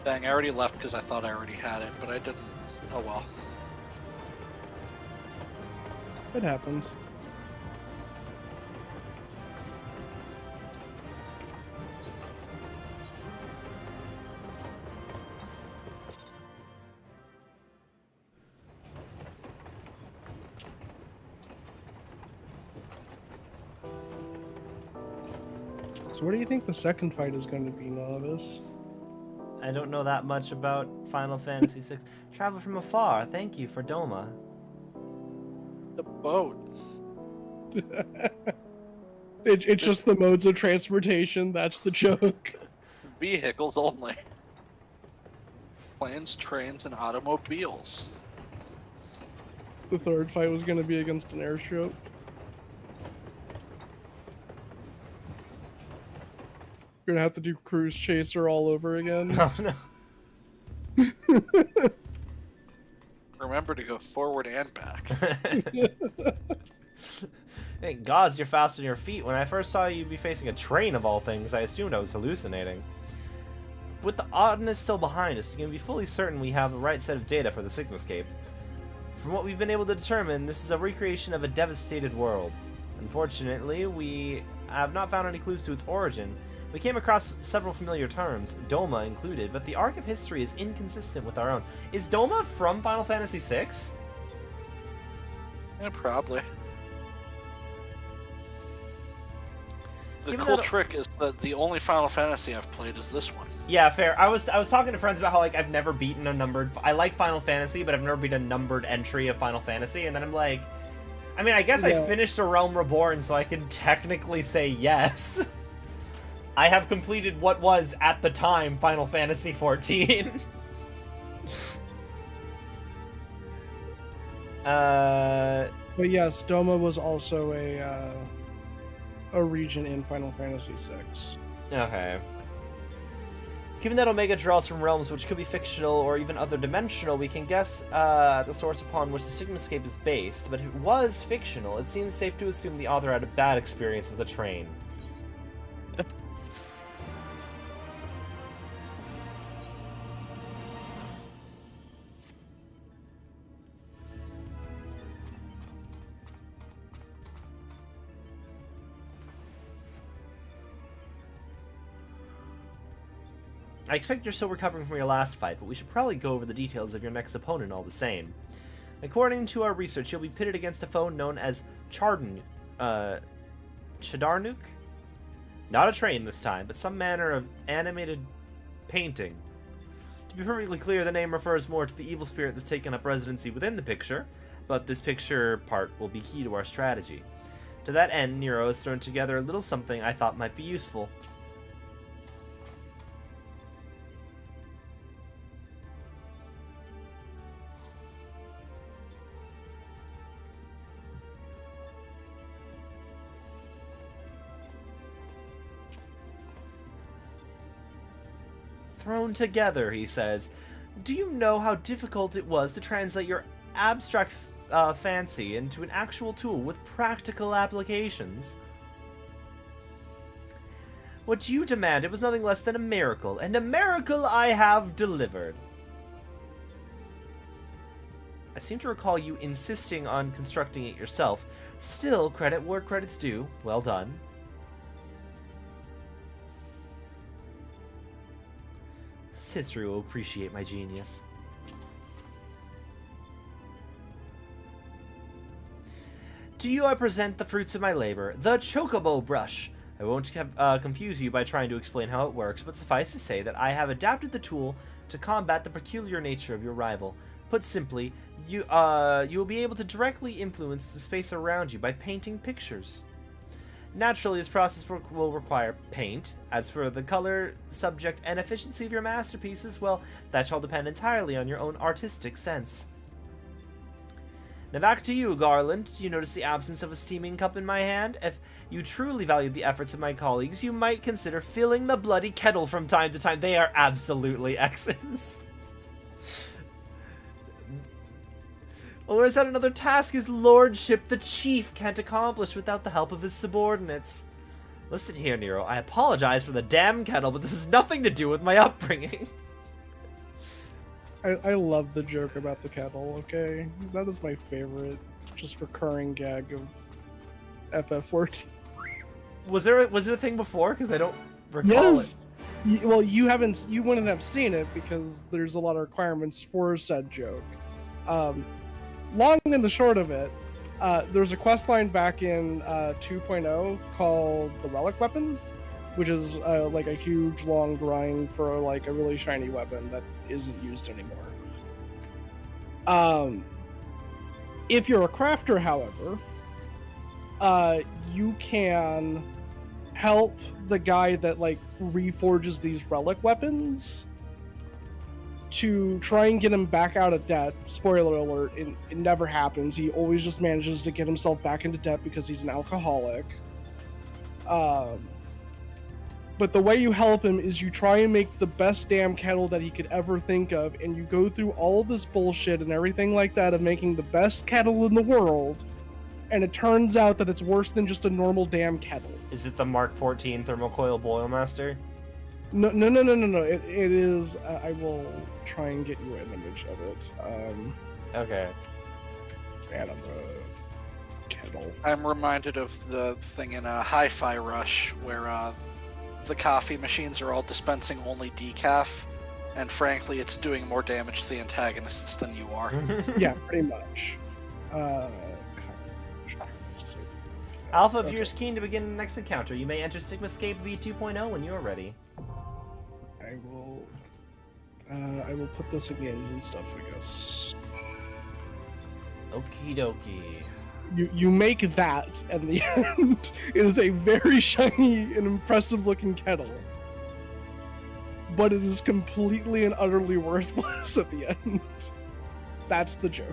S3: Dang, I already left because I thought I already had it, but I didn't. Oh well.
S2: It happens. So what do you think the second fight is going to be, Novice?
S4: I don't know that much about Final Fantasy VI. Travel from afar. Thank you for Doma.
S3: The boat.
S2: It's just the modes of transportation, that's the joke.
S3: Vehicles only. Planes, trains, and automobiles.
S2: The third fight was going to be against an airship. You're gonna have to do Cruise Chaser all over again.
S4: Oh no.
S3: Remember to go forward and back.
S4: Thank gods you're fast on your feet. When I first saw you be facing a train of all things, I assumed I was hallucinating. With the oddness still behind us, you can be fully certain we have the right set of data for the Sigmascape. From what we've been able to determine, this is a recreation of a devastated world. Unfortunately, we have not found any clues to its origin. We came across several familiar terms, Doma included, but the arc of history is inconsistent with our own. Is Doma from Final Fantasy VI?
S3: Yeah, probably. The
S4: Given
S3: cool
S4: that-
S3: trick is that the only Final Fantasy I've played is this one.
S4: Yeah, fair. I was talking to friends about how, like, I've never beaten a numbered... I like Final Fantasy, but I've never beaten a numbered entry of Final Fantasy, and then I'm like... I mean, I guess I
S2: Yeah.
S4: finished A Realm Reborn, so I can technically say yes. I have completed what was, at the time, Final Fantasy XIV.
S2: But yes, Doma was also a region in Final Fantasy VI.
S4: Okay. Given that Omega draws from realms which could be fictional or even other dimensional, we can guess the source upon which the Sigmascape is based, but if it was fictional, it seems safe to assume the author had a bad experience with the train. I expect you're still recovering from your last fight, but we should probably go over the details of your next opponent all the same. According to our research, you'll be pitted against a foe known as Chedarnuk? Not a train this time, but some manner of animated painting. To be perfectly clear, the name refers more to the evil spirit that's taken up residency within the picture, but this picture part will be key to our strategy. To that end, Nero has thrown together a little something I thought might be useful. Thrown together, he says. Do you know how difficult it was to translate your abstract fancy into an actual tool with practical applications? What you demanded was nothing less than a miracle, and a miracle I have delivered. I seem to recall you insisting on constructing it yourself. Still, credit where credit's due. Well done. History will appreciate my genius. To you I present the fruits of my labor, the Chocobo Brush. I won't confuse you by trying to explain how it works, but suffice to say that I have adapted the tool to combat the peculiar nature of your rival. Put simply, you will be able to directly influence the space around you by painting pictures. Naturally, this process will require paint. As for the color, subject, and efficiency of your masterpieces, well, that shall depend entirely on your own artistic sense. Now back to you, Garland. Do you notice the absence of a steaming cup in my hand? If you truly valued the efforts of my colleagues, you might consider filling the bloody kettle from time to time. They are absolutely X's. Or is that another task his lordship, the chief, can't accomplish without the help of his subordinates? Listen here, Nero. I apologize for the damn kettle, but this has nothing to do with my upbringing.
S2: I love the joke about the kettle, okay? That is my favorite, just recurring gag of FF14.
S4: Was it a thing before? Because I don't recall
S2: Yes! Well, you wouldn't have seen it because there's a lot of requirements for said joke. Long and the short of it, there's a quest line back in 2.0 called the Relic Weapon, which is like a huge long grind for like a really shiny weapon that isn't used anymore. If you're a crafter, however, you can help the guy that like reforges these relic weapons to try and get him back out of debt. Spoiler alert, it never happens. He always just manages to get himself back into debt because he's an alcoholic. But the way you help him is you try and make the best damn kettle that he could ever think of, and you go through all of this bullshit and everything like that of making the best kettle in the world, and it turns out that it's worse than just a normal damn kettle.
S4: Is it the Mark 14 Thermocoil Boilmaster?
S2: No. It is. I will try and get you an image of it.
S4: Okay.
S2: And on the kettle.
S3: I'm reminded of the thing in Hi-Fi Rush where the coffee machines are all dispensing only decaf, and frankly, it's doing more damage to the antagonists than you are.
S2: Yeah, pretty much.
S4: Alpha appears keen to begin the next encounter. You may enter Sigmascape V2.0 when you are ready.
S2: I will put this again and stuff, I guess.
S4: Okie dokie.
S2: You make that at the end. It is a very shiny and impressive looking kettle. But it is completely and utterly worthless at the end. That's the joke.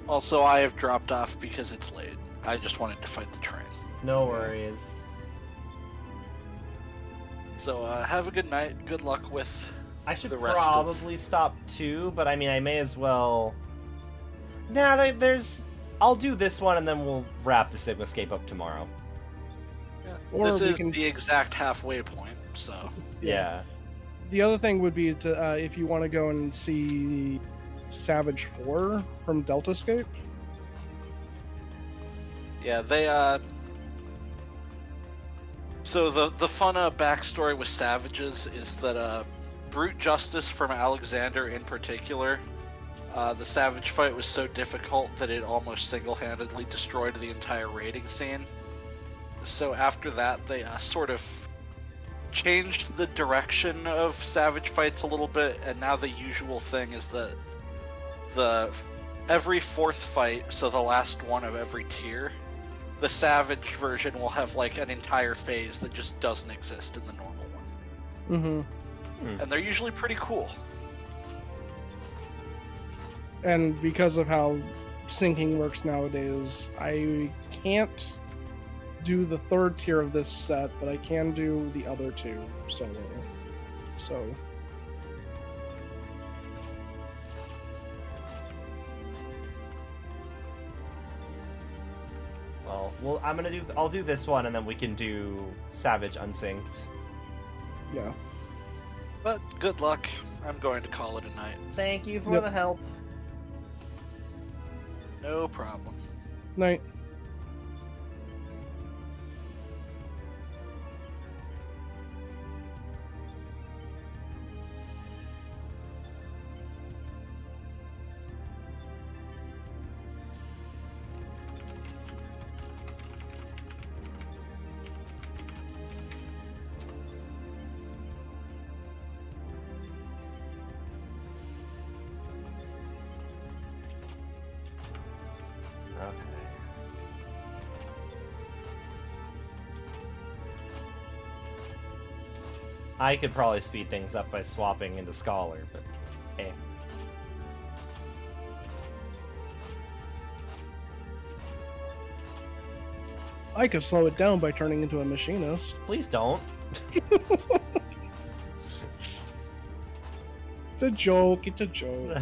S3: Also, I have dropped off because it's late. I just wanted to fight the train.
S4: No worries.
S3: So, have a good night. Good luck with
S4: I should
S3: the rest
S4: probably stop too, but I mean, I may as well... Nah, I'll do this one and then we'll wrap the Sigmascape up tomorrow.
S3: Yeah.
S2: Or
S3: This
S2: we
S3: is
S2: can-
S3: the exact halfway point, so...
S4: Yeah.
S2: The other thing would be to if you want to go and see Savage 4 from Deltascape.
S3: Yeah, they, So the fun backstory with Savages is that, Brute Justice from Alexander in particular, the Savage fight was so difficult that it almost single-handedly destroyed the entire raiding scene. So after that, they sort of changed the direction of Savage fights a little bit, and now the usual thing is that every fourth fight, so the last one of every tier, the Savage version will have like an entire phase that just doesn't exist in the normal one. And they're usually pretty cool.
S2: And because of how syncing works nowadays, I can't do the third tier of this set, but I can do the other two solo. So
S4: well, I'll do this one, and then we can do Savage unsynced.
S2: yeah.
S3: But good luck. I'm going to call it a night.
S4: Thank you for
S2: Yep.
S4: the help.
S3: No problem.
S2: Night.
S4: Okay. I could probably speed things up by swapping into Scholar, but hey.
S2: I could slow it down by turning into a machinist.
S4: Please don't.
S2: It's a joke. It's a joke.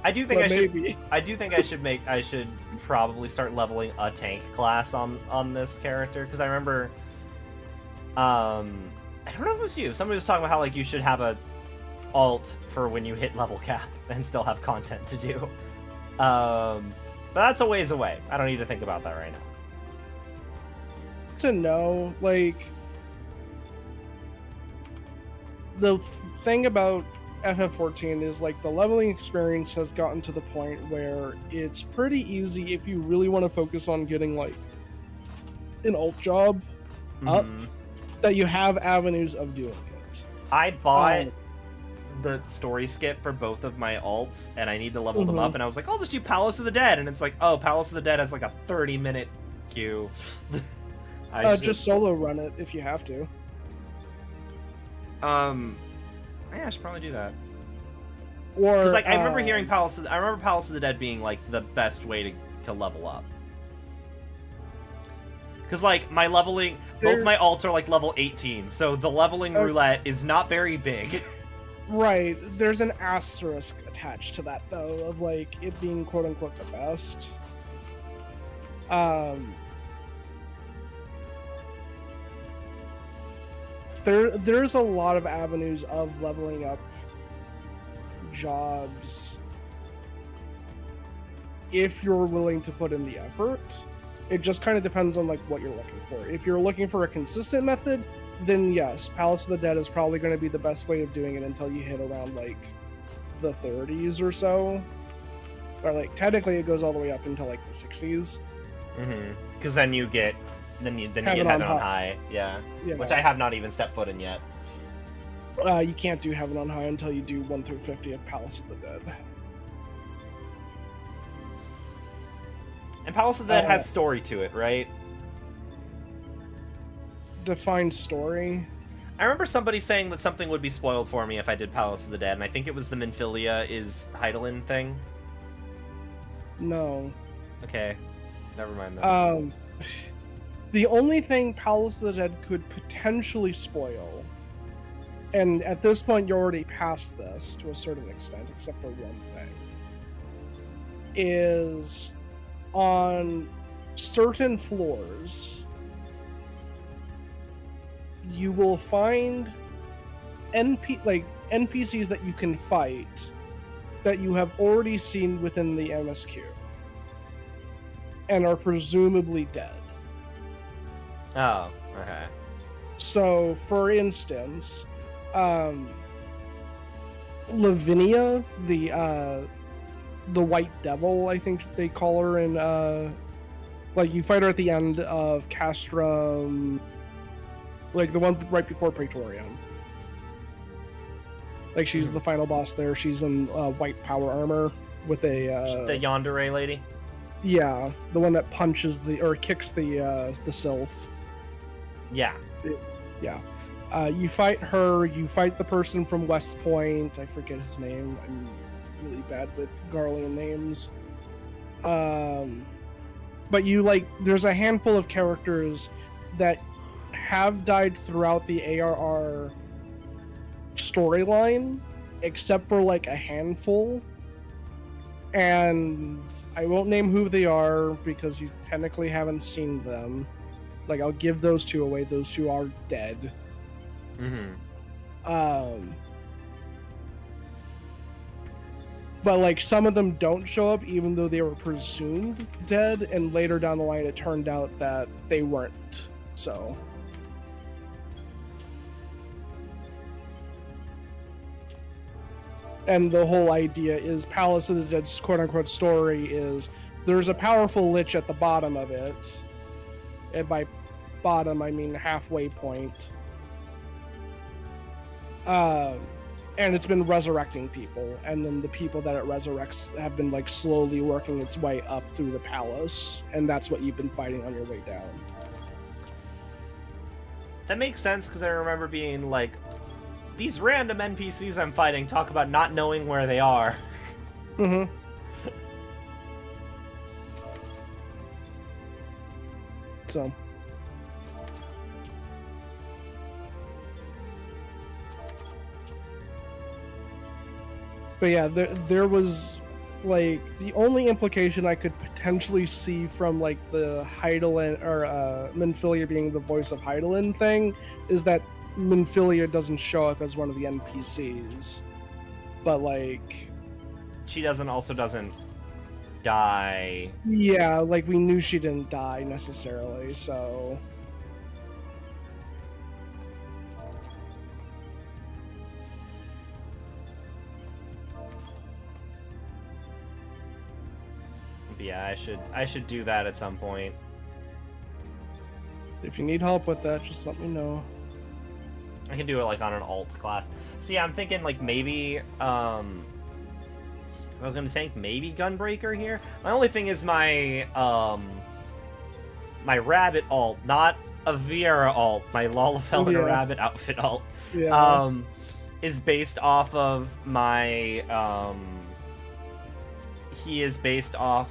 S4: I do think
S2: But
S4: I should.
S2: maybe.
S4: I do think I should probably start leveling a tank class on this character, because I remember, I don't know if it was you. Somebody was talking about how like you should have a alt for when you hit level cap and still have content to do. But that's a ways away. I don't need to think about that right now.
S2: To know, like, the thing about FF14 is like the leveling experience has gotten to the point where it's pretty easy if you really want to focus on getting like an alt job up,
S4: Mhm.
S2: that you have avenues of doing it.
S4: I bought the story skip for both of my alts, and I need to level them up, and I was like, I'll just do Palace of the Dead, and it's like, oh, Palace of the Dead has like a 30-minute queue.
S2: Just solo run it if you have to.
S4: Yeah, I should probably do that.
S2: Or
S4: Because like I remember hearing Palace of the Dead being like the best way to level up. Because like my leveling, both my alts are like level 18, so the leveling roulette is not very big.
S2: Right, there's an asterisk attached to that though, of like it being quote unquote the best. There's a lot of avenues of leveling up jobs if you're willing to put in the effort. It just kind of depends on like what you're looking for. If you're looking for a consistent method, then yes, Palace of the Dead is probably going to be the best way of doing it until you hit around like the 30s or so. Or like technically it goes all the way up until like the 60s.
S4: Because then you get get Heaven on High. Yeah. Which I have not even stepped foot in yet.
S2: You can't do Heaven on High until you do 1 through 50 of Palace of the Dead.
S4: And Palace of the Dead has story to it, right?
S2: Define story.
S4: I remember somebody saying that something would be spoiled for me if I did Palace of the Dead, and I think it was the Minfilia is Heidelin thing.
S2: No.
S4: Okay. Never mind that.
S2: The only thing Palace of the Dead could potentially spoil, and at this point you're already past this to a certain extent, except for one thing, is on certain floors you will find NPCs that you can fight that you have already seen within the MSQ and are presumably dead.
S4: Oh, okay.
S2: So, for instance, Lavinia, the White Devil, I think they call her in Like, you fight her at the end of Castrum, like the one right before Praetorium. Like, she's the final boss there. She's in white power armor with a
S4: The yandere lady.
S2: yeah, the one that punches or kicks the sylph.
S4: Yeah.
S2: Yeah. You fight her. You fight the person from West Point. I forget his name. I'm really bad with Garlean names. But you there's a handful of characters that have died throughout the ARR storyline, except for like a handful. And I won't name who they are because you technically haven't seen them. Like, I'll give those two away. Those two are dead. But like, some of them don't show up even though they were presumed dead, and later down the line it turned out that they weren't. So and the whole idea is Palace of the Dead's quote-unquote story is there's a powerful lich at the bottom of it, and by bottom I mean halfway point, and it's been resurrecting people, and then the people that it resurrects have been like slowly working its way up through the palace, and that's what you've been fighting on your way down.
S4: That makes sense, because I remember being like, these random NPCs I'm fighting talk about not knowing where they are.
S2: Mm-hmm. So. But yeah, there was, like, the only implication I could potentially see from, like, the Hydaelyn, or Minfilia being the voice of Hydaelyn thing, is that Minfilia doesn't show up as one of the NPCs. But, like...
S4: She doesn't die.
S2: Yeah, like, we knew she didn't die, necessarily, so...
S4: Yeah, I should do that at some point.
S2: If you need help with that, just let me know.
S4: I can do it like on an alt class. See, I'm thinking like maybe I was gonna tank maybe Gunbreaker here. My only thing is my my rabbit alt, not a Viera alt, my Lalafell rabbit outfit alt.
S2: Yeah.
S4: Is based off of my he is based off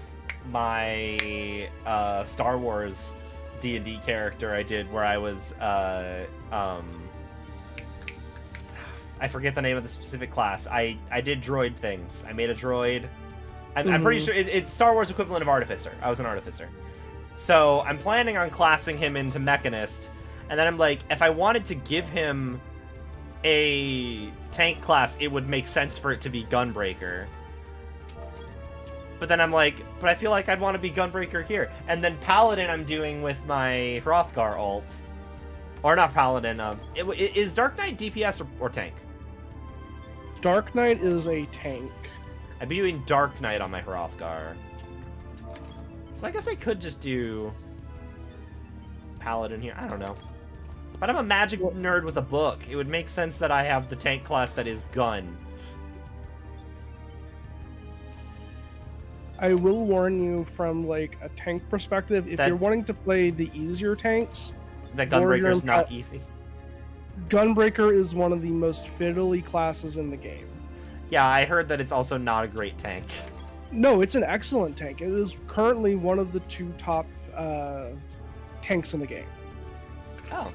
S4: my Star Wars D&D character I did, where I was I forget the name of the specific class. I did droid things. I made a droid. I'm pretty sure it's Star Wars equivalent of Artificer. I was an Artificer. So I'm planning on classing him into Mechanist, and then I'm like, if I wanted to give him a tank class, it would make sense for it to be Gunbreaker. But then I'm like, but I feel like I'd want to be Gunbreaker here. And then Paladin I'm doing with my Hrothgar alt. Or not Paladin, is Dark Knight DPS or tank?
S2: Dark Knight is a tank.
S4: I'd be doing Dark Knight on my Hrothgar. So I guess I could just do Paladin here. I don't know. But I'm a magic nerd with a book. It would make sense that I have the tank class that is gun.
S2: I will warn you from, like, a tank perspective, if you're wanting to play the easier tanks...
S4: That Gunbreaker is not easy.
S2: Gunbreaker is one of the most fiddly classes in the game.
S4: Yeah, I heard that it's also not a great tank.
S2: No, it's an excellent tank. It is currently one of the 2 top tanks in the game.
S4: Oh.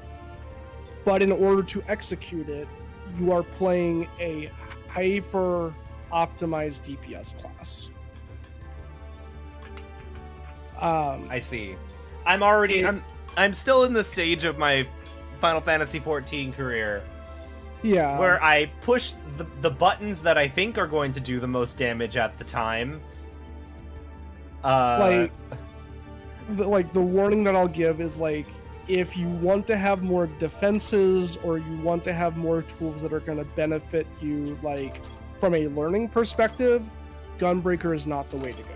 S2: But in order to execute it, you are playing a hyper-optimized DPS class.
S4: I see. I'm still in the stage of my Final Fantasy XIV career.
S2: Yeah.
S4: Where I push the buttons that I think are going to do the most damage at the time.
S2: The warning that I'll give is, like, if you want to have more defenses or you want to have more tools that are going to benefit you, like, from a learning perspective, Gunbreaker is not the way to go.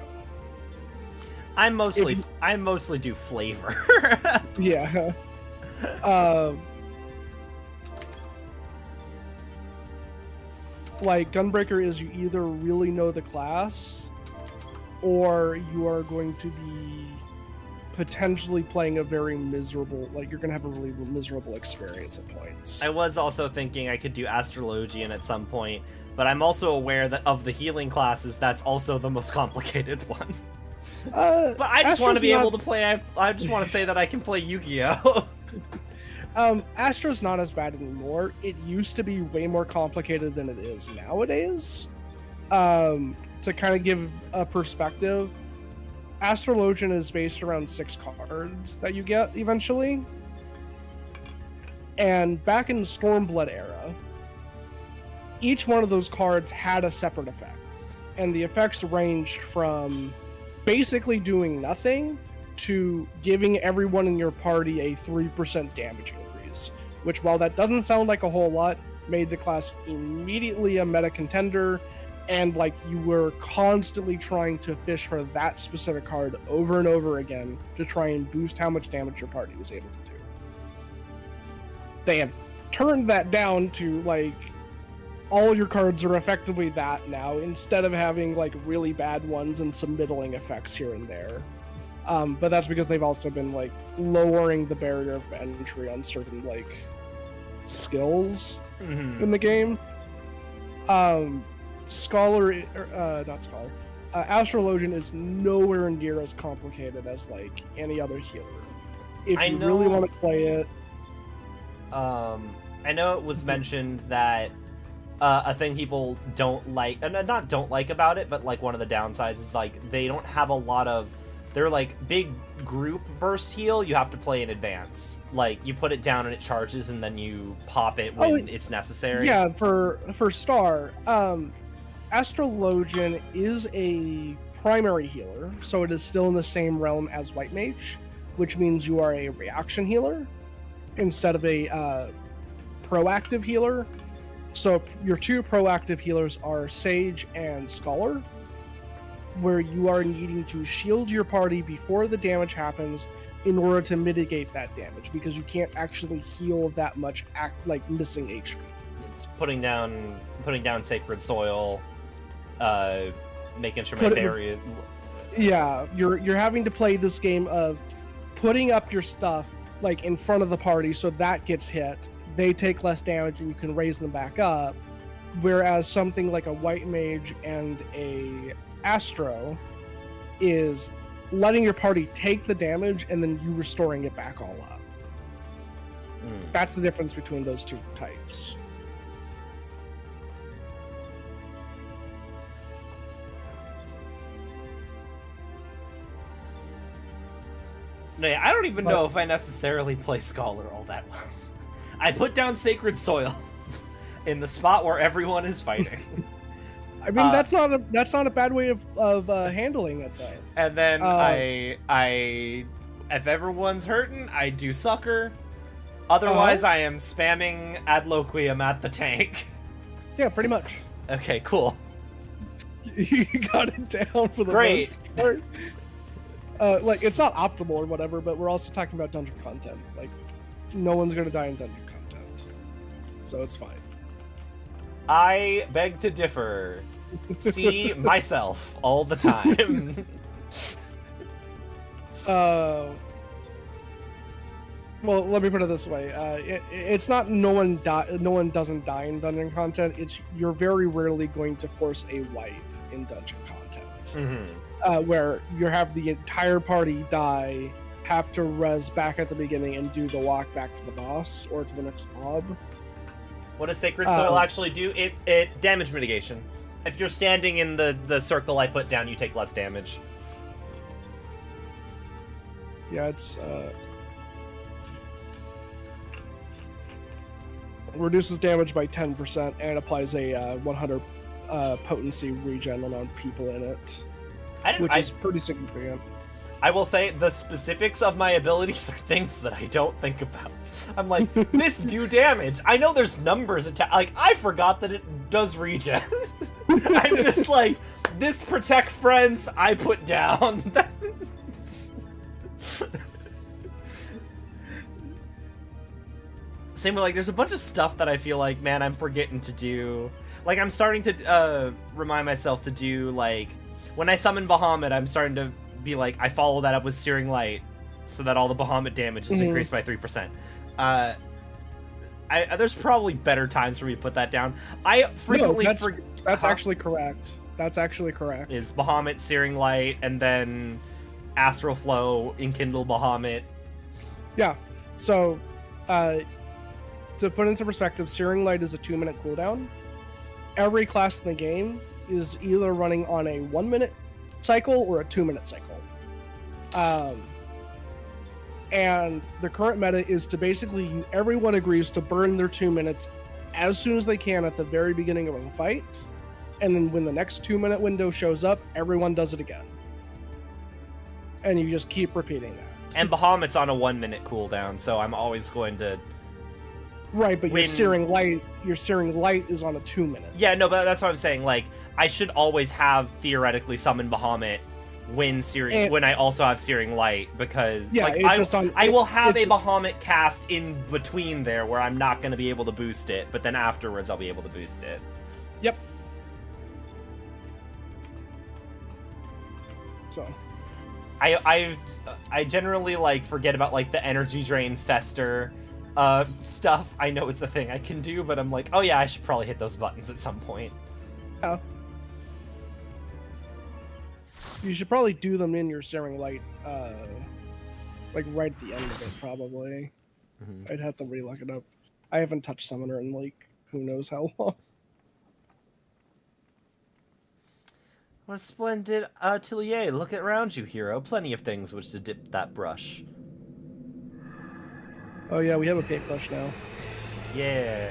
S4: I mostly do flavor.
S2: Yeah. Like, Gunbreaker is you either really know the class, or you are going to be potentially playing a very miserable, like, you're going to have a really miserable experience at points.
S4: I was also thinking I could do Astrologian at some point, but I'm also aware that of the healing classes, that's also the most complicated one. But I just want to be able to play, I just want to say that I can play Yu-Gi-Oh!
S2: Astro's not as bad anymore. It used to be way more complicated than it is nowadays. To kind of give a perspective, Astrologian is based around 6 cards that you get eventually. And back in the Stormblood era, each one of those cards had a separate effect. And the effects ranged from basically doing nothing to giving everyone in your party a 3% damage increase, which, while that doesn't sound like a whole lot, made the class immediately a meta contender, and like you were constantly trying to fish for that specific card over and over again to try and boost how much damage your party was able to do. They have turned that down to like all your cards are effectively that now, instead of having like really bad ones and some middling effects here and there. But that's because they've also been like lowering the barrier of entry on certain like skills in the game. Astrologian is nowhere near as complicated as like any other healer. If you really want to play it,
S4: I know it was mentioned that a thing people don't like, not don't like about it, but like one of the downsides is like they don't have a lot of. They're like big group burst heal. You have to play in advance. Like you put it down and it charges, and then you pop it when it's necessary.
S2: Yeah, for Star, Astrologian is a primary healer, so it is still in the same realm as White Mage, which means you are a reaction healer instead of a proactive healer. So your 2 proactive healers are Sage and Scholar, where you are needing to shield your party before the damage happens in order to mitigate that damage, because you can't actually heal that much like missing HP.
S4: It's putting down Sacred Soil, making sure my fairy.
S2: Yeah, you're having to play this game of putting up your stuff like in front of the party so that gets hit. They take less damage and you can raise them back up. Whereas something like a White Mage and a Astro is letting your party take the damage and then you restoring it back all up. That's the difference between those 2 types.
S4: No, I don't even know if I necessarily play Scholar all that well. I put down Sacred Soil in the spot where everyone is fighting.
S2: I mean, that's not a bad way of handling it, though.
S4: And then I if everyone's hurting, I do Succor. Otherwise, I am spamming Adloquium at the tank.
S2: Yeah, pretty much.
S4: Okay, cool.
S2: You got it down for the most part. Like, it's not optimal or whatever, but we're also talking about dungeon content. Like, no one's gonna die in dungeon content, so it's fine.
S4: I beg to differ. See myself all the time.
S2: Well, let me put it this way: it's not no one doesn't die in dungeon content. It's you're very rarely going to force a wipe in dungeon content, where you have the entire party die, have to res back at the beginning, and do the walk back to the boss or to the next mob.
S4: What does Sacred Soil actually do? It damage mitigation. If you're standing in the circle I put down, you take less damage.
S2: Yeah, it's reduces damage by 10% and it applies a 100 potency regen on people in it, which is pretty significant.
S4: I will say the specifics of my abilities are things that I don't think about. I'm like, this do damage. I know there's numbers attached. Like, I forgot that it does regen. I'm just like, this protect friends I put down. Same with, like, there's a bunch of stuff that I feel like, man, I'm forgetting to do. Like, I'm starting to remind myself to do, like, when I summon Bahamut, I'm starting to be like, I follow that up with Searing Light, so that all the Bahamut damage is increased by 3%. There's probably better times for me to put that down. I frequently
S2: that's actually correct. That's actually correct.
S4: Is Bahamut, Searing Light, and then Astral Flow, Enkindle Bahamut.
S2: Yeah. So, to put into perspective, Searing Light is a 2-minute cooldown. Every class in the game is either running on a 1-minute cycle or a 2-minute cycle. And the current meta is to basically, everyone agrees to burn their 2 minutes as soon as they can at the very beginning of a fight. And then when the next 2-minute window shows up, everyone does it again. And you just keep repeating that.
S4: And Bahamut's on a 1-minute cooldown, so I'm always going to...
S2: Right, but your Searing Light is on a 2-minute.
S4: Yeah, no, but that's what I'm saying. Like, I should always have theoretically summoned Bahamut when I also have Searing Light, because I will have a Bahamut cast in between there where I'm not going to be able to boost it, but then afterwards I'll be able to boost it.
S2: Yep. So,
S4: I generally like forget about like the energy drain fester stuff. I know it's a thing I can do, but I'm like, oh yeah, I should probably hit those buttons at some point.
S2: Yeah. You should probably do them in your Searing Light, like right at the end of it, probably. Mm-hmm. I'd have to re-look it up. I haven't touched Summoner in like who knows how long.
S4: What a splendid atelier. Look around you, hero. Plenty of things which to dip that brush.
S2: Oh yeah, we have a paintbrush now.
S4: Yeah.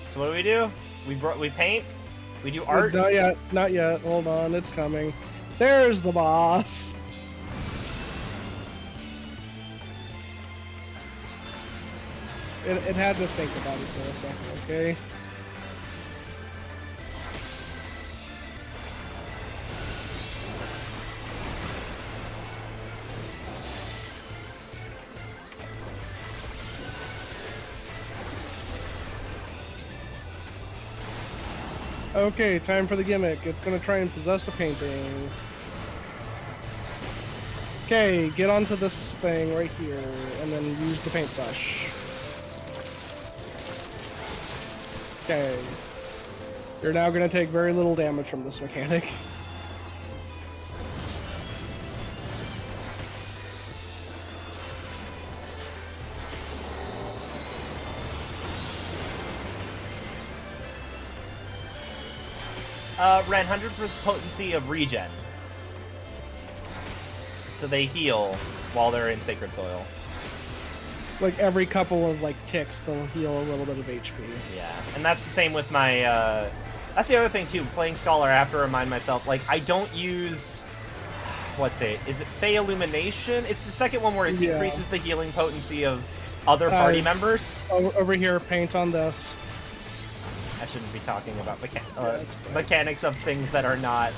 S4: So what do? We paint? We do art?
S2: Not yet, not yet. Hold on, it's coming. There's the boss. It had to think about it for a second, okay? Okay, time for the gimmick. It's gonna try and possess a painting. Okay, get onto this thing right here, and then use the paintbrush. Okay. You're now gonna take very little damage from this mechanic.
S4: Ran 100% potency of regen. So they heal while they're in Sacred Soil.
S2: Like every couple of like ticks, they'll heal a little bit of HP.
S4: Yeah, and that's the same with my, that's the other thing too, playing Scholar, I have to remind myself, like, I don't use, is it Fey Illumination? It's the second one where it increases the healing potency of other party members.
S2: Over here, paint on this.
S4: I shouldn't be talking about mechanics of things that are not...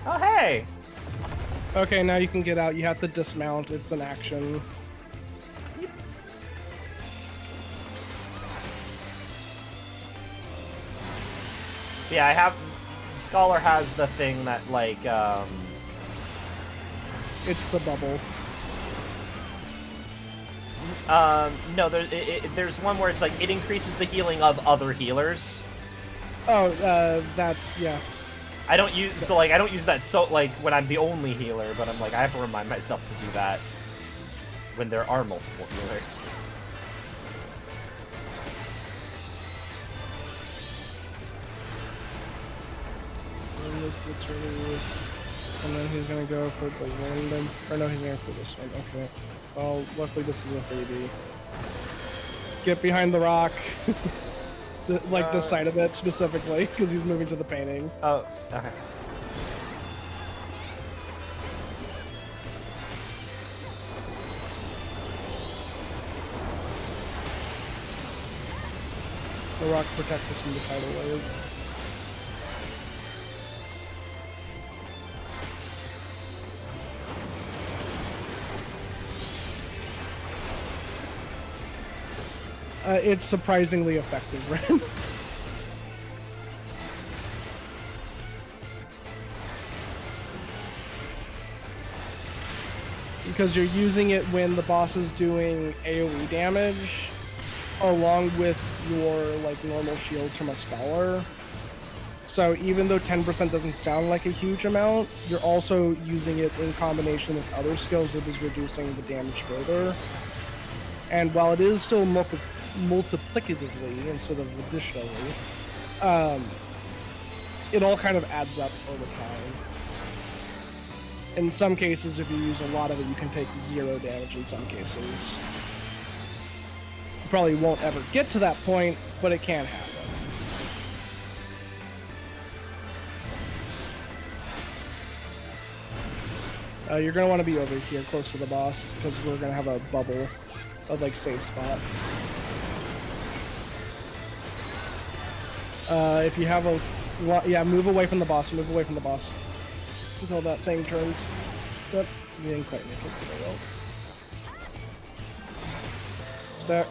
S4: Oh, hey!
S2: Okay, now you can get out. You have to dismount. It's an action.
S4: Yeah, I have... Scholar has the thing that, like,
S2: It's the bubble.
S4: No, there's one where it's like, it increases the healing of other healers.
S2: Oh, that's, yeah.
S4: I don't use that like, when I'm the only healer, but I'm like, I have to remind myself to do that when there are multiple healers.
S2: And this gets released. And then he's gonna go for the random, or no, he's gonna go for this one, okay. Well, luckily this is a freebie. Get behind the rock. The side of it specifically, because he's moving to the painting.
S4: Oh, okay.
S2: The rock protects us from the tidal wave. It's surprisingly effective, Ren. Because you're using it when the boss is doing AoE damage, along with your like normal shields from a scholar. So even though 10% doesn't sound like a huge amount, you're also using it in combination with other skills that is reducing the damage further. And while it is still multiplicatively instead of additionally, it all kind of adds up over time. In some cases, if you use a lot of it, you can take 0 damage in some cases. You probably won't ever get to that point, but it can happen. You're going to want to be over here close to the boss, because we're going to have a bubble of like safe spots. If you have a... Yeah, move away from the boss, move away from the boss. Until that thing turns. Yep, you didn't quite make it very well. Stack.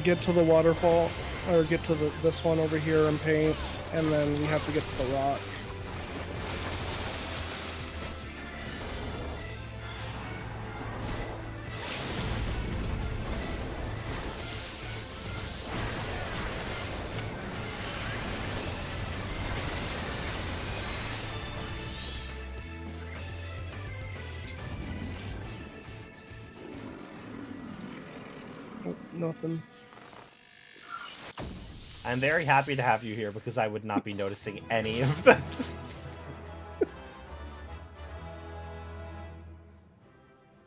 S2: Get to the waterfall, or get to this one over here and paint, and then we have to get to the rock. Oh, nothing.
S4: I'm very happy to have you here because I would not be noticing any of that.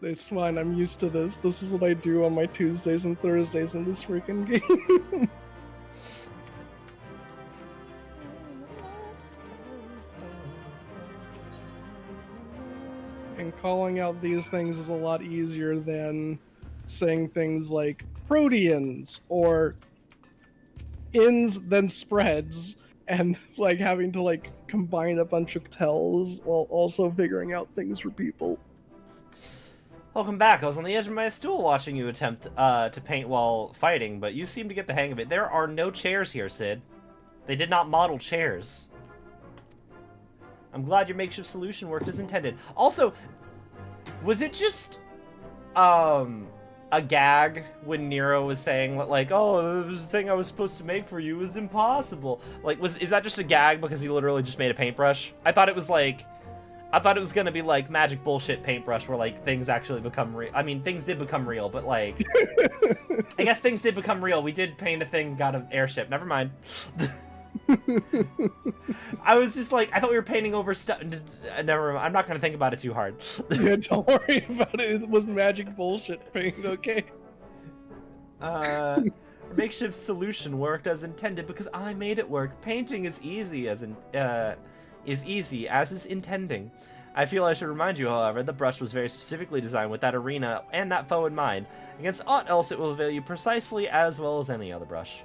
S2: It's fine, I'm used to this. This is what I do on my Tuesdays and Thursdays in this freaking game. And calling out these things is a lot easier than saying things like proteans or ins then spreads, and like having to like combine a bunch of tells while also figuring out things for people.
S4: Welcome back. I was on the edge of my stool watching you attempt to paint while fighting, but you seem to get the hang of it. There are no chairs here, Sid. They did not model chairs. I'm glad your makeshift solution worked as intended. Also, was it just a gag when Nero was saying like, "Oh, the thing I was supposed to make for you was impossible"? Like, is that just a gag because he literally just made a paintbrush? I thought it was gonna be like magic bullshit paintbrush where like things actually become real. I mean, things did become real, but like, I guess things did become real. We did paint a thing, got an airship. Never mind. I was just like, I thought we were painting over stuff. Never mind. I'm not gonna think about it too hard.
S2: Yeah, don't worry about it. It was magic bullshit paint, okay?
S4: Makeshift solution worked as intended because I made it work. Painting is easy as is intending. I feel I should remind you, however, the brush was very specifically designed with that arena and that foe in mind. Against aught else, it will avail you precisely as well as any other brush.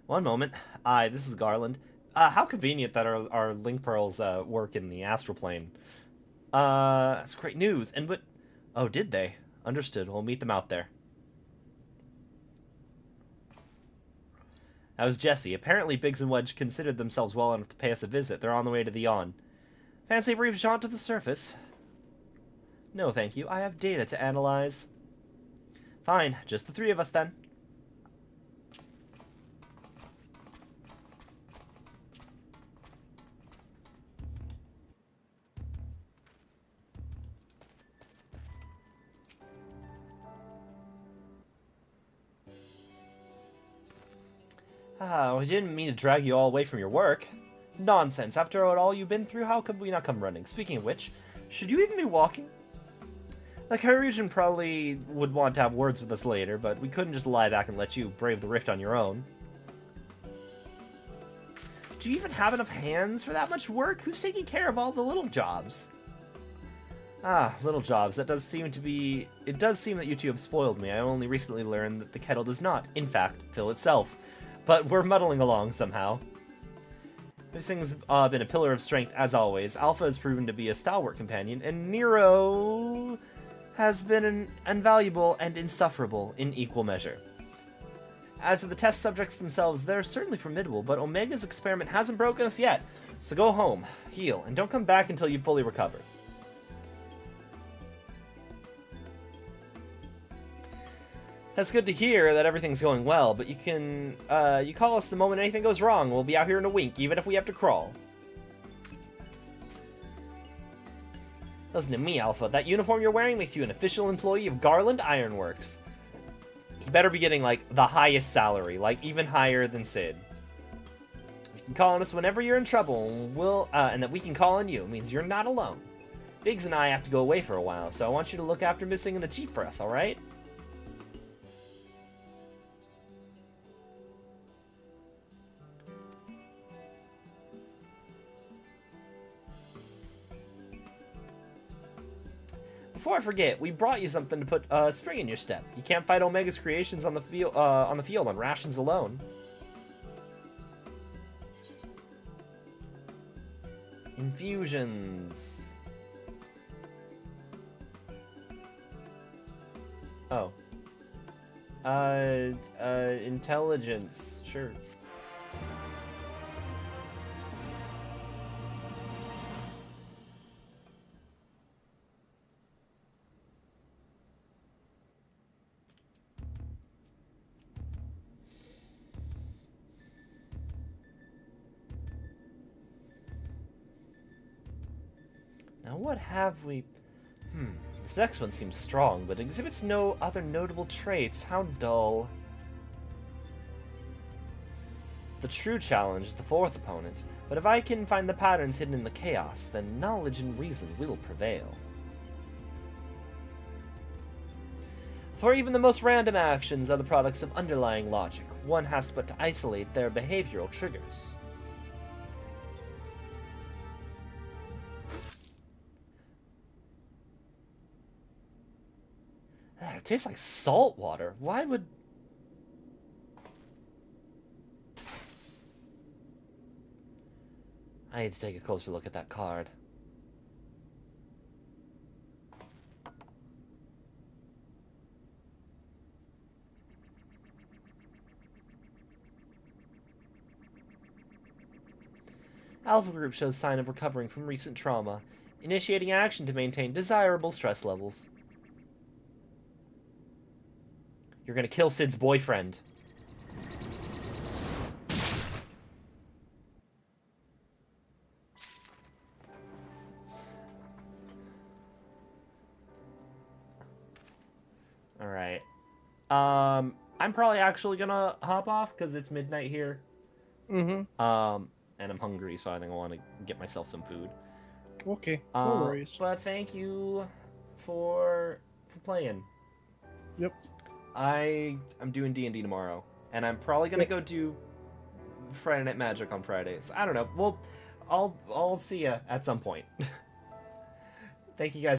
S4: One moment. Aye, this is Garland. How convenient that our link pearls work in the astral plane. That's great news. And what? Oh, did they? Understood. We'll meet them out there. That was Jesse. Apparently Biggs and Wedge considered themselves well enough to pay us a visit. They're on the way to the yawn. Fancy a brief jaunt to the surface? No, thank you. I have data to analyze. Fine. Just the three of us, then. We didn't mean to drag you all away from your work. Nonsense. After all you've been through, how could we not come running? Speaking of which, should you even be walking? The Kyrian probably would want to have words with us later, but we couldn't just lie back and let you brave the rift on your own. Do you even have enough hands for that much work? Who's taking care of all the little jobs? Ah, little jobs. That does seem to be... It does seem that you two have spoiled me. I only recently learned that the kettle does not, in fact, fill itself. But we're muddling along somehow. This thing's been a pillar of strength, as always. Alpha has proven to be a stalwart companion, and Nero has been invaluable and insufferable in equal measure. As for the test subjects themselves, they're certainly formidable, but Omega's experiment hasn't broken us yet. So go home, heal, and don't come back until you've fully recovered. That's good to hear that everything's going well, but you can, you call us the moment anything goes wrong. We'll be out here in a wink, even if we have to crawl. Listen to me, Alpha. That uniform you're wearing makes you an official employee of Garland Ironworks. You better be getting, like, the highest salary, like, even higher than Sid. You can call on us whenever you're in trouble, and that we can call on you. It means you're not alone. Biggs and I have to go away for a while, so I want you to look after Missing in the Chief Press, alright? Before I forget, we brought you something to put spring in your step. You can't fight Omega's creations on the field on rations alone. Infusions. Oh. Intelligence. Sure. Now what have we... This next one seems strong, but exhibits no other notable traits. How dull. The true challenge is the fourth opponent, but if I can find the patterns hidden in the chaos, then knowledge and reason will prevail. For even the most random actions are the products of underlying logic. One has but to isolate their behavioral triggers. It tastes like salt water. Why would... I need to take a closer look at that card. Alpha Group shows sign of recovering from recent trauma, initiating action to maintain desirable stress levels. You're gonna kill Sid's boyfriend. Alright. I'm probably actually gonna hop off because it's midnight here. And I'm hungry, so I think I want to get myself some food.
S2: Okay, no worries.
S4: But thank you for playing.
S2: Yep.
S4: I'm doing D&D tomorrow, and I'm probably gonna go do Friday Night Magic on Fridays. I don't know. Well, I'll see ya at some point. Thank you guys.